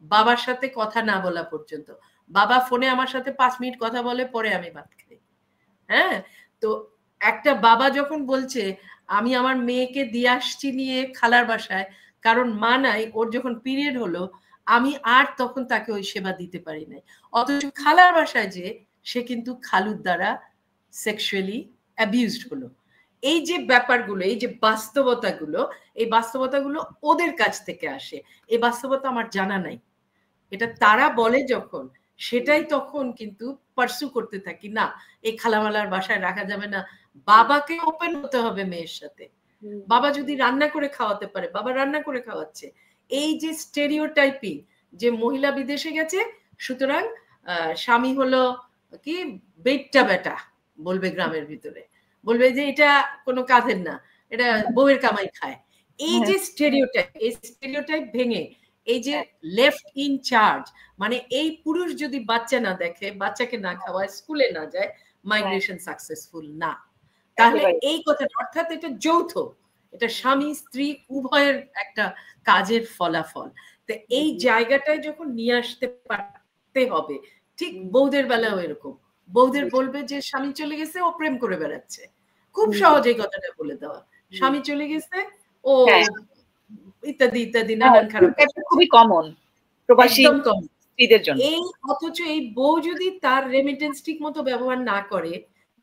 বাবার সাথে কথা না বলা পর্যন্ত, বাবা ফোনে আমার সাথে 5 মিনিট কথা বলে, পরে আমি ভাত খাই। হ্যাঁ, তো একটা বাবা যখন বলছে আমি আমার মেয়েকে দিয়ে আসছি নিয়ে খালার বাসায়, কারণ মা নাই, ওর যখন পিরিয়ড হলো আমি আর তখন তাকে ওই সেবা দিতে পারি নাই, অথচ খালার বাসায় যে সে কিন্তু খালুর দ্বারা সেক্সুয়ালি অ্যাবিউজড হলো। এই যে ব্যাপারগুলো, এই যে বাস্তবতাগুলো, এই বাস্তবতাগুলো ওদের কাছ থেকে আসে। এই বাস্তবতা আমার জানা নাই, এটা তারা বলে যখন, সেটাই তখন কিন্তু পার্সু করতে থাকি, না এই খালামালার বাসায় রাখা যাবে না, বাবাকে ওপেন হতে হবে মেয়ের সাথে। বাবা যদি রান্না করে খাওয়াতে পারে, বাবা রান্না করে খাওয়াচ্ছে। এই যে স্টেরিওটাইপিং, যে মহিলা বিদেশে গেছে সুতরাং স্বামী হলো কি বেটটা বেটা বলবে, গ্রামের ভিতরে বলবে যে এটা কোনো কাজের না, এটা বউয়ের কামাই খায়। এই যে স্টেরিওটাইপ, এই স্টেরিওটাইপ ভেঙে এই যে লেফট ইন চার্জ, মানে এই পুরুষ যদি বাচ্চা না দেখে, বাচ্চাকে না খাওয়ায়, স্কুলে না যায়, মাইগ্রেশন সাকসেসফুল না। তাহলে এই কথাটা, অর্থাৎ এটা যৌথ, এটা স্বামী স্ত্রী উভয়ের একটা কাজের ফলাফল। তো এই জায়গাটায় যখন নিয়ে আসতে পারতে হবে, ঠিক বৌদের বেলাও এরকম, বৌদের বলবে যে স্বামী চলে গেছে, ও প্রেম করে বেড়াচ্ছে, খুব সহজেই কথাটা বলে দেওয়া, স্বামী চলে গেছে, ও ইত্যাদি ইত্যাদি নানান খারাপ, খুবই কমন প্রবাসী স্ত্রীদের জন্য। এই অথচ এই বউ যদি তার রেমিটেন্স ঠিক মতো ব্যবহার না করে,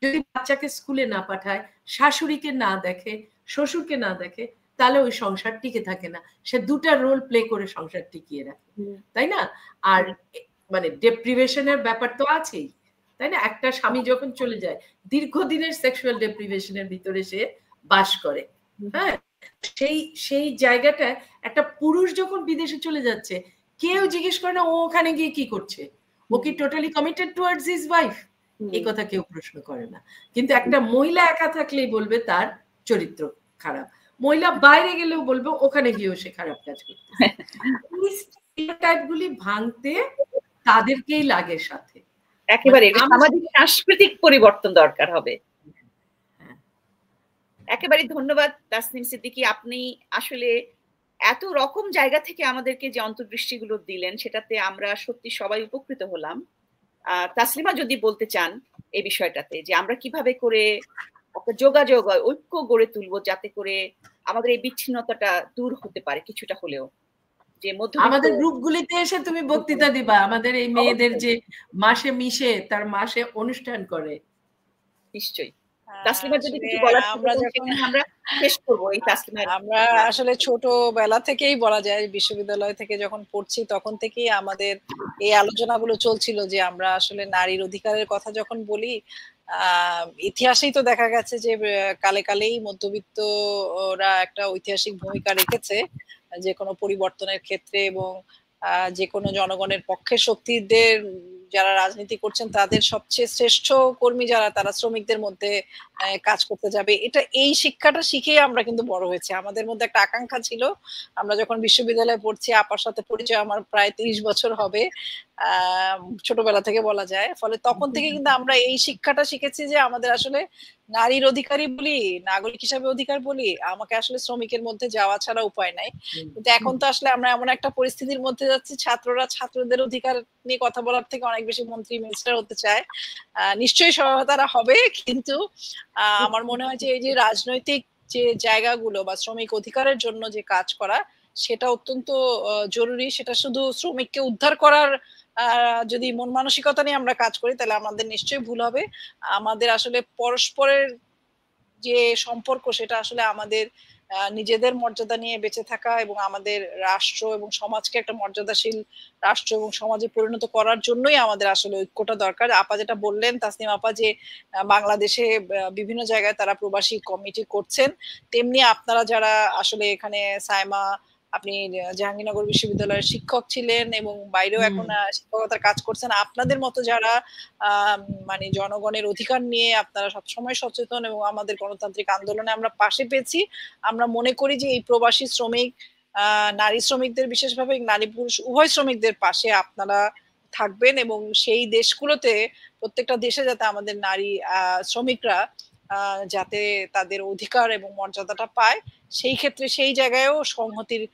যদি বাচ্চাকে স্কুলে না পাঠায়, শাশুড়িকে না দেখে, শ্বশুরকে না দেখে, তাহলে ওই সংসার টিকে থাকে না। সে দুটা রোল প্লে করে সংসার টিকিয়ে রাখে, তাই না? আর মানে ডেপ্রিভেশনের ব্যাপার তো আছেই, তাই না? একটা স্বামী যখন চলে যায়, দীর্ঘদিনের সেক্সুয়াল ডেপ্রিভেশনের ভিতরে সে বাস করে। হ্যাঁ, সেই জায়গাটা একটা পুরুষ যখন বিদেশে চলে যাচ্ছে, কেউ জিজ্ঞেস করে না ও ওখানে গিয়ে কি করছে, ও কি totally committed towards his wife, এই কথা কেউ প্রশ্ন করে না। কিন্তু একটা মহিলা একা থাকলেই বলবে তার চরিত্র খারাপ, মহিলা বাইরে গেলেও বলবে ওখানে গিয়েও সে খারাপ কাজ করতে। এই স্টিরিওটাইপগুলি ভাঙতে তাদেরকেই লাগে সাথে, একেবারে সামাজিক সাংস্কৃতিক পরিবর্তন দরকার হবে। একেবারে ধন্যবাদ তাসনিম সিদ্দিকী, আপনি আসলে এত রকম জায়গা থেকে আমাদেরকে যে অন্তর্দৃষ্টিগুলো দিলেন, সেটাতে আমরা সত্যি সবাই উপকৃত হলাম। তাসলিমা যদি বলতে চান এই বিষয়টাতে, যে আমরা কিভাবে করে একটা যোগাযোগ ঐক্য গড়ে তুলবো, যাতে করে আমাদের এই বিচ্ছিন্নতাটা দূর হতে পারে কিছুটা হলেও। যে আমাদের গ্রুপগুলিতে এসে তুমি বক্তৃতা দিবা, আমাদের এই মেয়েদের যে মাসে মিশে তার মাসে অনুষ্ঠান করে। নিশ্চয়ই। তাসলিমা যদি কিছু বলার, আমরা শেষ করব এই তাসলিমা। আমরা আসলে ছোটবেলা থেকেই বলা যায়, বিশ্ববিদ্যালয় থেকে যখন পড়ছি তখন থেকেই আমাদের এই আলোচনাগুলো চলছিল যে আমরা আসলে নারীর অধিকারের কথা যখন বলি, ইতিহাসেই তো দেখা গেছে যে কালে কালেই মধ্যবিত্তরা একটা ঐতিহাসিক ভূমিকা রেখেছে যে কোনো পরিবর্তনের ক্ষেত্রে, এবং যে কোনো জনগণের পক্ষের শক্তিদের যারা রাজনীতি করছেন তাদের সবচেয়ে শ্রেষ্ঠ কর্মী যারা, তারা শ্রমিকদের মধ্যে কাজ করতে যাবে। এটা এই শিক্ষাটা শিখেই আমরা কিন্তু বড় হয়েছে। আমাদের মধ্যে একটা আকাঙ্ক্ষা ছিল, আমরা যখন বিশ্ববিদ্যালয়ে পড়ছি, আপার সাথে পরিচয় আমার প্রায় 30 বছর হবে, ছোটবেলা থেকে বলা যায়। ফলে তখন থেকে কিন্তু আমরা এই শিক্ষাটা শিখেছি যে আমাদের আসলে নারীর অধিকারই বলি, নাগরিক হিসাবে অধিকার বলি, আমাকে আসলে শ্রমিকের মধ্যে যাওয়া ছাড়া উপায় নাই। কিন্তু এখন তো আসলে আমরা এমন একটা পরিস্থিতির মধ্যে যাচ্ছি, ছাত্ররা ছাত্রদের অধিকার নিয়ে কথা বলার থেকে অনেক বেশি মন্ত্রী মিনিস্টার হতে চায়। নিশ্চয়ই সহায়তারা হবে, কিন্তু আমার মনে হয় যে এই যে রাজনৈতিক যে জায়গাগুলো বা শ্রমিক অধিকারের জন্য যে কাজ করা, সেটা অত্যন্ত জরুরি। সেটা শুধু শ্রমিককে উদ্ধার করার যদি মন মানসিকতা নিয়ে আমরা কাজ করি, তাহলে আমাদের নিশ্চয়ই ভুল হবে। আমাদের আসলে পরস্পরের যে সম্পর্ক, সেটা আসলে আমাদের নিজেদের মর্যাদা নিয়ে বেঁচে থাকা এবং আমাদের রাষ্ট্র এবং সমাজকে একটা মর্যাদাশীল রাষ্ট্র এবং সমাজে পরিণত করার জন্যই আমাদের আসলে ঐক্যটা দরকার। আপা যেটা বললেন, তাসনিম আপা, যে বাংলাদেশে বিভিন্ন জায়গায় তারা প্রবাসী কমিটি করছেন, তেমনি আপনারা যারা আসলে এখানে সাইমা, আপনি জাহাঙ্গীরনগর বিশ্ববিদ্যালয়ের শিক্ষক ছিলেন এবং বাইরেও এখন শিক্ষকতার কাজ করছেন, আপনাদের মতো যারা মানে জনগণের অধিকার নিয়ে আপনারা সবসময় সচেতন এবং আমাদের গণতান্ত্রিক আন্দোলনে আমরা পাশে পেয়েছি। আমরা মনে করি যে এই প্রবাসী শ্রমিক, নারী শ্রমিকদের বিশেষভাবে নারী পুরুষ উভয় শ্রমিকদের পাশে আপনারা থাকবেন এবং সেই দেশগুলোতে প্রত্যেকটা দেশে যাতে আমাদের নারী শ্রমিকরা যাতে তাদের অধিকার এবং মর্যাদাটা পায়, সেই ক্ষেত্রে সেই জায়গায়ও সংহতির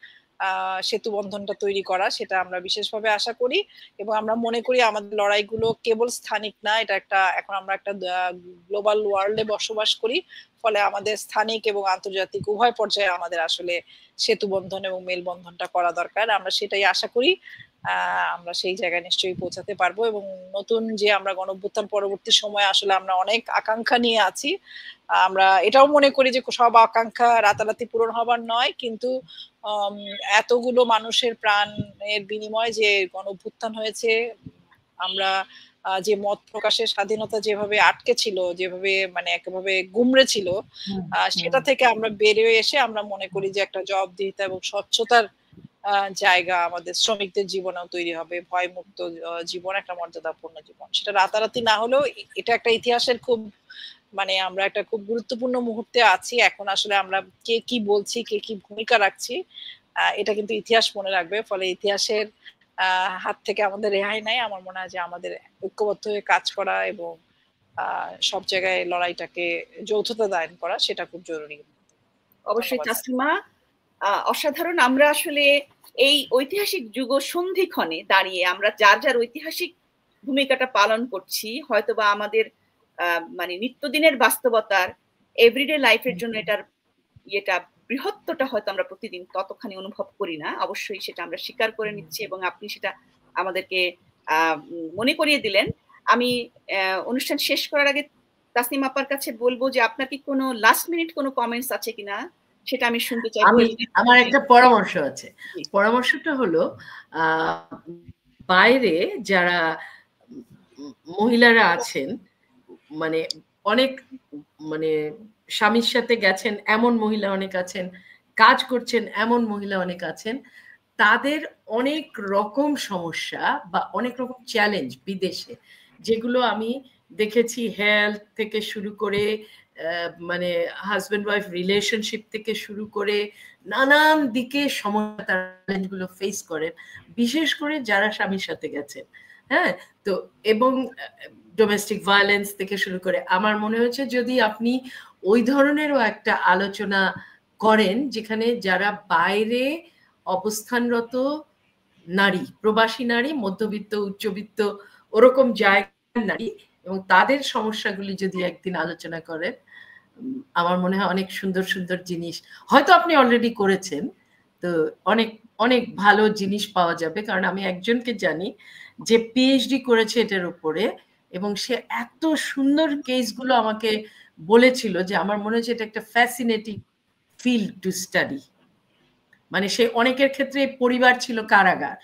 সেতু বন্ধনটা তৈরি করা, সেটা আমরা বিশেষভাবে আশা করি। এবং আমরা মনে করি আমাদের লড়াইগুলো কেবল স্থানিক না, এটা একটা, এখন আমরা একটা গ্লোবাল ওয়ার্ল্ডে বসবাস করি, ফলে আমাদের স্থানিক এবং আন্তর্জাতিক উভয় পর্যায়ে আমাদের আসলে সেতু বন্ধন এবং মেলবন্ধনটা করা দরকার। আমরা সেটাই আশা করি আমরা সেই জায়গায় নিশ্চয়ই পৌঁছাতে পারবো। এবং নতুন যে আমরা গণঅভ্যুত্থান পরবর্তী সময়ে আসলে আমরা অনেক আকাঙ্ক্ষা নিয়ে আছি, আমরা এটাও মনে করি যে সব আকাঙ্ক্ষা রাতারাতি পূরণ হবার নয়, কিন্তু এতগুলো মানুষের প্রাণের বিনিময়ে যে গণঅভ্যুত্থান হয়েছে, আমরা যে মত প্রকাশের স্বাধীনতা যেভাবে আটকে ছিল, যেভাবে মানে একেবারে গুমড়ে ছিল, সেটা থেকে আমরা বেরিয়ে এসে আমরা মনে করি যে একটা জবাবদিহিতা এবং স্বচ্ছতার জায়গা আমাদের শ্রমিকদের জীবনেও তৈরি হবে, ভয়মুক্ত জীবন, একটা মর্যাদাপূর্ণ জীবন। সেটা রাতারাতি না হলেও এটা একটা ইতিহাসের খুব মানে আমরা একটা খুব গুরুত্বপূর্ণ মুহূর্তে আছি এখন। আসলে আমরা কে কি বলছি, কে কি ভূমিকা রাখছি, এটা কিন্তু ইতিহাস মনে রাখবে। ফলে ইতিহাসের হাত থেকে আমাদের রেহাই নাই। আমার মনে হয় যে আমাদের ঐক্যবদ্ধ হয়ে কাজ করা এবং সব জায়গায় লড়াইটাকে যৌথতা দান করা, সেটা খুব জরুরি। অবশ্যই তাসলিমা, অসাধারণ। আমরা আসলে এই ঐতিহাসিক যুগ সন্ধিক্ষণে দাঁড়িয়ে আমরা যার যার ঐতিহাসিক ভূমিকাটা পালন করছি, হয়তোবা আমাদের মানে নিত্যদিনের বাস্তবতার এভরিডে লাইফের জন্য এটার বৃহত্তরটা হয়তো আমরা প্রতিদিন ততখানি অনুভব করি না। অবশ্যই সেটা আমরা স্বীকার করে নিচ্ছি এবং আপনি সেটা আমাদেরকে মনে করিয়ে দিলেন। আমি অনুষ্ঠান শেষ করার আগে তাসনিম আপার কাছে বলবো যে আপনার কি কোনো লাস্ট মিনিট কোনো কমেন্টস আছে কিনা সেটা আমি শুনতে চাই। আমার একটা পরামর্শ আছে। পরামর্শটা হলো বাইরে যারা মহিলারা আছেন, মানে অনেক মানে স্বামীর সাথে গেছেন এমন মহিলা অনেক আছেন, কাজ করছেন এমন মহিলা অনেক আছেন, তাদের অনেক রকম সমস্যা বা অনেক রকম চ্যালেঞ্জ বিদেশে, যেগুলো আমি দেখেছি হেলথ থেকে শুরু করে মানে হাজব্যান্ড ওয়াইফ রিলেশনশিপ থেকে শুরু করে নানান দিকে সমস্যা চ্যালেঞ্জগুলো ফেস করেন, বিশেষ করে যারা স্বামীর সাথে গেছেন। হ্যাঁ, তো এবং ডোমেস্টিক ভায়োলেন্স থেকে শুরু করে আমার মনে হচ্ছে যদি আপনি ওই ধরনেরও একটা আলোচনা করেন যেখানে যারা বাইরে অবস্থানরত নারী, প্রবাসী নারী, মধ্যবিত্ত উচ্চবিত্ত ওরকম জায়গার নারী, এবং তাদের সমস্যাগুলি যদি একদিন আলোচনা করেন, আমার মনে হয় অনেক সুন্দর সুন্দর জিনিস হয়তো আপনি অলরেডি করেছেন, তো অনেক অনেক ভালো জিনিস পাওয়া যাবে। কারণ আমি একজনকে জানি যে পিএইচডি করেছে এটার উপরে, এবং সে এত সুন্দর কেসগুলো আমাকে বলেছিল যে আমার মনে হচ্ছে এটা একটা ফ্যাসিনেটিং ফিল্ড টু স্টাডি। মানে সে অনেকের ক্ষেত্রে পরিবার ছিল কারাগার।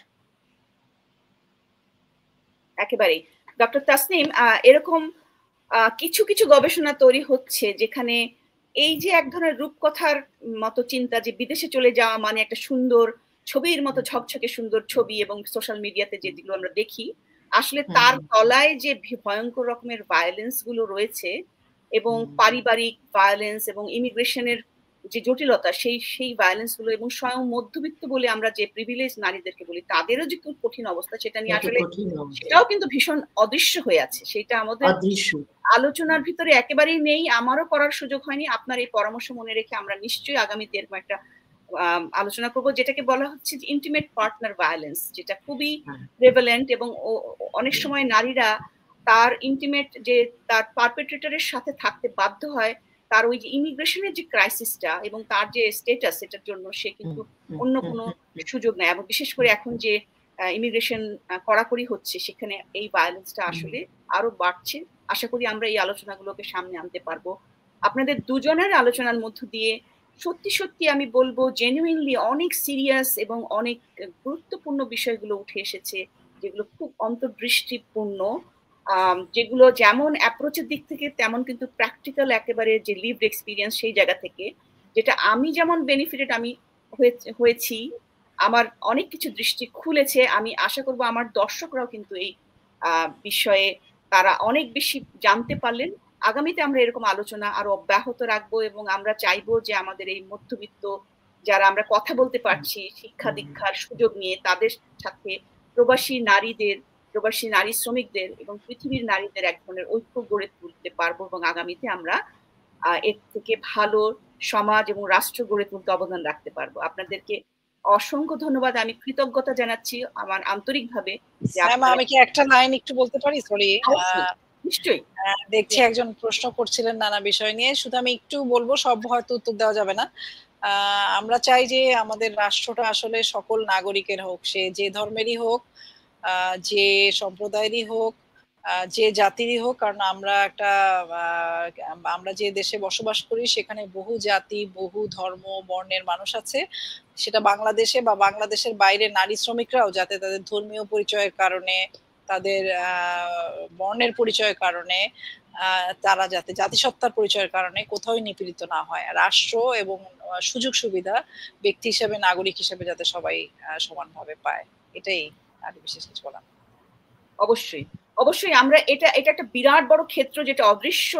একেবারেই ডক্টর তাসনিম, এরকম কিছু কিছু গবেষণা তৈরি হচ্ছে যেখানে এই যে এক ধরনের রূপকথার মতো চিন্তা যে বিদেশে চলে যাওয়া মানে একটা সুন্দর ছবির মতো ঝকঝকে সুন্দর ছবি এবং সোশ্যাল মিডিয়াতে যেগুলো আমরা দেখি, আসলে তার তলায় যে ভয়ঙ্কর রকমের ভায়োলেন্স গুলো রয়েছে এবং পারিবারিক ভায়োলেন্স এবং ইমিগ্রেশনের যে জটিলতা, সেই ভায়োলেন্স গুলো এবং স্বয়ং মধ্যবিত্ত বলে আমরা যে প্রিভিলেজ নারীদেরকে বলি তাদেরও যে খুব কঠিন অবস্থা, সেটা নিয়ে আসলে সেটাও কিন্তু ভীষণ অদৃশ্য হয়ে আছে। সেটা আমাদের আলোচনার ভিতরে একেবারেই নেই, আমারও করার সুযোগ হয়নি। আপনার এই পরামর্শ মনে রেখে আমরা নিশ্চয়ই আগামীতে এরকম একটা আলোচনা করব যেটাকে বলা হচ্ছে ইন্টিমেট পার্টনার ভায়োলেন্স, যেটা খুবই প্রেভালেন্ট এবং অনেক সময় নারীরা তার ইন্টিমেট যে তার পারপেট্রেটরের সাথে থাকতে বাধ্য হয় তার ওই যে ইমিগ্রেশনের যে ক্রাইসিসটা এবং তার যে স্ট্যাটাস, এটার জন্য সে কিন্তু অন্য কোনো সুযোগ নেই। এবং বিশেষ করে এখন যে ইমিগ্রেশন কড়াকড়ি হচ্ছে সেখানে এই ভায়োলেন্সটা আসলে আরো বাড়ছে। আশা করি আমরা এই আলোচনাগুলোকে সামনে আনতে পারবো। আপনাদের দুজনের আলোচনার মধ্য দিয়ে সত্যি সত্যি আমি বলবো জেনুইনলি অনেক সিরিয়াস এবং অনেক গুরুত্বপূর্ণ বিষয়গুলো উঠে এসেছে, যেগুলো খুব অন্তর্দৃষ্টিপূর্ণ, যেগুলো যেমন অ্যাপ্রোচের দিক থেকে তেমন কিন্তু প্র্যাকটিক্যাল একেবারে যে লিভড এক্সপিরিয়েন্স সেই জায়গা থেকে, যেটা আমি যেমন বেনিফিটেড আমি হয়েছি, আমার অনেক কিছু দৃষ্টি খুলেছে। আমি আশা করব আমার দর্শকরাও কিন্তু এই বিষয়ে তারা অনেক বেশি জানতে পারলেন। আগামীতে আমরা এরকম আলোচনা আরো অব্যাহত রাখবো এবং আমরা চাইবো যে আমাদের এই মধ্যবিত্ত যারা আমরা কথা বলতে পারছি শিক্ষা দীক্ষার সুযোগ নিয়ে, তাদের সাথে প্রবাসী নারীদের প্রবাসী নারী শ্রমিকদের এবং পৃথিবীর নারীদের এক ধরনের ঐক্য গড়ে তুলতে পারবো এবং আগামীতে আমরা এর থেকে ভালো সমাজ এবং রাষ্ট্র গড়ে তুলতে অবদান রাখতে পারবো। আপনাদেরকে অসংখ্য ধন্যবাদ, আমি কৃতজ্ঞতা জানাচ্ছি আমার আন্তরিকভাবে। আমি কি একটা লাইন একটু বলতে পারি? সরি, নিশ্চয়ই। দেখছি একজন প্রশ্ন করছিলেন নানা বিষয় নিয়ে, শুধু আমি একটু বলবো, সব হয়তো উত্তর দেওয়া যাবে না। আমরা চাই যে আমাদের রাষ্ট্রটা আসলে সকল নাগরিকের হোক, সে যে ধর্মেরই হোক, যে সম্প্রদায়েরই হোক, যে জাতিরই হোক, কারণ আমরা যে দেশে বসবাস করি সেখানে বহু জাতি, বহু ধর্ম, বর্ণের মানুষ আছে। সেটা বাংলাদেশে বা বাংলাদেশের বাইরে নারী শ্রমিকরাও যাতে তাদের ধর্মীয় পরিচয়ের কারণে, তাদের বর্ণের পরিচয়ের কারণে, তারা যাতে জাতিসত্তার পরিচয়ের কারণে কোথাও নিপীড়িত না হয়। রাষ্ট্র এবং সুযোগ সুবিধা ব্যক্তি হিসেবে, নাগরিক হিসেবে যাতে সবাই সমানভাবে পায়, এটাই, আর বিশেষ কিছু বলার। অবশ্যই অবশ্যই আমরা এটা একটা বিরাট বড় ক্ষেত্র যেটা অদৃশ্য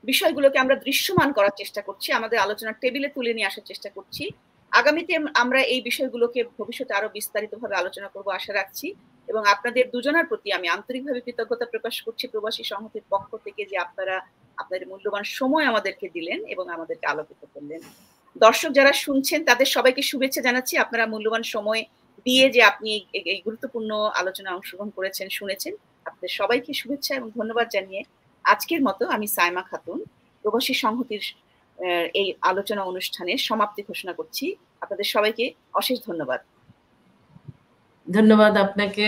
বিষয়গুলোকে আমরা দৃশ্যমান করার চেষ্টা করছি, আমাদের আলোচনার টেবিলে তুলে নিয়ে আসার চেষ্টা করছি। আগামীতে আমরা এই বিষয়গুলোকে ভবিষ্যতে আরো বিস্তারিতভাবে আলোচনা করব আশা রাখছি, এবং আপনাদের দুজনের প্রতি আমি আন্তরিকভাবে কৃতজ্ঞতা প্রকাশ করছি প্রবাসী সংহতির পক্ষ থেকে, যে আপনারা আপনাদের মূল্যবান সময় আমাদেরকে দিলেন এবং আমাদেরকে আলোকিত করলেন। দর্শক যারা শুনছেন তাদের সবাইকে শুভেচ্ছা জানাচ্ছি, আপনারা মূল্যবান সময় দিয়ে যে আপনি এই গুরুত্বপূর্ণ আলোচনায় অংশগ্রহণ করেছেন, শুনেছেন, আপনাদের সবাইকে শুভেচ্ছা এবং ধন্যবাদ জানিয়ে আজকের মতো আমি সাইমা খাতুন প্রবাসী সংহতির এই আলোচনা অনুষ্ঠানের সমাপ্তি ঘোষণা করছি। আপনাদের সবাইকে অশেষ ধন্যবাদ। ধন্যবাদ আপনাকে।